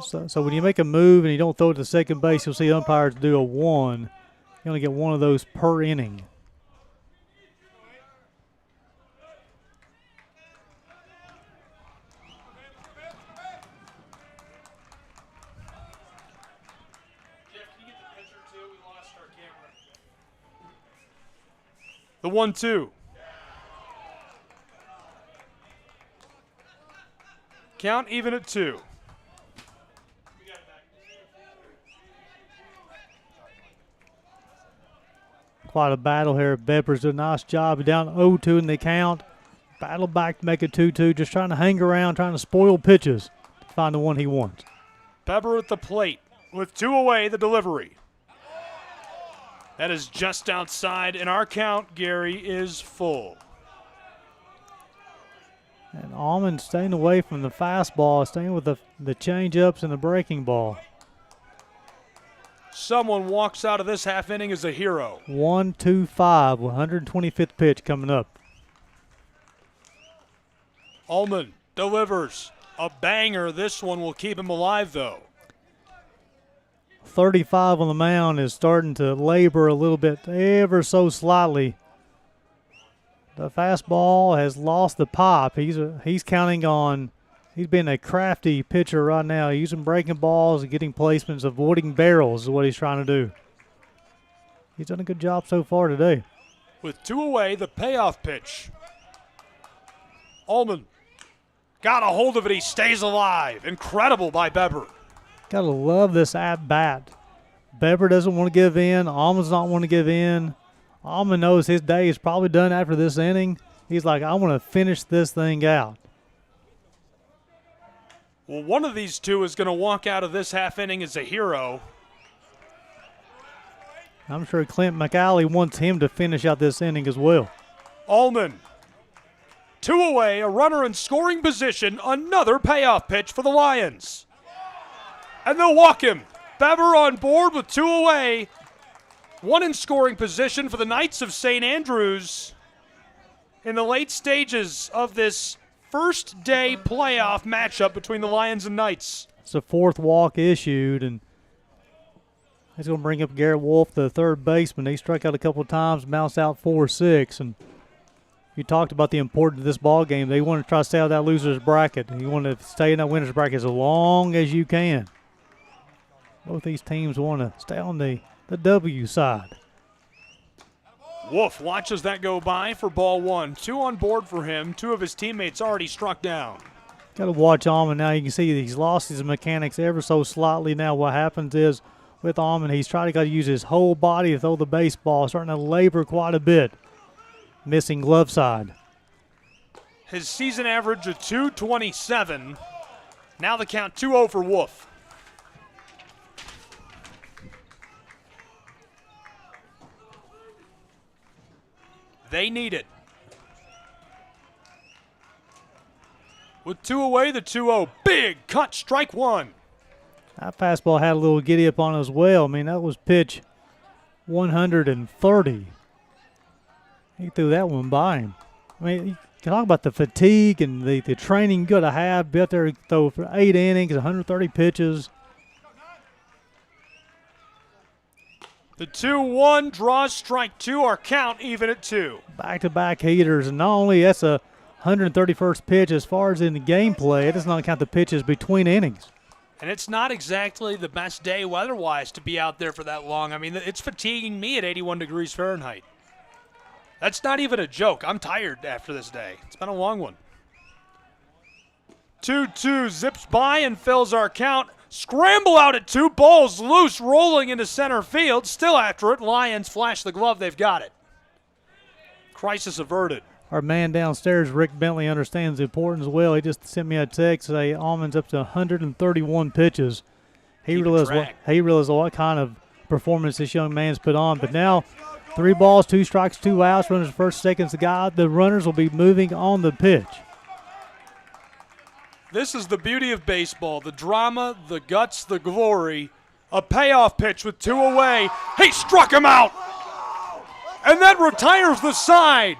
So when you make a move and you don't throw it to second base, you'll see umpires do a 1. You only get 1 of those per inning. The 1-2. Count even at 2. Quite a battle here. Beber's did a nice job. Down 0-2 in the count. Battle back to make it 2-2. Just trying to hang around, trying to spoil pitches to find the one he wants. Beber at the plate with 2 away, the delivery. That is just outside, and our count, Gary, is full. And Allman staying away from the fastball, staying with the change-ups and the breaking ball. Someone walks out of this half inning as a hero. 1-2-5, 125th pitch coming up. Allman delivers a banger. This one will keep him alive, though. 35 on the mound is starting to labor a little bit, ever so slightly. The fastball has lost the pop. He's counting on He's been a crafty pitcher right now, using breaking balls and getting placements, avoiding barrels is what he's trying to do. He's done a good job so far today. With 2 away, the payoff pitch. Ullman got a hold of it. He stays alive. Incredible by Beber. Got to love this at-bat. Beber doesn't want to give in. Ullman's not want to give in. Ullman knows his day is probably done after this inning. He's like, I want to finish this thing out. Well, one of these two is going to walk out of this half inning as a hero. I'm sure Clint McAlley wants him to finish out this inning as well. Ullman, 2 away, a runner in scoring position, another payoff pitch for the Lions. And they'll walk him. Beber on board with 2 away. 1 in scoring position for the Knights of St. Andrews in the late stages of this first day playoff matchup between the Lions and Knights. It's the 4th walk issued, and he's going to bring up Garrett Wolf, the third baseman. He struck out a couple of times, bounced out 4-6. And you talked about the importance of this ball game. They want to try to stay out of that loser's bracket. You want to stay in that winner's bracket as long as you can. Both these teams want to stay on the W side. Wolf watches that go by for ball 1. 2 on board for him. 2 of his teammates already struck down. Got to watch Ullman now. You can see he's lost his mechanics ever so slightly now. What happens is with Ullman, he's trying to use his whole body to throw the baseball, starting to labor quite a bit. Missing glove side. His season average of .227. Now the count 2-0 for Wolf. They need it. With 2 away, the 2-0. Big cut, strike 1. That fastball had a little giddy up on it as well. I mean, that was pitch 130. He threw that one by him. I mean, you can talk about the fatigue and the training you got to have. Be out there throw for 8 innings, 130 pitches. The 2-1 draws strike 2, our count even at 2. Back-to-back heaters, and not only that's a 131st pitch as far as in the gameplay, it does not count the pitches between innings. And it's not exactly the best day weather-wise to be out there for that long. I mean, it's fatiguing me at 81 degrees Fahrenheit. That's not even a joke. I'm tired after this day. It's been a long one. 2-2 zips by and fills our count. Scramble out at 2, balls loose, rolling into center field. Still after it, Lions flash the glove, they've got it. Crisis averted. Our man downstairs, Rick Bentley, understands the importance well. He just sent me a text say Almond's up to 131 pitches. He realized what kind of performance this young man's put on. But now 3 balls, 2 strikes, 2 outs, runners first, seconds to guy. The runners will be moving on the pitch. This is the beauty of baseball, the drama, the guts, the glory. A payoff pitch with 2 away. He struck him out! And that retires the side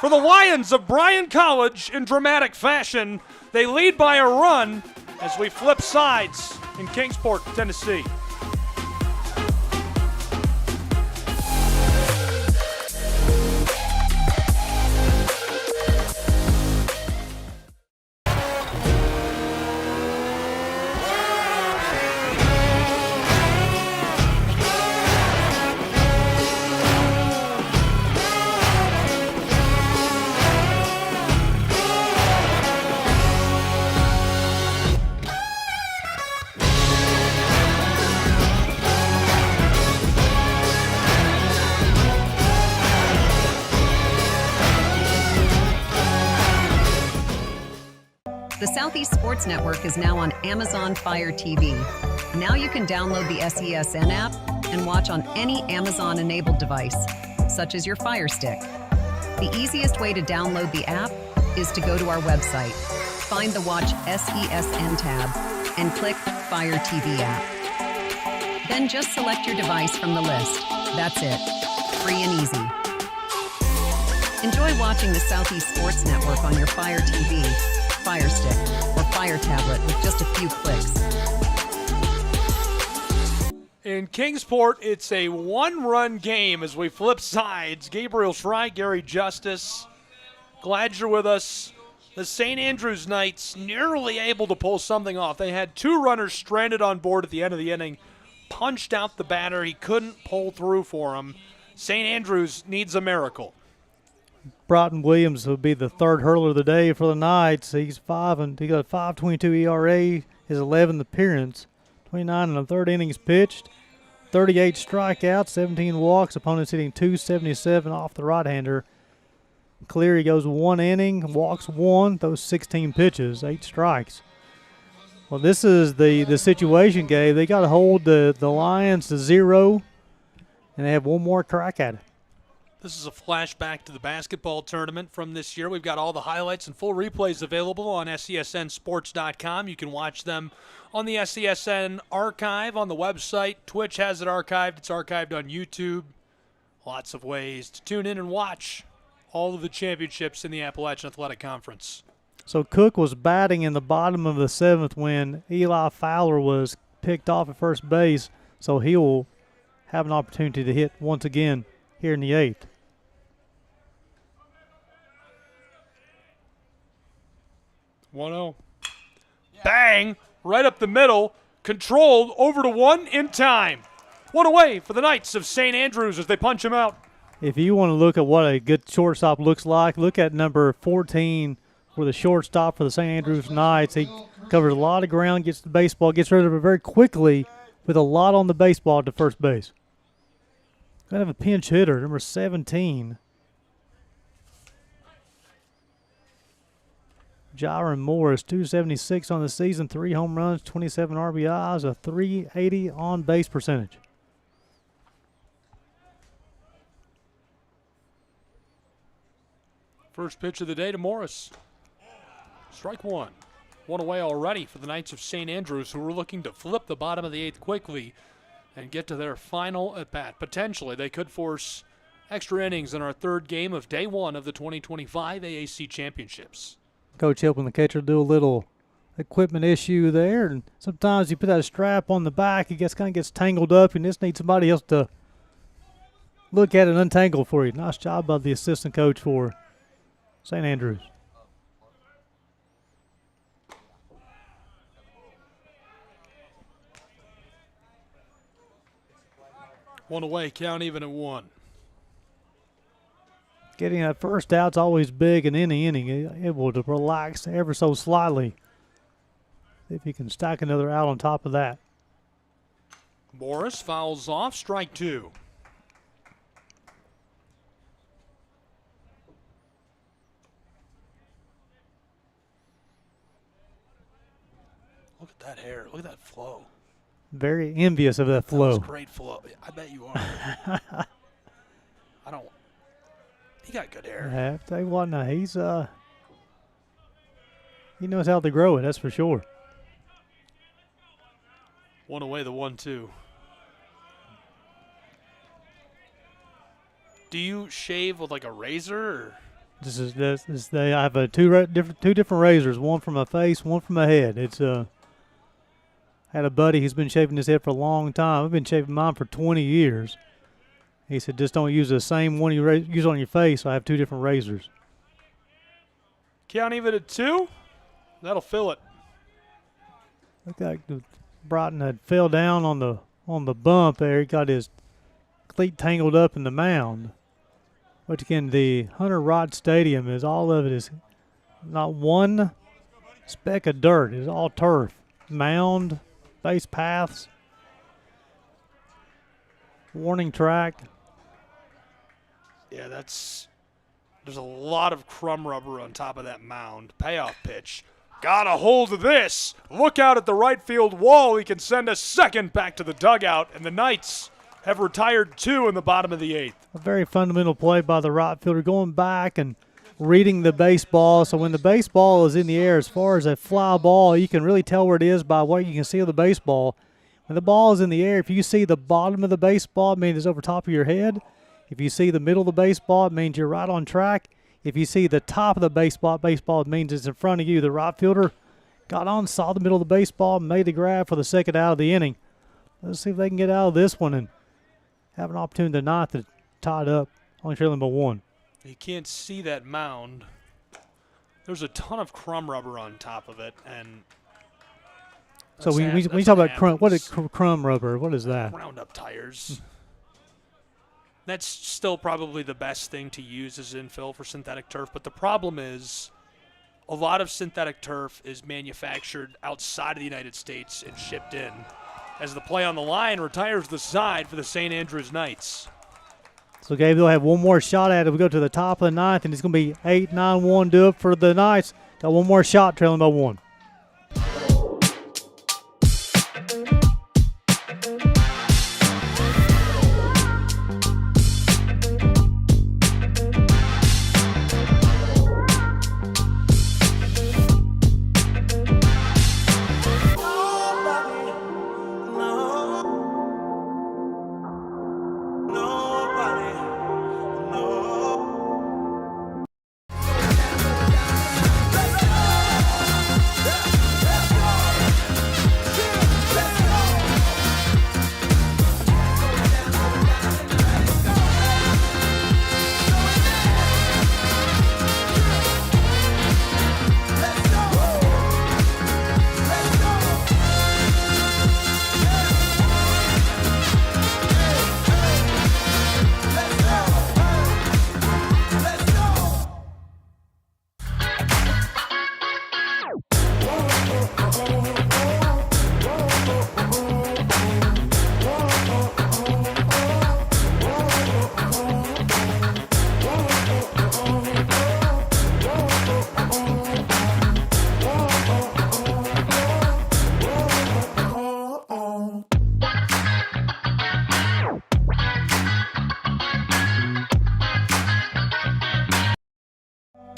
for the Lions of Bryan College in dramatic fashion. They lead by a run as we flip sides in Kingsport, Tennessee. The Southeast Sports Network is now on Amazon Fire TV. Now you can download the SESN app and watch on any Amazon-enabled device, such as your Fire Stick. The easiest way to download the app is to go to our website, find the Watch SESN tab, and click Fire TV app. Then just select your device from the list. That's it. Free and easy. Enjoy watching the Southeast Sports Network on your Fire TV, Fire Stick, or Fire Tablet with just a few clicks. In Kingsport, it's a 1-run game as we flip sides. Gabriel Schrei, Gary Justice, glad you're with us. The St. Andrews Knights nearly able to pull something off. They had 2 runners stranded on board at the end of the inning, punched out the batter. He couldn't pull through for him. St. Andrews needs a miracle. Broughton Williams will be the third hurler of the day for the Knights. He's he got a 5.22 ERA, his 11th appearance, 29 in the third innings pitched, 38 strikeouts, 17 walks. Opponents hitting .277 off the right-hander. Cleary goes 1 inning, walks 1, those 16 pitches, 8 strikes. Well, this is the situation, Gabe. They got to hold the Lions to 0, and they have one more crack at it. This is a flashback to the basketball tournament from this year. We've got all the highlights and full replays available on SESNsports.com. You can watch them on the SESN archive on the website. Twitch has it archived. It's archived on YouTube. Lots of ways to tune in and watch all of the championships in the Appalachian Athletic Conference. So Cook was batting in the bottom of the 7th when Eli Fowler was picked off at first base, so he will have an opportunity to hit once again here in the 8th. Bang! Right up the middle. Controlled over to 1 in time. 1 away for the Knights of St. Andrews as they punch him out. If you want to look at what a good shortstop looks like, look at number 14 for the shortstop for the St. Andrews Knights. He covers a lot of ground, gets the baseball, gets rid of it very quickly with a lot on the baseball to first base. Going to have a pinch hitter, number 17. Jaron Morris, 276 on the season, 3 home runs, 27 RBIs, a 380 on base percentage. First pitch of the day to Morris. Strike 1. 1 away already for the Knights of St. Andrews, who were looking to flip the bottom of the 8th quickly and get to their final at bat. Potentially, they could force extra innings in our 3rd game of day 1 of the 2025 AAC Championships. Coach helping the catcher do a little equipment issue there, and sometimes you put that strap on the back, it kind of gets tangled up, and just need somebody else to look at it and untangle for you. Nice job by the assistant coach for St. Andrews. One away, count even at 1. Getting that first out's always big in any inning. Able to relax ever so slightly if you can stack another out on top of that. Morris fouls off, strike 2. Look at that hair. Look at that flow. Very envious of that flow. That was great flow. I bet you are. I don't. He got good hair. Yeah, tell you what, now he knows how to grow it. That's for sure. 1 away, the 1-2. Do you shave with like a razor? Or? I have two different razors. One for my face, one for my head. It's had a buddy who's been shaving his head for a long time. I've been shaving mine for 20 years. He said, just don't use the same one you use on your face. So I have 2 different razors. Count even at 2. That'll fill it. Looked like Broughton had fell down on the bump there. He got his cleat tangled up in the mound. Which again, the Hunter Wright Stadium is all of it is not one speck of dirt. It's all turf, mound, base paths, warning track. Yeah, there's a lot of crumb rubber on top of that mound. Payoff pitch. Got a hold of this. Look out at the right field wall. He can send a second back to the dugout, and the Knights have retired 2 in the bottom of the 8th. A very fundamental play by the right fielder, going back and reading the baseball. So when the baseball is in the air, as far as a fly ball, you can really tell where it is by what you can see of the baseball. When the ball is in the air, if you see the bottom of the baseball, it means it's over top of your head. If you see the middle of the baseball, it means you're right on track. If you see the top of the baseball, it means it's in front of you. The right fielder got on, saw the middle of the baseball, made the grab for the second out of the inning. Let's see if they can get out of this one and have an opportunity tonight to tie it up, only trailing by 1. You can't see that mound There's a ton of crumb rubber on top of it, and so when you talk about crumb, what is crumb rubber? What is that? Roundup tires. That's still probably the best thing to use as infill for synthetic turf, but the problem is a lot of synthetic turf is manufactured outside of the United States and shipped in, as the play on the line retires the side for the St. Andrews Knights. So Gabe, they'll have one more shot at it. We go to the top of the ninth, and it's going to be 8-9-1 do up for the Knights. Got one more shot, trailing by 1.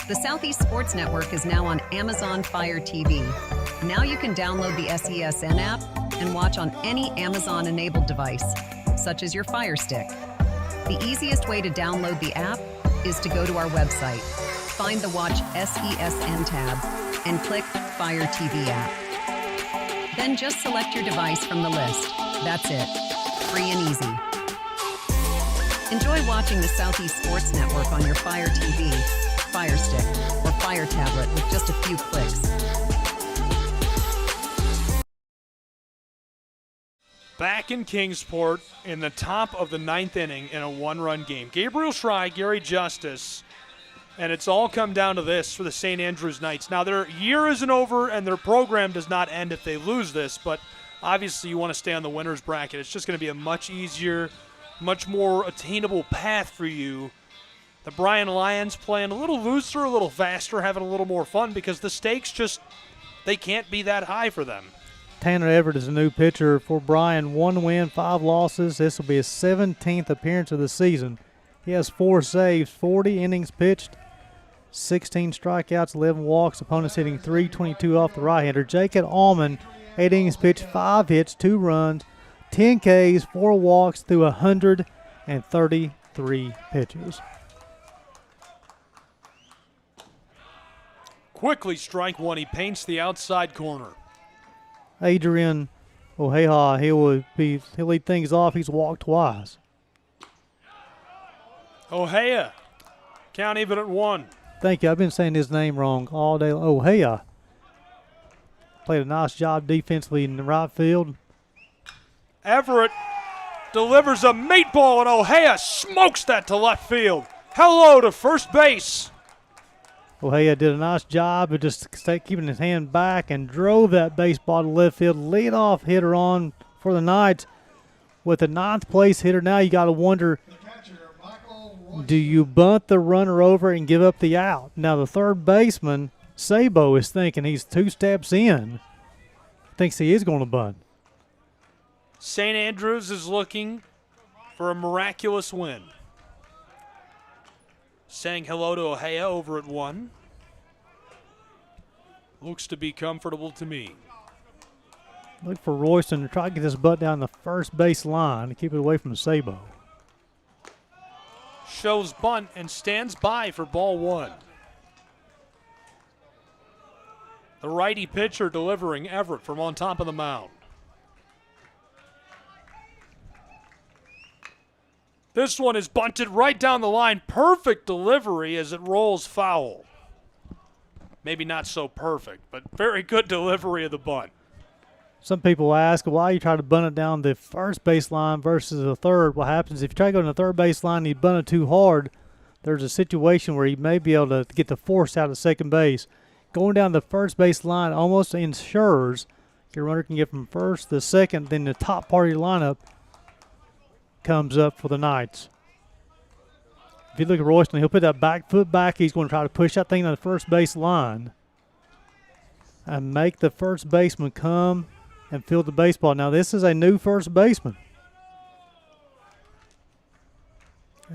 The Southeast Sports Network is now on Amazon Fire TV. Now you can download the SESN app and watch on any Amazon-enabled device, such as your Fire Stick. The easiest way to download the app is to go to our website, find the Watch SESN tab, and click Fire TV app. Then just select your device from the list. That's it. Free and easy. Enjoy watching the Southeast Sports Network on your Fire TV, Fire Stick, or Fire Tablet with just a few clicks. Back in Kingsport in the top of the 9th inning in a one-run game. Gabriel Schrei, Gary Justice, and it's all come down to this for the St. Andrews Knights. Now, their year isn't over, and their program does not end if they lose this, but obviously you want to stay on the winner's bracket. It's just going to be a much easier, much more attainable path for you. The Bryan Lions playing a little looser, a little faster, having a little more fun because the stakes just, they can't be that high for them. Tanner Everett is a new pitcher for Bryan. 1 win, 5 losses. This will be his 17th appearance of the season. He has 4 saves, 40 innings pitched, 16 strikeouts, 11 walks. Opponents hitting .322 off the right-hander. Jacob Allman, 8 innings pitched, 5 hits, 2 runs, 10 Ks, 4 walks through 133 pitches. Quickly strike one. He paints the outside corner. Adrian Oheha, he'll lead things off. He's walked twice. Ohea, count even at 1. Thank you. I've been saying his name wrong all day. Ohea played a nice job defensively in the right field. Everett delivers a meatball, and Ohea smokes that to left field. Hello to first base. Ohea did a nice job of just keeping his hand back and drove that baseball to left field. Leadoff hitter on for the Knights with the 9th place hitter. Now you got to wonder, do you bunt the runner over and give up the out? Now the third baseman, Sabo, is thinking he's 2 steps in. Thinks he is going to bunt. St. Andrews is looking for a miraculous win. Saying hello to Ohea over at 1. Looks to be comfortable to me. Look for Royston to try to get this butt down the first base line to keep it away from Sabo. Shows bunt and stands by for ball 1. The righty pitcher delivering, Everett, from on top of the mound. This one is bunted right down the line. Perfect delivery as it rolls foul. maybe not so perfect, but very good delivery of the bunt. Some people ask why you try to bunt it down the first baseline versus the third. What happens if you try to go to the third baseline and you bunt it too hard, there's a situation where you may be able to get the force out of second base. Going down the first base line almost ensures your runner can get from first to second, then the top part of your lineup comes up for the Knights. If you look at Royston, he'll put that back foot back. He's going to try to push that thing to the first base line and make the first baseman come and field the baseball. Now, this is a new first baseman.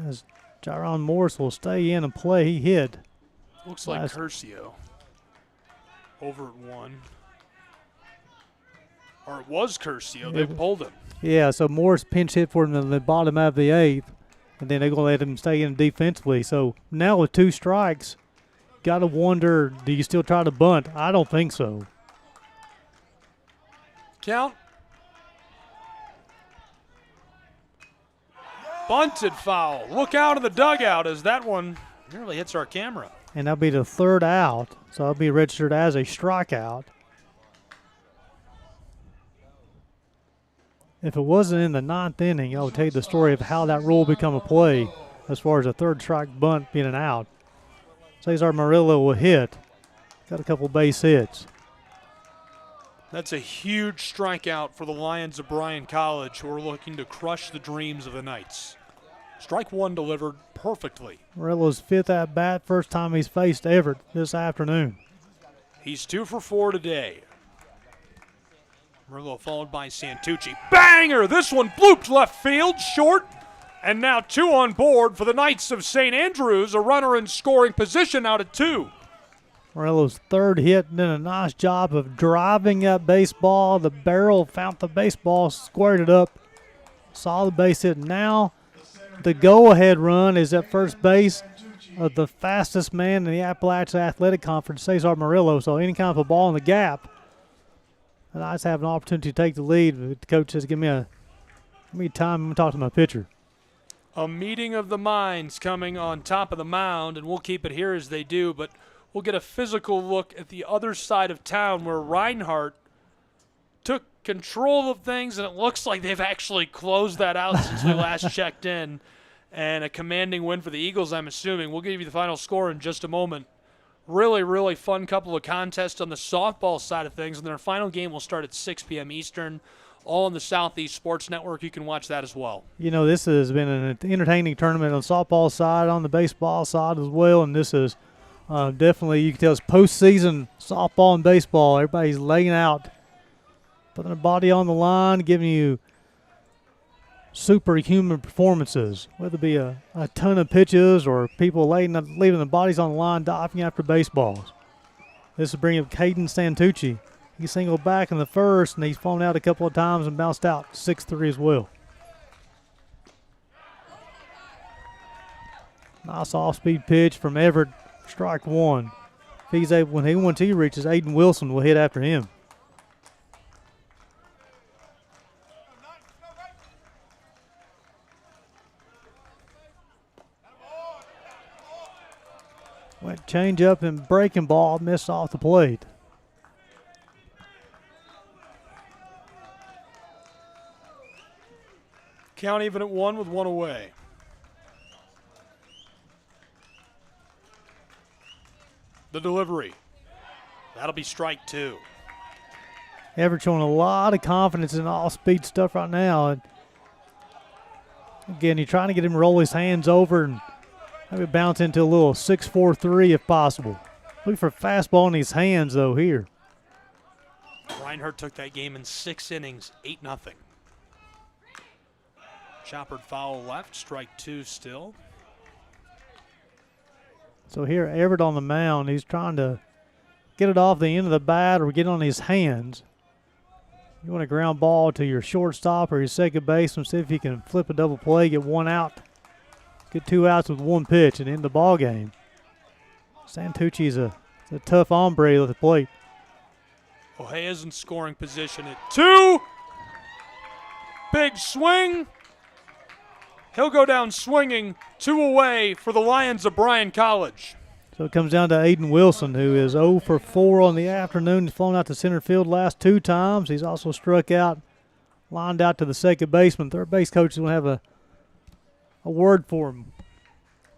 As Jaron Morris will stay in and play, he hit. Looks like Curcio over at one. Or it was Curcio. They pulled him. Yeah, so Morris pinch hit for him in the bottom of the eighth, and then they're going to let him stay in defensively. So now with 2 strikes, got to wonder, do you still try to bunt? I don't think so. Count. Bunted foul. Look out in the dugout as that one nearly hits our camera. And that'll be the 3rd out, so that'll be registered as a strikeout. If it wasn't in the 9th inning, I would tell you the story of how that rule become a play as far as a 3rd strike bunt being an out. Cesar Murillo will hit. Got a couple base hits. That's a huge strikeout for the Lions of Bryan College, who are looking to crush the dreams of the Knights. Strike 1 delivered perfectly. Murillo's 5th at bat, first time he's faced Everett this afternoon. He's 2 for 4 today. Murillo followed by Santucci. Banger! This one blooped left field, short. And now 2 on board for the Knights of St. Andrews, a runner in scoring position out at 2. Murillo's 3rd hit, did a nice job of driving that baseball. The barrel found the baseball, squared it up, saw the base hit. Now the go-ahead run is at first base of the fastest man in the Appalachian Athletic Conference, Cesar Murillo. So any kind of a ball in the gap, the Knights have an opportunity to take the lead. The coach says, give me time. I'm going to talk to my pitcher. A meeting of the minds coming on top of the mound, and we'll keep it here as they do, but we'll get a physical look at the other side of town where Reinhardt took control of things, and it looks like they've actually closed that out since we last checked in. And a commanding win for the Eagles, I'm assuming. We'll give you the final score in just a moment. Really, really fun couple of contests on the softball side of things, and then our final game will start at 6 p.m. Eastern, all on the Southeast Sports Network. You can watch that as well. You know, this has been an entertaining tournament on the softball side, on the baseball side as well, and this is definitely, you can tell it's postseason softball and baseball. Everybody's laying out, putting their body on the line, giving you superhuman performances, whether it be a ton of pitches or people leaving the bodies on the line, diving after baseballs. This is bringing up Caden Santucci. He singled back in the first, and he's fallen out a couple of times and bounced out 6-3 as well. Nice off-speed pitch from Everett, strike 1. If he's able, once he reaches, Aiden Wilson will hit after him. Went change up and breaking ball, missed off the plate. Count even at 1 with 1 away. The delivery. That'll be strike 2. Everett showing a lot of confidence in off-speed stuff right now. And again, you're trying to get him to roll his hands over and maybe bounce into a little 6-4-3 if possible. Look for fastball in his hands, though, here. Reinhardt took that game in 6 innings, 8-0. Choppered foul left, strike 2 still. So here, Everett on the mound, he's trying to get it off the end of the bat or get on his hands. You want a ground ball to your shortstop or your second baseman, see if you can flip a double play, get 1 out. Get 2 outs with 1 pitch and end the ball game. Santucci's a tough hombre at the plate. Ojea's in scoring position at 2. Big swing. He'll go down swinging, 2 away for the Lions of Bryan College. So it comes down to Aiden Wilson, who is 0 for 4 on the afternoon. He's flown out to center field last 2 times. He's also struck out, lined out to the second baseman. Third base coach is going to have a word for him.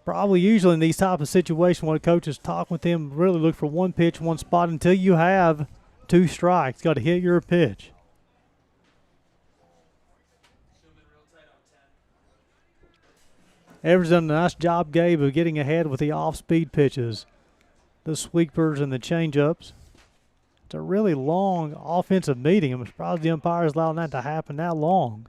Probably usually in these type of situations when coaches talk with him, really look for one pitch, one spot until you have 2 strikes. Got to hit your pitch. Evers done a nice job, Gabe, of getting ahead with the off-speed pitches, the sweepers and the change-ups. It's a really long offensive meeting. I'm surprised the umpires allowed that to happen that long.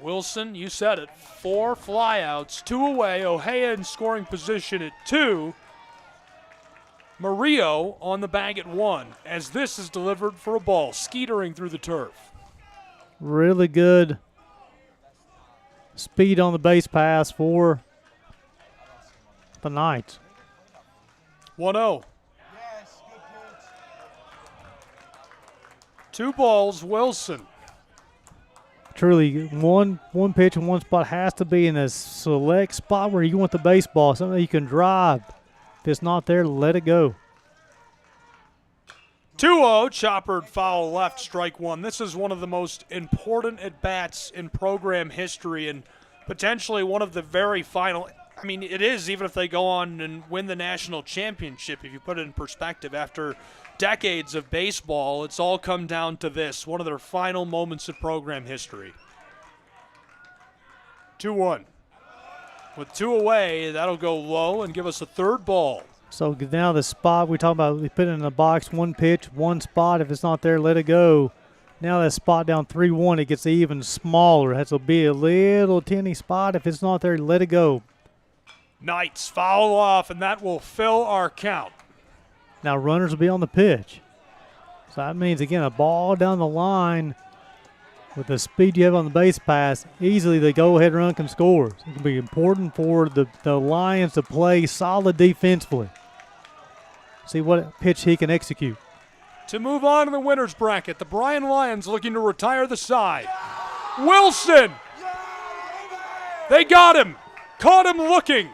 Wilson, you said it, 4 flyouts, 2 away. Ohea in scoring position at 2. Murillo on the bag at 1 as this is delivered for a ball, skeetering through the turf. Really good speed on the base pass for the Knights. 1-0. 2 balls, Wilson. Truly, one pitch in one spot has to be in a select spot where you want the baseball, something you can drive. If it's not there, let it go. 2-0, choppered foul left, strike 1. This is one of the most important at-bats in program history and potentially one of the very final. I mean, it is even if they go on and win the national championship, if you put it in perspective. After decades of baseball, it's all come down to this, one of their final moments of program history. 2-1. With 2 away, that'll go low and give us a 3rd ball. So now the spot we talk about, we put it in the box, 1 pitch, 1 spot. If it's not there, let it go. Now that spot down 3-1, it gets even smaller. It has to be a little teeny spot. If it's not there, let it go. Knights foul off, and that will fill our count. Now runners will be on the pitch. So that means, again, a ball down the line with the speed you have on the base pass, easily the go-ahead run can score. So it can be important for the Lions to play solid defensively. See what pitch he can execute. To move on to the winner's bracket, the Bryan Lions looking to retire the side. Wilson! They got him. Caught him looking.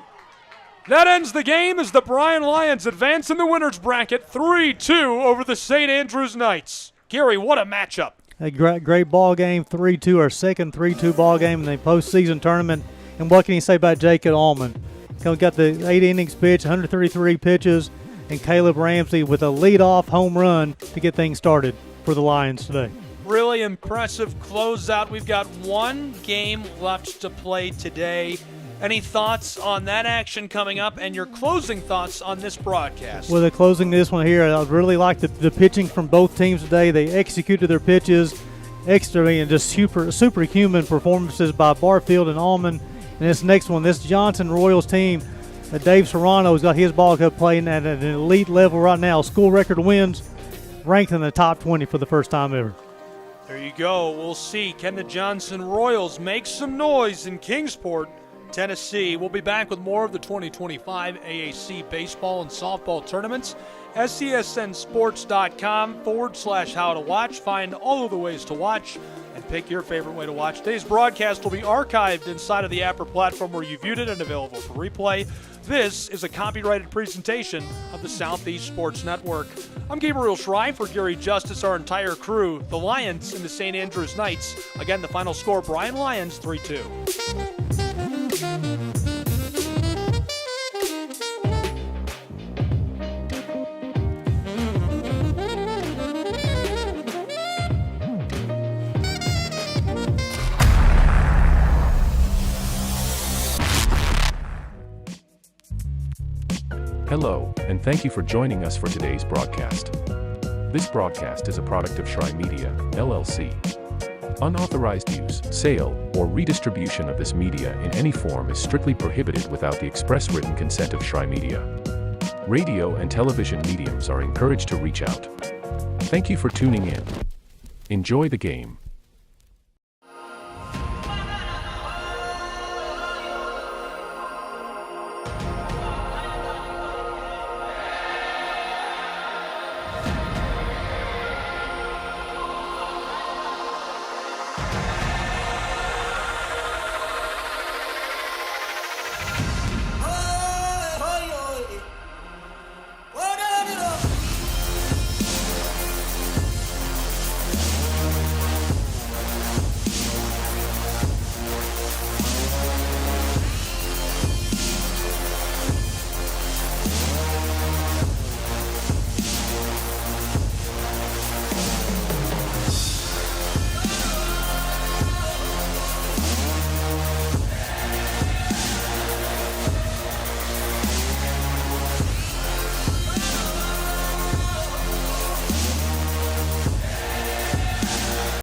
That ends the game as the Bryan Lions advance in the winner's bracket 3-2 over the St. Andrews Knights. Gary, what a matchup. A great ball game, 3-2, our second 3-2 ball game in the postseason tournament. And what can you say about Jacob Allman? Got the 8 innings pitch, 133 pitches, and Caleb Ramsey with a leadoff home run to get things started for the Lions today. Really impressive closeout. We've got 1 game left to play today. Any thoughts on that action coming up and your closing thoughts on this broadcast? Well, the closing this one here, I really like the pitching from both teams today. They executed their pitches extra and just superhuman performances by Barfield and Allman. And this next one, this Johnson Royals team, Dave Serrano's got his ball club playing at an elite level right now. School record wins, ranked in the top 20 for the first time ever. There you go. We'll see. Can the Johnson Royals make some noise in Kingsport, Tennessee? We'll be back with more of the 2025 AAC baseball and softball tournaments. SCSNsports.com/how to watch. Find all of the ways to watch and pick your favorite way to watch. Today's broadcast will be archived inside of the Apper platform where you viewed it and available for replay. This is a copyrighted presentation of the Southeast Sports Network. I'm Gabriel Schrei for Gary Justice, our entire crew. The Lions and the St. Andrews Knights. Again, the final score, Bryan Lions 3-2. Hello, and thank you for joining us for today's broadcast. This broadcast is a product of Schrei Media, LLC. Unauthorized use, sale, or redistribution of this media in any form is strictly prohibited without the express written consent of Schrei Media. Radio and television mediums are encouraged to reach out. Thank you for tuning in. Enjoy the game.